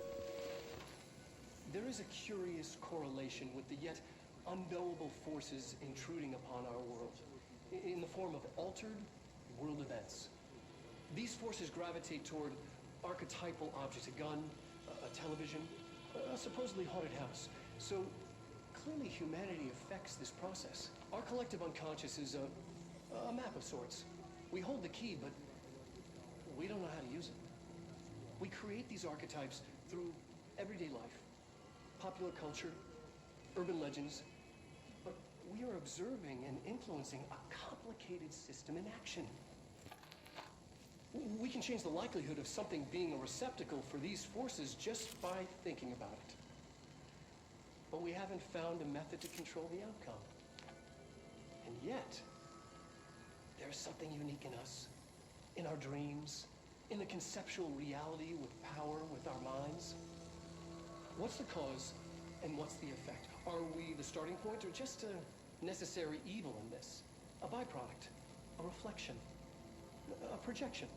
There is a curious correlation with the yet unknowable forces intruding upon our world, in the form of altered world events. These forces gravitate toward archetypal objects, a gun, a television, a supposedly haunted house. So clearly humanity affects this process. Our collective unconscious is a map of sorts. We hold the key, but we don't know how to use it. We create these archetypes through everyday life, popular culture, urban legends, but we are observing and influencing a complicated system in action. We can change the likelihood of something being a receptacle for these forces just by thinking about it. But we haven't found a method to control the outcome. And yet, there's something unique in us, in our dreams, in the conceptual reality with power with our minds. What's the cause and what's the effect? Are we the starting point or just a necessary evil in this? A byproduct, a reflection, a projection?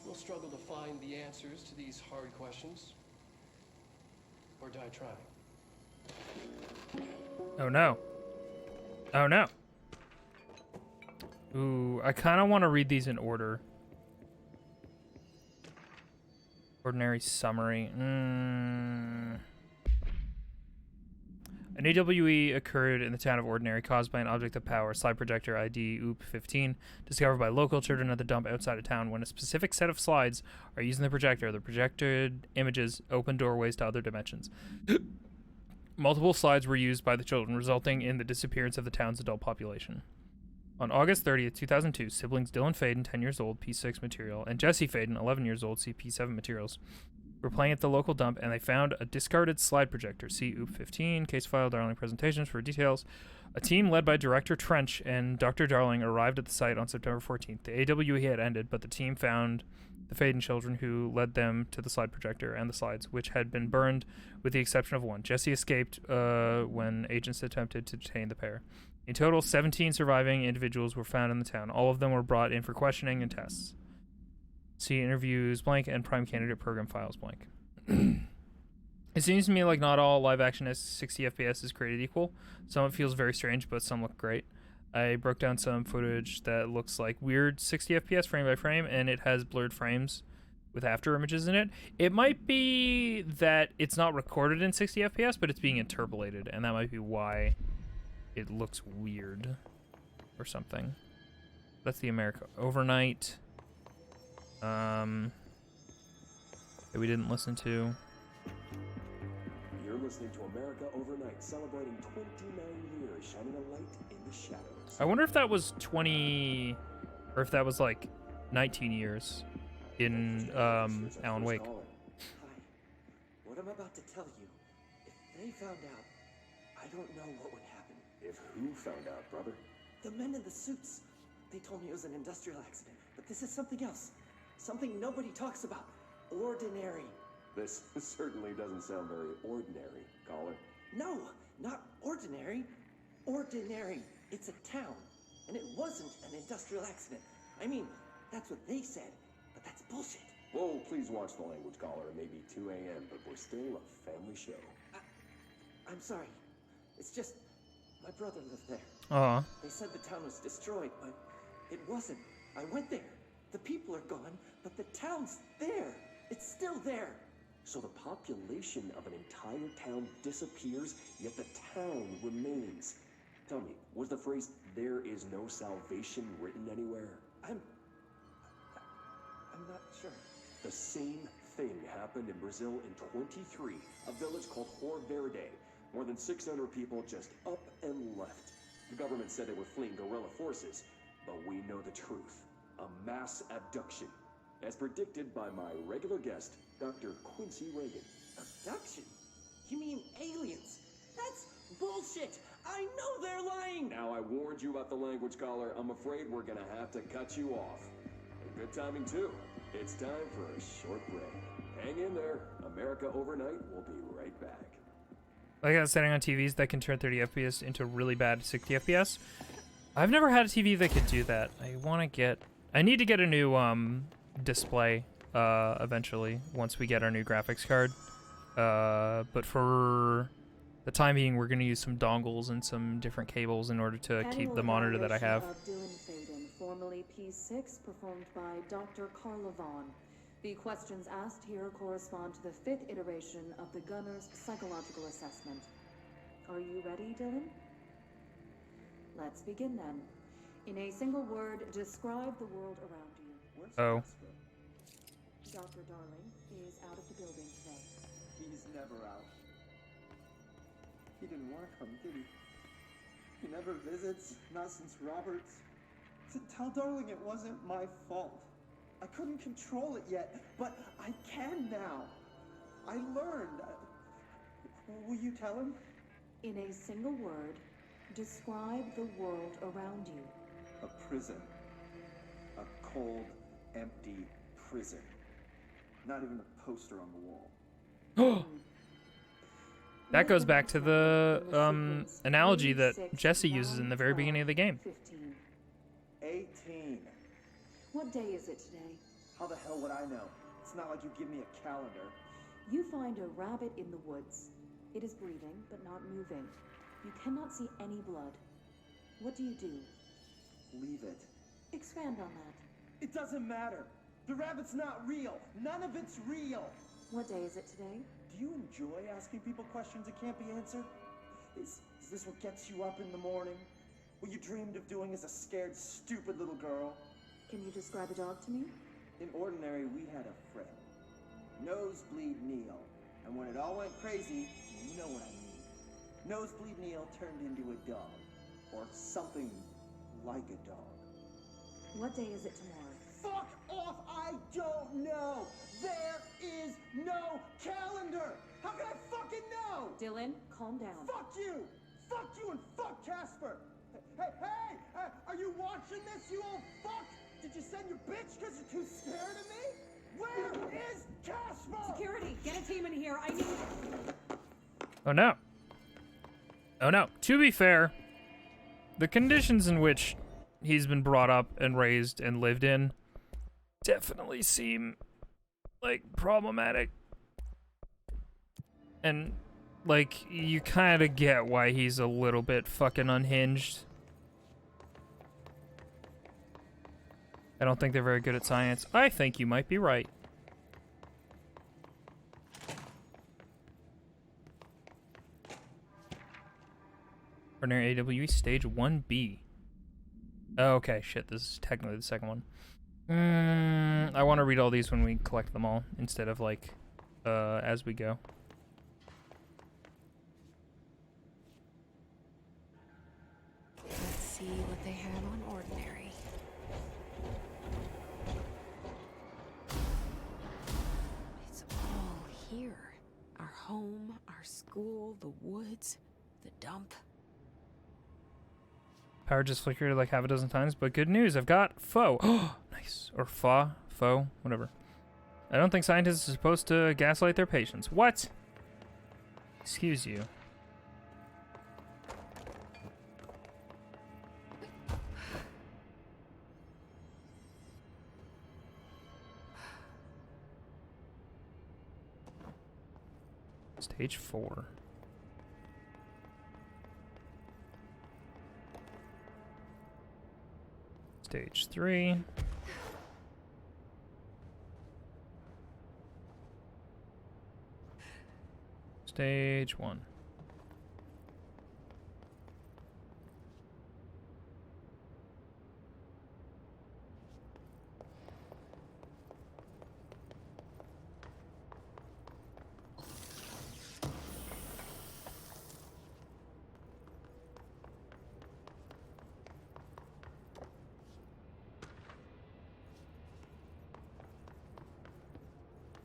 We'll struggle to find the answers to these hard questions, or die trying. Oh no. Oh no. Ooh, I kind of want to read these in order. Ordinary summary. An AWE occurred in the town of Ordinary caused by an object of power, slide projector ID OOP-15, discovered by local children at the dump outside of town. When a specific set of slides are using the projected images open doorways to other dimensions. Multiple slides were used by the children, resulting in the disappearance of the town's adult population. On August 30th, 2002, siblings Dylan Faden, 10 years old, P6 material, and Jesse Faden, 11 years old, CP7 materials, were playing at the local dump, and they found a discarded slide projector. See OOP-15, case file, Darling presentations for details. A team led by Director Trench and Dr. Darling arrived at the site on September 14th. The AWE had ended, but the team found the Faden children, who led them to the slide projector and the slides, which had been burned with the exception of one. Jesse escaped when agents attempted to detain the pair. In total, 17 surviving individuals were found in the town. All of them were brought in for questioning and tests. See interviews blank and prime candidate program files blank. It seems to me like not all live action at 60 FPS is created equal. Some of it feels very strange, but some look great. I broke down some footage that looks like weird 60 FPS frame by frame, and it has blurred frames with after images in it. It might be that it's not recorded in 60 FPS, but it's being interpolated, and that might be why it looks weird or something. That's the America Overnight. That we didn't listen to. You're listening to America Overnight, celebrating 29 years, shining a light in the shadows. I wonder if that was 20, or if that was like 19 years in Alan Wake. Hi. What I'm about to tell you, if they found out, I don't know what would happen. If who found out, brother? The men in the suits. They told me it was an industrial accident, but this is something else. Something nobody talks about. Ordinary. This certainly doesn't sound very ordinary, caller. No, not ordinary. Ordinary. It's a town. And it wasn't an industrial accident. I mean, that's what they said, but that's bullshit. Whoa, please watch the language caller. It may be 2 a.m., but we're still a family show. I'm sorry. It's just my brother lived there. Aw. They said the town was destroyed, but it wasn't. I went there. The people are gone, but the town's there. It's still there. So the population of an entire town disappears, yet the town remains. Tell me, was the phrase, "there is no salvation," written anywhere? I'm not sure. The same thing happened in Brazil in 23, a village called Hor Verde. More than 600 people just up and left. The government said they were fleeing guerrilla forces, but we know the truth. A mass abduction, as predicted by my regular guest, Dr. Quincy Reagan. Abduction? You mean aliens? That's bullshit! I know they're lying! Now I warned you about the language caller. I'm afraid we're gonna have to cut you off. And good timing too. It's time for a short break. Hang in there. America Overnight will be right back. I got a setting on TVs that can turn 30 FPS into really bad 60 FPS. I've never had a TV that could do that. I need to get a new display eventually once we get our new graphics card. But for the time being, we're going to use some dongles and some different cables in order to keep the monitor that I have. Of Dylan Faden, formerly P6, performed by Dr. Carla Vaughn. The questions asked here correspond to the 5th iteration of the Gunner's psychological assessment. Are you ready, Dylan? Let's begin then. In a single word, describe the world around you. Oh. Dr. Darling is out of the building today. He's never out. He didn't want to come, did he? He never visits, not since Roberts. So tell Darling it wasn't my fault. I couldn't control it yet, but I can now. I learned. Will you tell him? In a single word, describe the world around you. A prison. A cold, empty prison. Not even a poster on the wall. That goes back to the analogy that Jesse uses in the very beginning of the game. 15. 18. What day is it today? How the hell would I know? It's not like you give me a calendar. You find a rabbit in the woods. It is breathing, but not moving. You cannot see any blood. What do you do? Leave it. Expand on that. It doesn't matter. The rabbit's not real. None of it's real. What day is it today? Do you enjoy asking people questions that can't be answered? Is this what gets you up in the morning? What you dreamed of doing as a scared, stupid little girl? Can you describe a dog to me? In Ordinary, we had a friend. Nosebleed Neil. And when it all went crazy, you know what I mean. Nosebleed Neil turned into a dog. Or something like a dog. What day is it tomorrow? Fuck off! I don't know! There is no calendar! How can I fucking know? Dylan, calm down. Fuck you! Fuck you and fuck Casper! Hey! Are you watching this, you old fuck? Did you send your bitch because you're too scared of me? Where is Casper? Security, get a team in here. I need... Oh no. Oh no. To be fair, the conditions in which he's been brought up and raised and lived in definitely seem like problematic. And like you kind of get why he's a little bit fucking unhinged. I don't think they're very good at science. I think you might be right. Ordinary AWE Stage 1B. Oh, okay, shit, this is technically the second one. I want to read all these when we collect them all, instead of, like, as we go. Let's see what they have on Ordinary. It's all here. Our home, our school, the woods, the dump. Power just flickered like half a dozen times, but good news, I've got foe. Oh, nice. Or foe, whatever. I don't think scientists are supposed to gaslight their patients. What? Excuse you. Stage 4. Stage 3. Stage 1.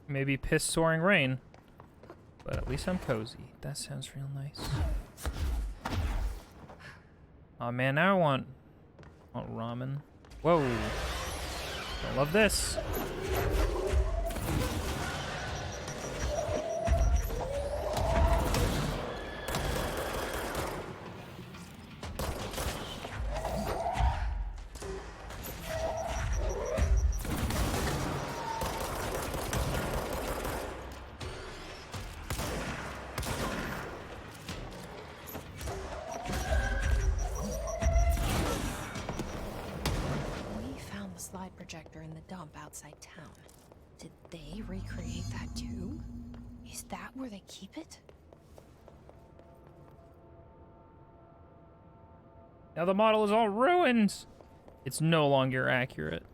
Maybe piss soaring rain, but at least I'm cozy. That sounds real nice. Oh man, now I want ramen. Whoa. I love this. Projector in the dump outside town. Did they recreate that too? Is that where they keep it? Now the model is all ruined. It's no longer accurate.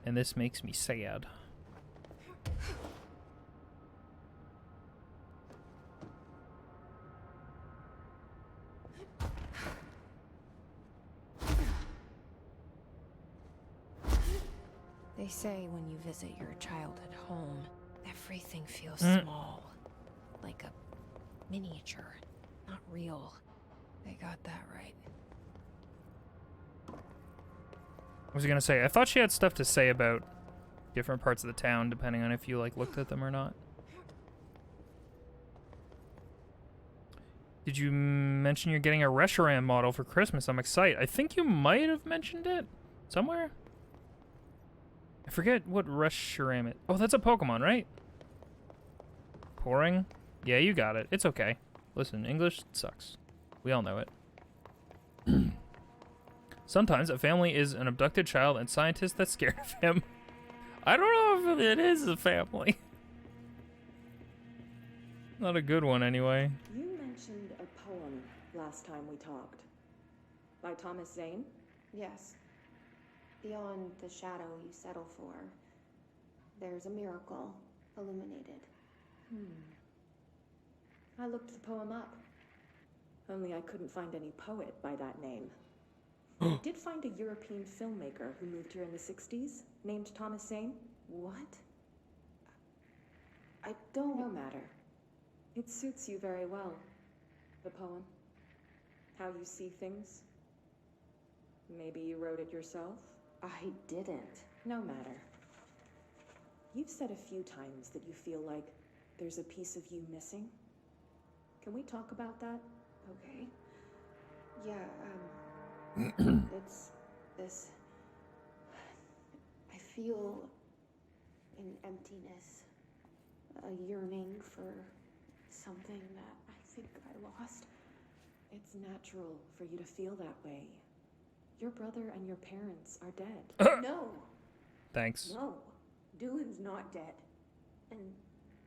And this makes me sad. They say when you visit your childhood home, everything feels small. Like a miniature, not real. They got that right. I was gonna say, I thought she had stuff to say about different parts of the town, depending on if you like looked at them or not. Did you mention you're getting a Reshiram model for Christmas? I'm excited. I think you might have mentioned it somewhere. I forget what Reshiram is. Oh, that's a Pokemon, right? Pouring? Yeah, you got it. It's okay. Listen, English sucks. We all know it. Sometimes a family is an abducted child and scientists that's scared of him. I don't know if it is a family. Not a good one, anyway. You mentioned a poem last time we talked. By Thomas Zane? Yes. Beyond the shadow you settle for, there's a miracle illuminated. I looked the poem up. Only I couldn't find any poet by that name. I did find a European filmmaker who moved here in the 60s, named Thomas Zane. What? I don't... No matter. It suits you very well. The poem. How you see things. Maybe you wrote it yourself? I didn't. No matter. You've said a few times that you feel like there's a piece of you missing. Can we talk about that? Okay. Yeah, it's this... I feel an emptiness, a yearning for something that I think I lost. It's natural for you to feel that way. Your brother and your parents are dead. No! Thanks. No. Dylan's not dead. And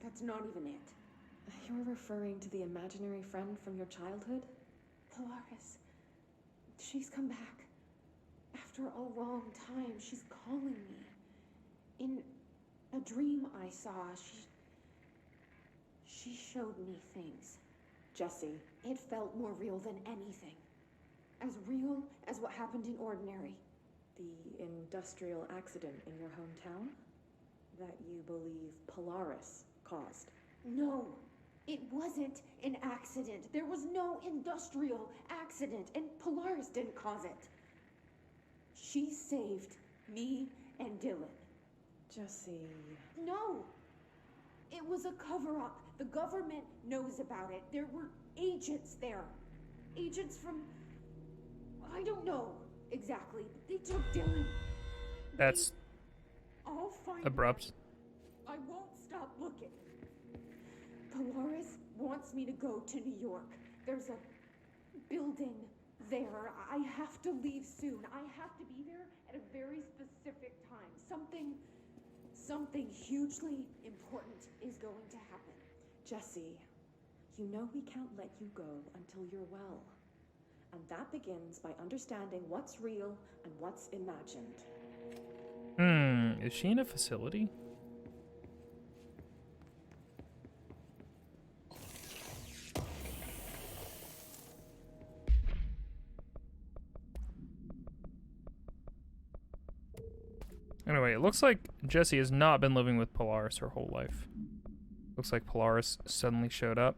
that's not even it. You're referring to the imaginary friend from your childhood? Polaris. She's come back. After a long time, she's calling me. In a dream I saw, she showed me things. Jessie. It felt more real than anything. As real as what happened in Ordinary. The industrial accident in your hometown? That you believe Polaris caused? No, it wasn't an accident. There was no industrial accident, and Polaris didn't cause it. She saved me and Dylan. Jessie... No! It was a cover-up. The government knows about it. There were agents there. Agents from... I don't know exactly, but they took Dylan. That's I'll find abrupt. them. I won't stop looking. Polaris wants me to go to New York. There's a building there. I have to leave soon. I have to be there at a very specific time. Something hugely important is going to happen. Jesse, you know we can't let you go until you're well. And that begins by understanding what's real and what's imagined. Is she in a facility? Anyway, it looks like Jesse has not been living with Polaris her whole life. Looks like Polaris suddenly showed up.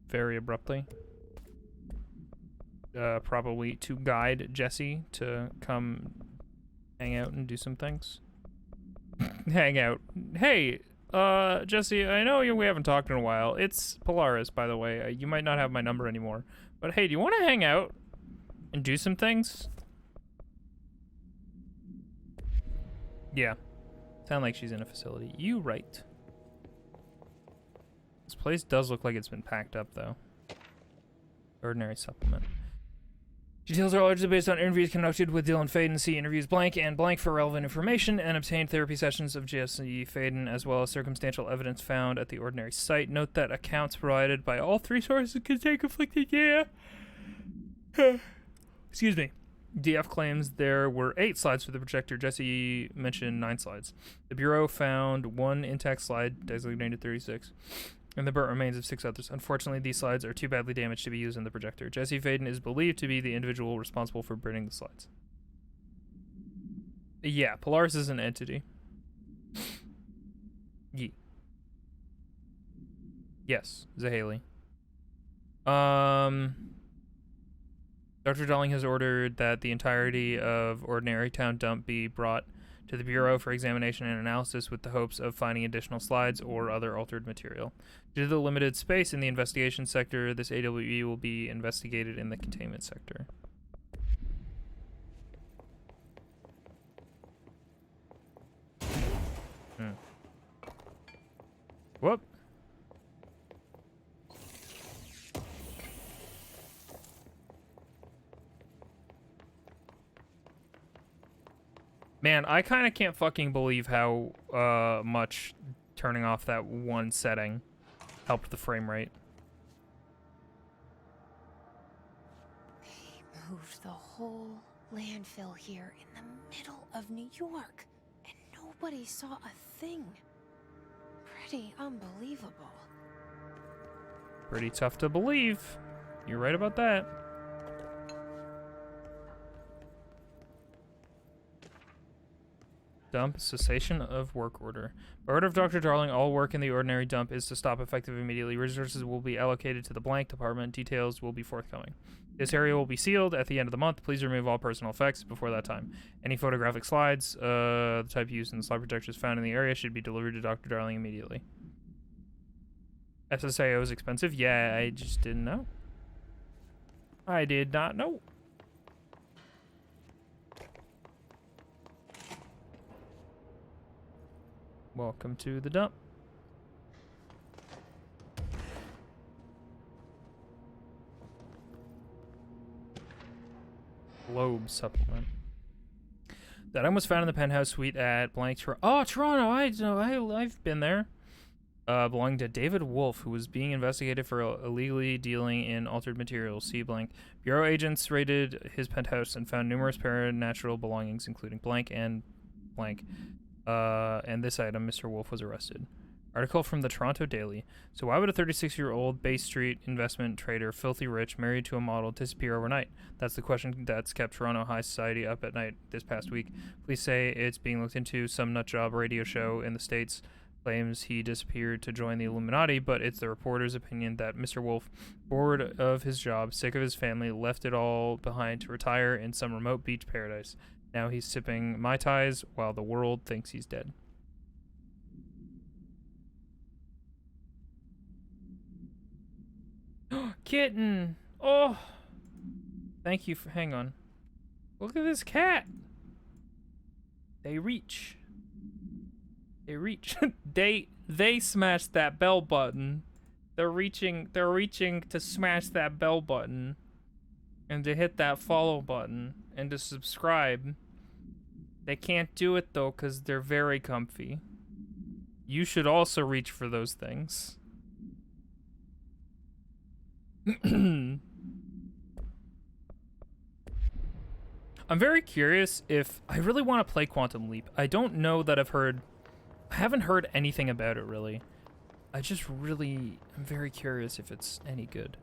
Very abruptly. Probably to guide Jesse to come hang out and do some things. Hang out. Hey, Jesse, I know we haven't talked in a while. It's Polaris, by the way. You might not have my number anymore. But hey, do you want to hang out and do some things? Yeah. Sound like she's in a facility. You right. This place does look like it's been packed up, though. Ordinary supplement. Details are largely based on interviews conducted with Dylan Faden. See interviews blank and blank for relevant information, and obtained therapy sessions of Jesse Faden, as well as circumstantial evidence found at the Ordinary site. Note that accounts provided by all three sources can stay conflicted. Yeah. Excuse me. DF claims there were 8 slides for the projector. Jesse mentioned 9 slides. The Bureau found 1 intact slide, designated 36. And the burnt remains of 6 others. Unfortunately, these slides are too badly damaged to be used in the projector. Jesse Faden is believed to be the individual responsible for burning the slides. Yeah, Polaris is an entity. Yee. Yes, Zahaley. Dr. Darling has ordered that the entirety of Ordinary Town Dump be brought to the Bureau for examination and analysis with the hopes of finding additional slides or other altered material. Due to the limited space in the investigation sector, this AWE will be investigated in the containment sector. Whoop. Man, I kind of can't fucking believe how much turning off that one setting helped the frame rate. They moved the whole landfill here in the middle of New York, and nobody saw a thing. Pretty unbelievable. Pretty tough to believe. You're right about that. Dump cessation of work order. By order of Dr. Darling, all work in the Ordinary dump is to stop effective immediately. Resources will be allocated to the blank department. Details will be forthcoming. This area will be sealed at the end of the month. Please remove all personal effects before that time. Any photographic slides, the type used in the slide projectors found in the area, should be delivered to Dr. Darling immediately. SSIO is expensive? Yeah, I just didn't know. I did not know. Welcome to the dump. Globe supplement. That item was found in the penthouse suite at blank. Oh, Toronto! I've been there. Belonging to David Wolf, who was being investigated for illegally dealing in altered materials. See blank. Bureau agents raided his penthouse and found numerous paranatural belongings, including blank and blank. And this item, Mr. Wolf was arrested. Article from the Toronto Daily. So why would a 36-year-old Bay Street investment trader, filthy rich, married to a model, disappear overnight? That's the question that's kept Toronto high society up at night this past week. Police say it's being looked into. Some nutjob radio show in the States claims he disappeared to join the Illuminati, but it's the reporter's opinion that Mr. Wolf, bored of his job, sick of his family, left it all behind to retire in some remote beach paradise. Now he's sipping Mai Tais while the world thinks he's dead. Kitten! Oh! Thank you for... Hang on. Look at this cat! They reach. They reach. They smashed that bell button They're reaching to smash that bell button and to hit that follow button and to subscribe. They can't do it though because they're very comfy. You should also reach for those things. I'm very curious if I really want to play Quantum Leap. I don't know that I haven't heard anything about it really. I'm very curious if it's any good.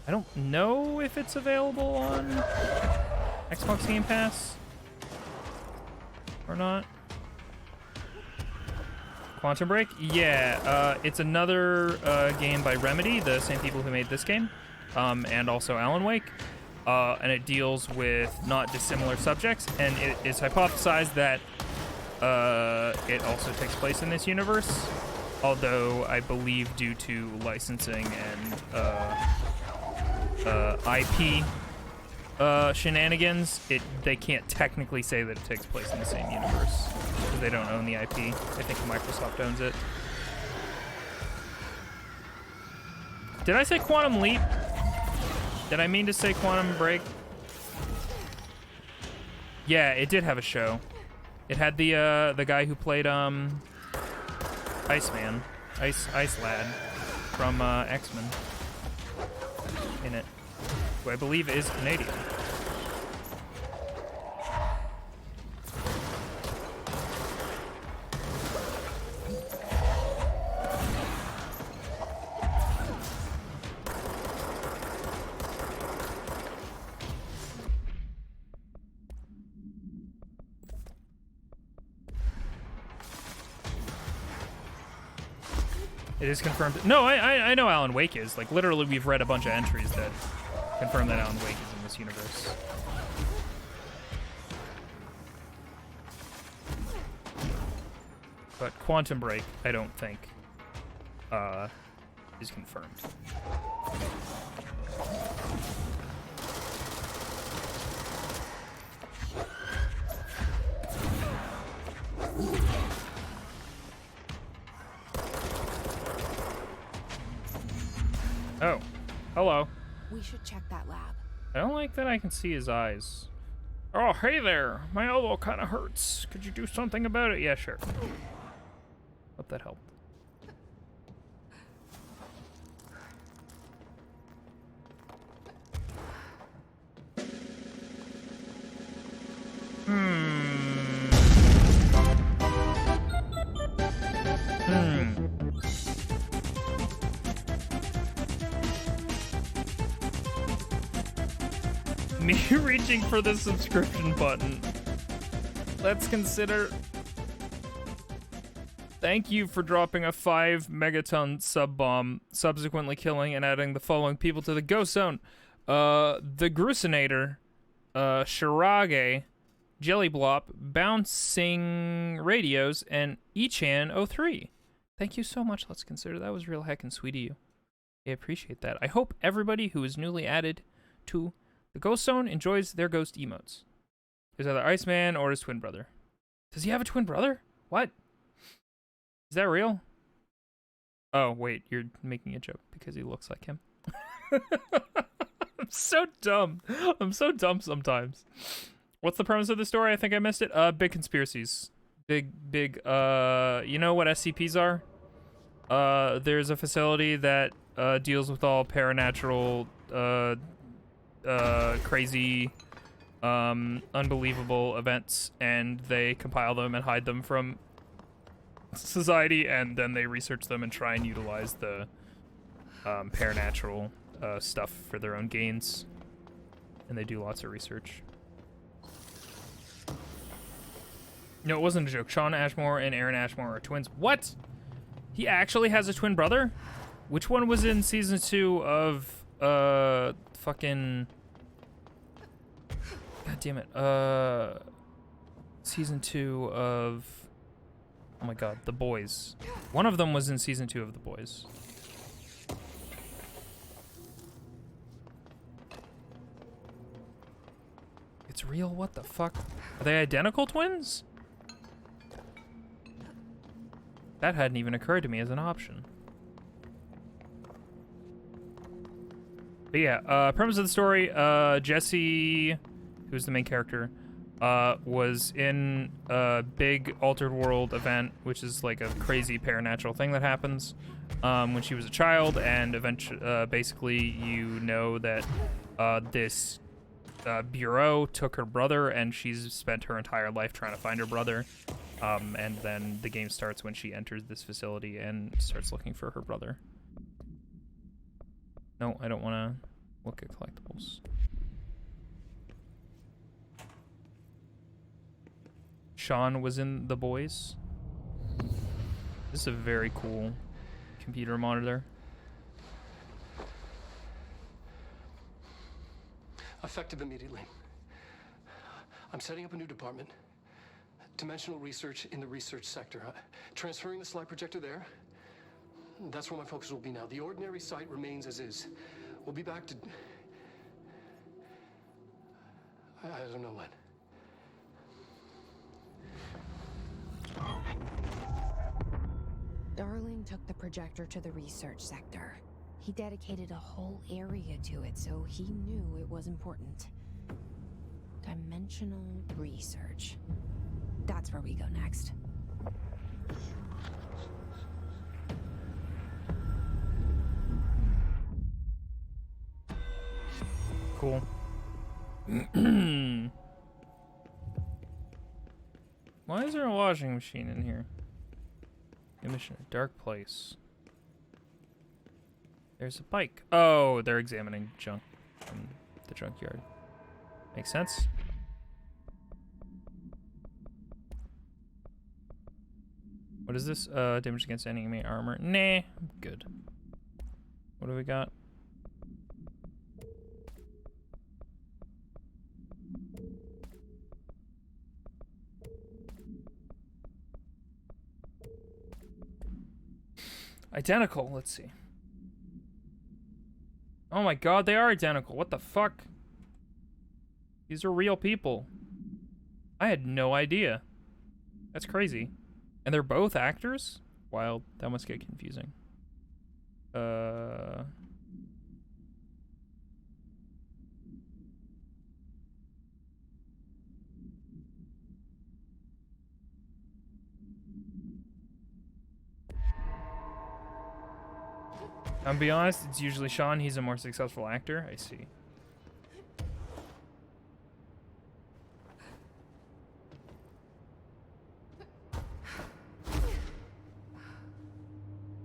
I don't know if it's available on Xbox Game Pass or not. Quantum Break? Yeah, it's another game by Remedy, the same people who made this game, and also Alan Wake. And it deals with not dissimilar subjects, and it is hypothesized that it also takes place in this universe, although I believe due to licensing and IP shenanigans, they can't technically say that it takes place in the same universe because they don't own the IP. I think Microsoft owns it. Did I say Quantum Leap? Did I mean to say Quantum Break? Yeah, it did have a show. It had the guy who played Iceman, Ice Lad from X-Men in it, who I believe is Canadian. It is confirmed. No, I know Alan Wake is. Like, literally, we've read a bunch of entries that confirm that Alan Wake is in this universe. But Quantum Break, I don't think, is confirmed. Oh, hello. We should check that lab. I don't like that I can see his eyes. Oh, hey there. My elbow kind of hurts. Could you do something about it? Yeah, sure. Hope that helped. Me reaching for the subscription button. Let's consider. Thank you for dropping a 5 megaton sub bomb, subsequently killing and adding the following people to the Ghost Zone. The Grusinator, Shirage, Jellyblop, Bouncing Radios, and Echan03. Thank you so much. Let's consider. That was real heckin' sweet of you. I appreciate that. I hope everybody who is newly added to the Ghost Zone enjoys their ghost emotes. Is either Iceman or his twin brother. Does he have a twin brother? What? Is that real? Oh, wait, you're making a joke because he looks like him. I'm so dumb. I'm so dumb sometimes. What's the premise of the story? I think I missed it. Big conspiracies. Big, you know what SCPs are? There's a facility that deals with all paranatural, crazy, unbelievable events, and they compile them and hide them from society, and then they research them and try and utilize the paranatural stuff for their own gains, and they do lots of research. No, it wasn't a joke. Sean Ashmore and Aaron Ashmore are twins. What? He actually has a twin brother? Which one was in season 2 of fucking, god damn it, season 2 of, oh my god, The Boys. One of them was in season 2 of The Boys. It's real? What the fuck? Are they identical twins? That hadn't even occurred to me as an option. But yeah, premise of the story, Jesse, who's the main character, was in a big Altered World event, which is like a crazy paranatural thing that happens when she was a child, and eventually, basically, you know that this bureau took her brother, and she's spent her entire life trying to find her brother. And then the game starts when she enters this facility and starts looking for her brother. No, I don't want to look at collectibles. Sean was in The Boys. This is a very cool computer monitor. Effective immediately. I'm setting up a new department. Dimensional research in the research sector. Transferring the slide projector there. That's where my focus will be now. The ordinary site remains as is. We'll be back to... I don't know when. Darling took the projector to the research sector. He dedicated a whole area to it, so he knew it was important. Dimensional research. That's where we go next. Cool. Why is there a washing machine in here? Emission, dark place. There's a bike. Oh, they're examining junk from the junkyard. Makes sense. What is this? Damage against enemy armor. Nah, I'm good. What do we got? Identical, let's see. Oh my god, they are identical. What the fuck? These are real people. I had no idea. That's crazy. And they're both actors? Wild. That must get confusing. I'm be honest, it's usually Sean. He's a more successful actor. I see.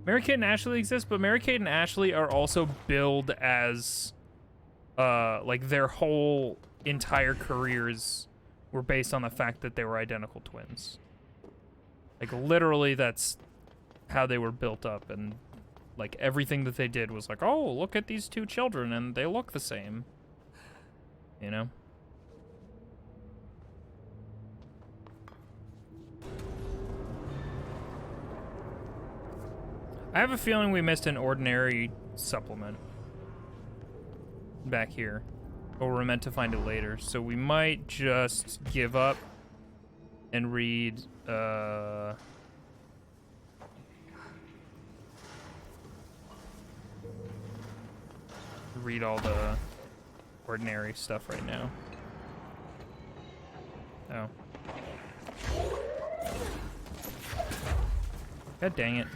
Mary-Kate and Ashley exist, but Mary-Kate and Ashley are also billed as, like, their whole entire careers were based on the fact that they were identical twins. Like, literally, that's how they were built up, and, like, everything that they did was like, oh, look at these two children, and they look the same. You know? I have a feeling we missed an ordinary supplement back here, or we're meant to find it later, so we might just give up and read all the ordinary stuff right now. Oh. God dang it.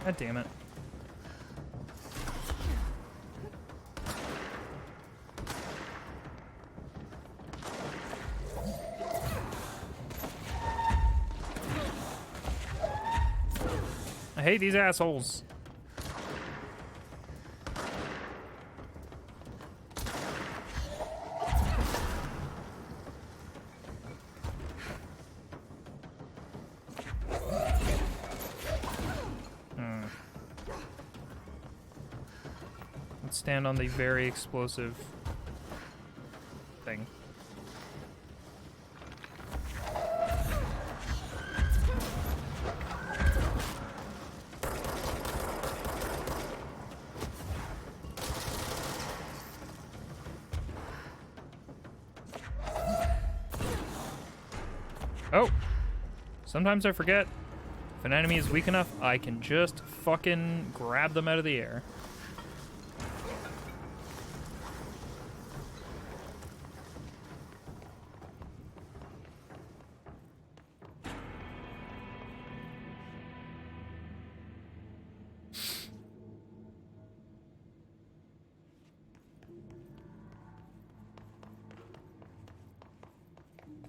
God damn it. I hate these assholes. Let's stand on the very explosive thing. Oh! Sometimes I forget. If an enemy is weak enough, I can just fucking grab them out of the air.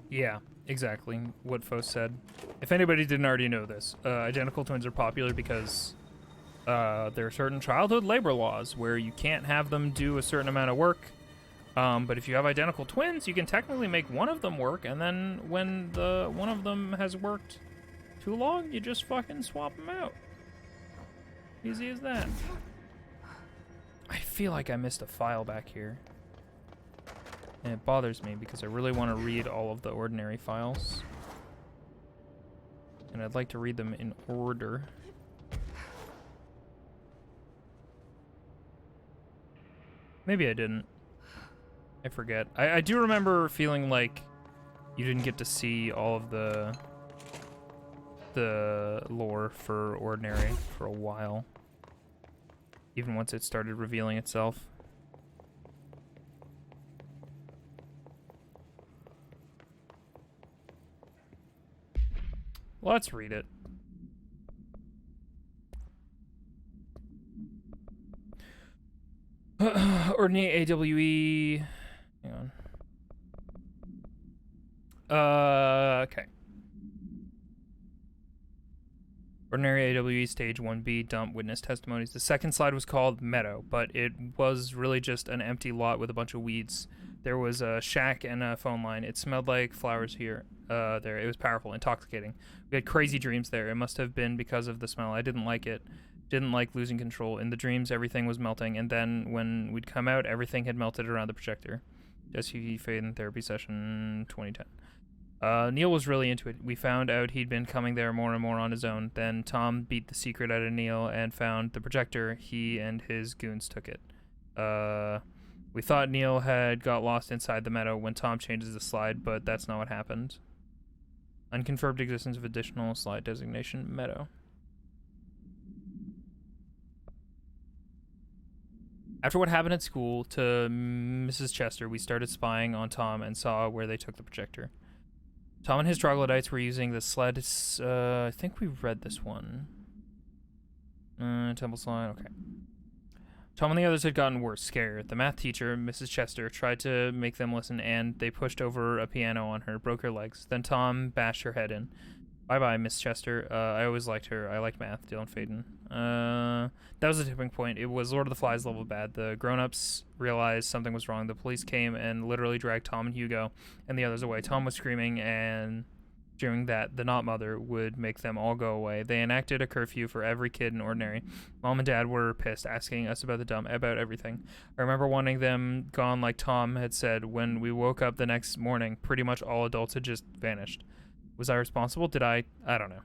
Yeah, exactly what Fos said. If anybody didn't already know this, identical twins are popular because there are certain childhood labor laws where you can't have them do a certain amount of work. But if you have identical twins, you can technically make one of them work, and then when the one of them has worked too long, you just fucking swap them out. Easy as that. I feel like I missed a file back here. And it bothers me because I really want to read all of the ordinary files. And I'd like to read them in order. Maybe I didn't. I forget. I do remember feeling like you didn't get to see all of the lore for ordinary for a while. Even once it started revealing itself. Let's read it. Ordinary AWE. Hang on. Okay. Ordinary AWE Stage 1B Dump Witness Testimonies. The second slide was called Meadow, but it was really just an empty lot with a bunch of weeds. There was a shack and a phone line. It smelled like flowers here. There. It was powerful, intoxicating. We had crazy dreams there. It must have been because of the smell. I didn't like it. Didn't like losing control. In the dreams, everything was melting, and then when we'd come out, everything had melted around the projector. Jesse Faden Therapy Session 2010. Neil was really into it. We found out he'd been coming there more and more on his own. Then Tom beat the secret out of Neil and found the projector. He and his goons took it. We thought Neil had got lost inside the meadow when Tom changes the slide, but that's not what happened. Unconfirmed existence of additional slide designation, Meadow. After what happened at school to Mrs. Chester, we started spying on Tom and saw where they took the projector. Tom and his troglodytes were using the sled. I think we read this one. Temple slide, okay. Tom and the others had gotten worse, scared. The math teacher, Mrs. Chester, tried to make them listen, and they pushed over a piano on her, broke her legs. Then Tom bashed her head in. Bye-bye, Miss Chester. I always liked her. I liked math, Dylan Faden. That was the tipping point. It was Lord of the Flies level bad. The grown-ups realized something was wrong. The police came and literally dragged Tom and Hugo and the others away. Tom was screaming, and during that, the Not Mother would make them all go away. They enacted a curfew for every kid in Ordinary. Mom and Dad were pissed, asking us about the dump, about everything. I remember wanting them gone like Tom had said. When we woke up the next morning, pretty much all adults had just vanished. Was I responsible? Did I don't know.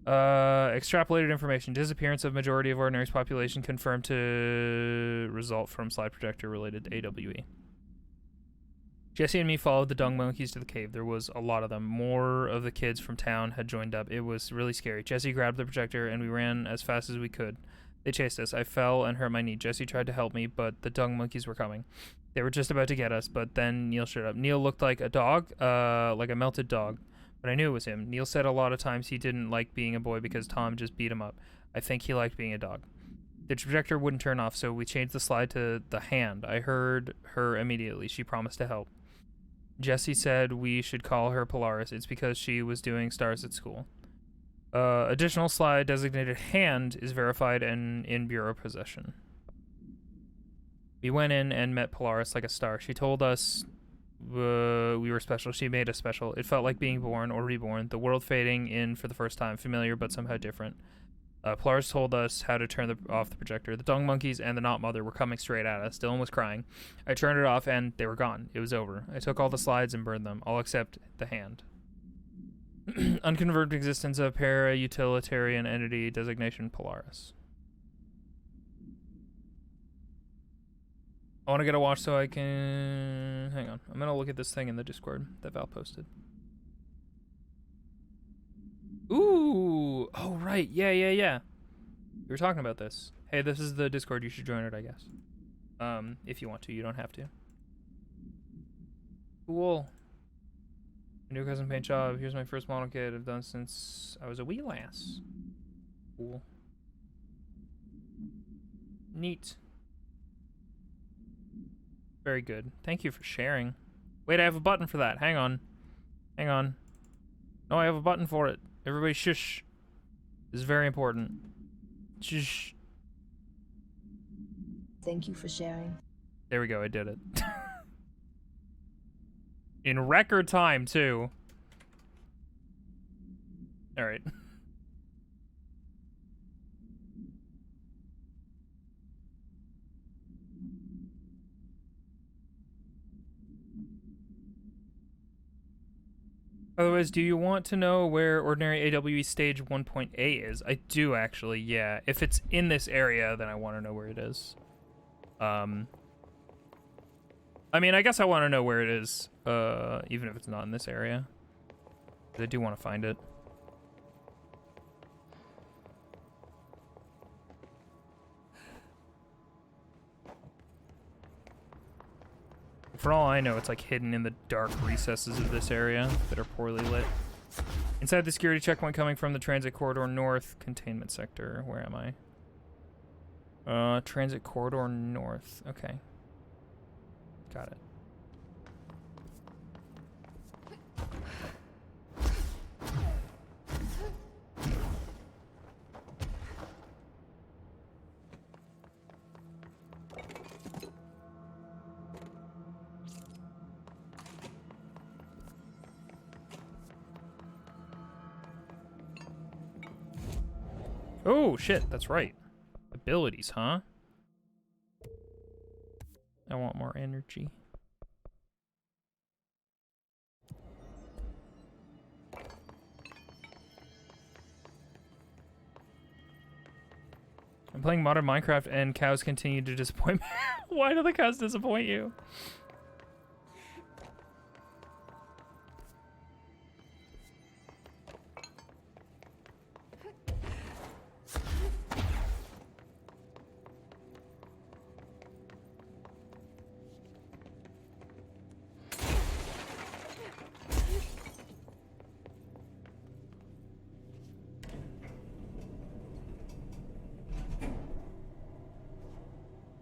Extrapolated information. Disappearance of majority of Ordinary's population confirmed to result from slide projector related to AWE. Jesse and me followed the dung monkeys to the cave. There was a lot of them. More of the kids from town had joined up. It was really scary. Jesse grabbed the projector and we ran as fast as we could. They chased us. I fell and hurt my knee. Jesse tried to help me, but the dung monkeys were coming. They were just about to get us, but then Neil showed up. Neil looked like a dog, like a melted dog. But I knew it was him. Neil said a lot of times he didn't like being a boy because Tom just beat him up. I think he liked being a dog. The projector wouldn't turn off, so we changed the slide to the hand. I heard her immediately. She promised to help. Jesse said we should call her Polaris. It's because she was doing stars at school. Additional slide designated hand is verified and in bureau possession. We went in and met Polaris like a star. She told us we were special. She made us special. It felt like being born or reborn. The world fading in for the first time. Familiar, but somehow different. Polaris told us how to turn off the projector. The dung monkeys and the Not Mother were coming straight at us. Dylan was crying. I turned it off and they were gone. It was over. I took all the slides and burned them, all except the hand. Unconfirmed existence of para-utilitarian entity designation Polaris. I want to get a watch so I can... Hang on. I'm going to look at this thing in the Discord that Val posted. right. Yeah. We were talking about this. Hey, this is the Discord. You should join it, I guess. If you want to. You don't have to. Cool. New custom paint job. Here's my first model kit I've done since I was a wee lass. Cool. Neat. Very good. Thank you for sharing. Wait, I have a button for that. Hang on. Hang on. No, I have a button for it. Everybody shush. This is very important. Shush. Thank you for sharing. There we go, I did it. In record time, too. Alright. Otherwise, do you want to know where Ordinary AWE Stage 1.A is? I do, actually, yeah. If it's in this area, then I want to know where it is. I mean, I guess I want to know where it is, even if it's not in this area. But I do want to find it. For all I know, it's like hidden in the dark recesses of this area that are poorly lit. Inside the security checkpoint coming from the transit corridor north, containment sector. Where am I? Transit corridor north. Okay. Got it. Oh, shit, that's right. Abilities, huh? I want more energy. I'm playing modern Minecraft and cows continue to disappoint me. Why do the cows disappoint you?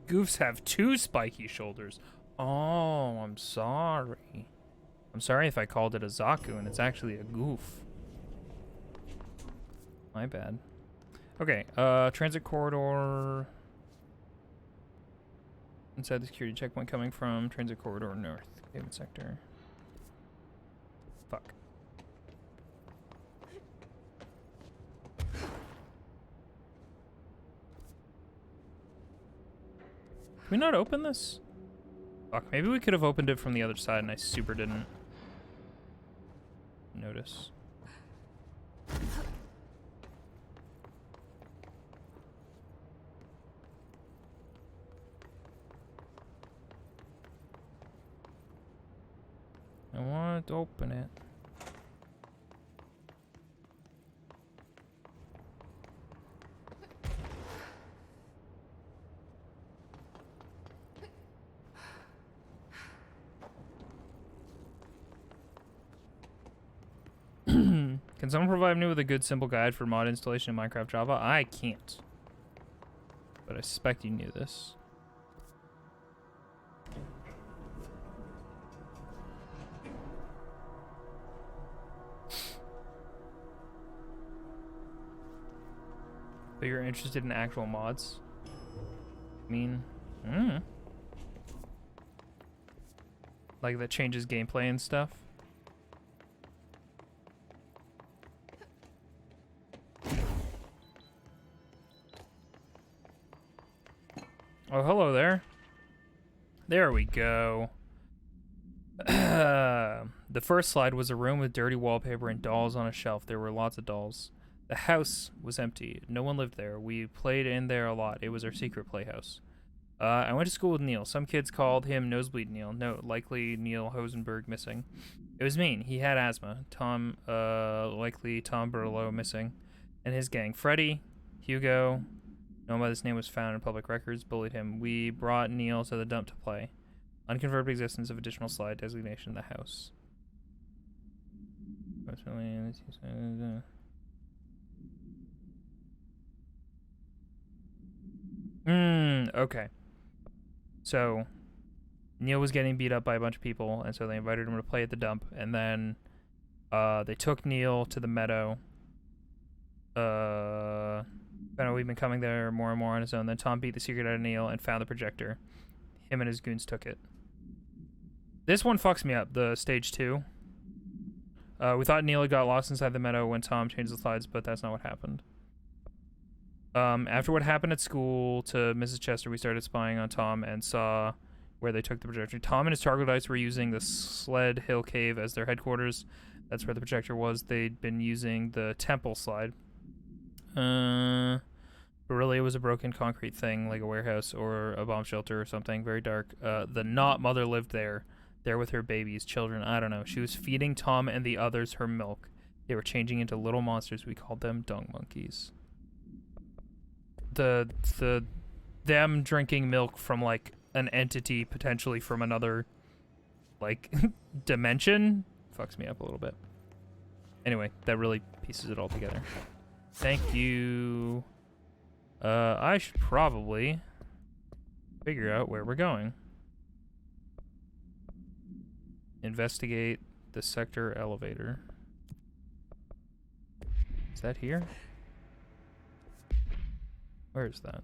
Goofs have 2 spiky shoulders. Oh, I'm sorry. I'm sorry if I called it a Zaku and it's actually a goof. My bad. Okay, transit corridor. Inside the security checkpoint coming from transit corridor north. Pavement sector. Fuck. Can we not open this? Fuck, maybe we could have opened it from the other side and I super didn't notice. I want to open it. Can someone provide me with a good simple guide for mod installation in Minecraft Java? I can't. But I suspect you knew this. But you're interested in actual mods? I mean, like that changes gameplay and stuff? Oh, hello there. There we go. The first slide was a room with dirty wallpaper and dolls on a shelf. There were lots of dolls. The house was empty. No one lived there. We played in there a lot. It was our secret playhouse. I went to school with Neil. Some kids called him Nosebleed Neil. No, likely Neil Hosenberg missing. It was mean. He had asthma. Likely Tom Burlow missing. and his gang. Freddy, Hugo, known by this name, was found in public records, bullied him. We brought Neil to the dump to play. Unconfirmed existence of additional slide designation in the house. Okay. So, Neil was getting beat up by a bunch of people, and so they invited him to play at the dump, and then they took Neil to the meadow. We've been coming there more and more on his own. Then Tom beat the secret out of Neil and found the projector. Him and his goons took it. This one fucks me up, the stage 2. We thought Neil had got lost inside the meadow when Tom changed the slides, but that's not what happened. After what happened at school to Mrs. Chester, we started spying on Tom and saw where they took the projector. Tom and his troglodytes were using the Sled Hill Cave as their headquarters. That's where the projector was. They'd been using the temple slide. But really it was a broken concrete thing, like a warehouse or a bomb shelter or something. Very dark. The Knot mother lived there with her babies, children, I don't know. She was feeding Tom and the others her milk. They were changing into little monsters. We called them dung monkeys. Them drinking milk from, like, an entity potentially from another, like, dimension fucks me up a little bit. Anyway, that really pieces it all together. Thank you. I should probably figure out where we're going. Investigate the sector elevator. Is that here? Where is that?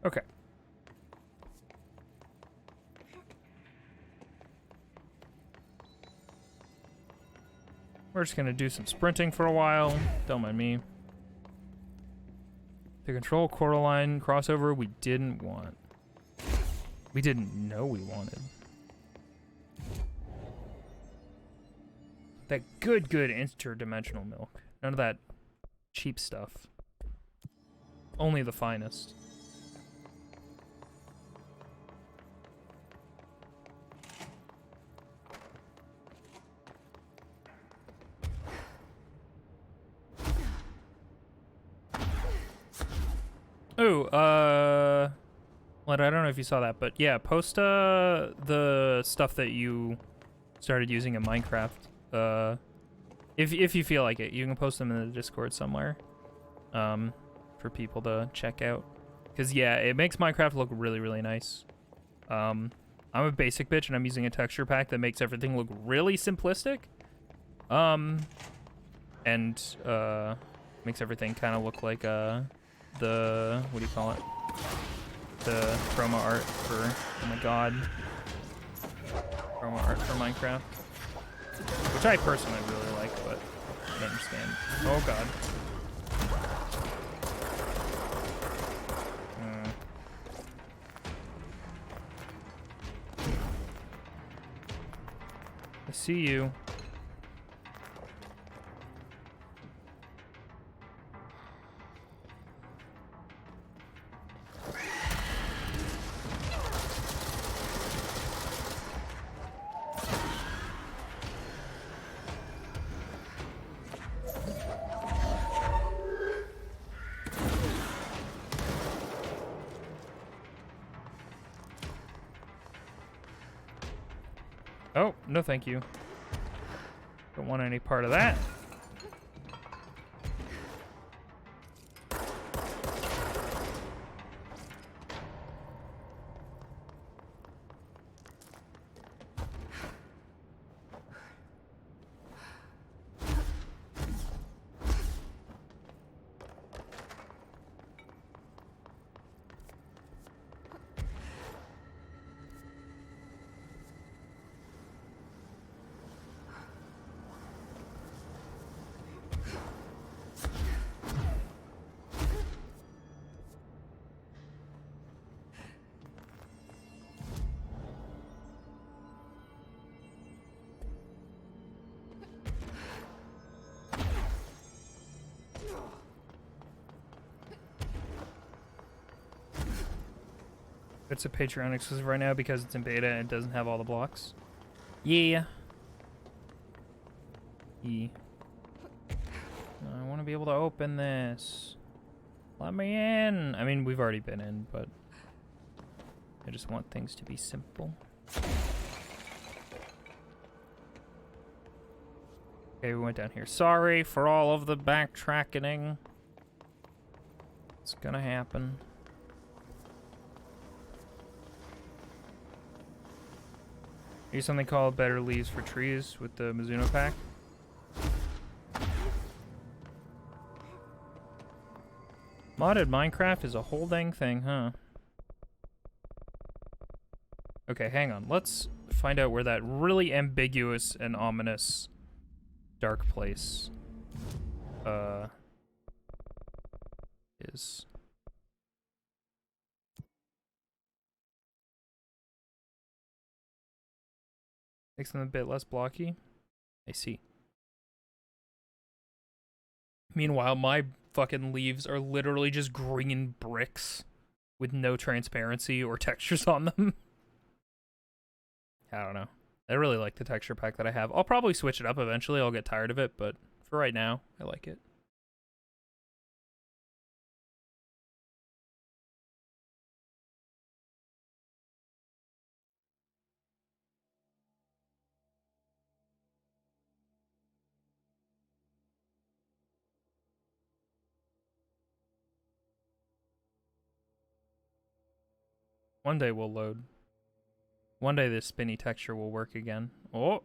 Okay. We're just gonna do some sprinting for a while. Don't mind me. The control Coraline crossover we didn't want. We didn't know we wanted. That good interdimensional milk. None of that cheap stuff. Only the finest. Oh, well, I don't know if you saw that, but yeah, post the stuff that you started using in Minecraft. If you feel like it, you can post them in the Discord somewhere, for people to check out. Cause yeah, it makes Minecraft look really, really nice. I'm a basic bitch and I'm using a texture pack that makes everything look really simplistic. And makes everything kind of look like the, what do you call it? The chroma art for, oh my god. Chroma art for Minecraft. Which I personally really like, but I don't understand. Oh god. I see you. Oh, no thank you. Don't want any part of that. It's a Patreon exclusive right now because it's in beta and it doesn't have all the blocks. Yeah. I want to be able to open this. Let me in. I mean, we've already been in, but I just want things to be simple. Okay, we went down here. Sorry for all of the backtracking. It's gonna happen. Here's something called Better Leaves for Trees with the Mizuno pack. Modded Minecraft is a whole dang thing, huh? Okay, hang on. Let's find out where that really ambiguous and ominous dark place is. Makes them a bit less blocky. I see. Meanwhile, my fucking leaves are literally just green bricks with no transparency or textures on them. I don't know. I really like the texture pack that I have. I'll probably switch it up eventually. I'll get tired of it, but for right now, I like it. One day we'll load. One day this spinny texture will work again. Oh!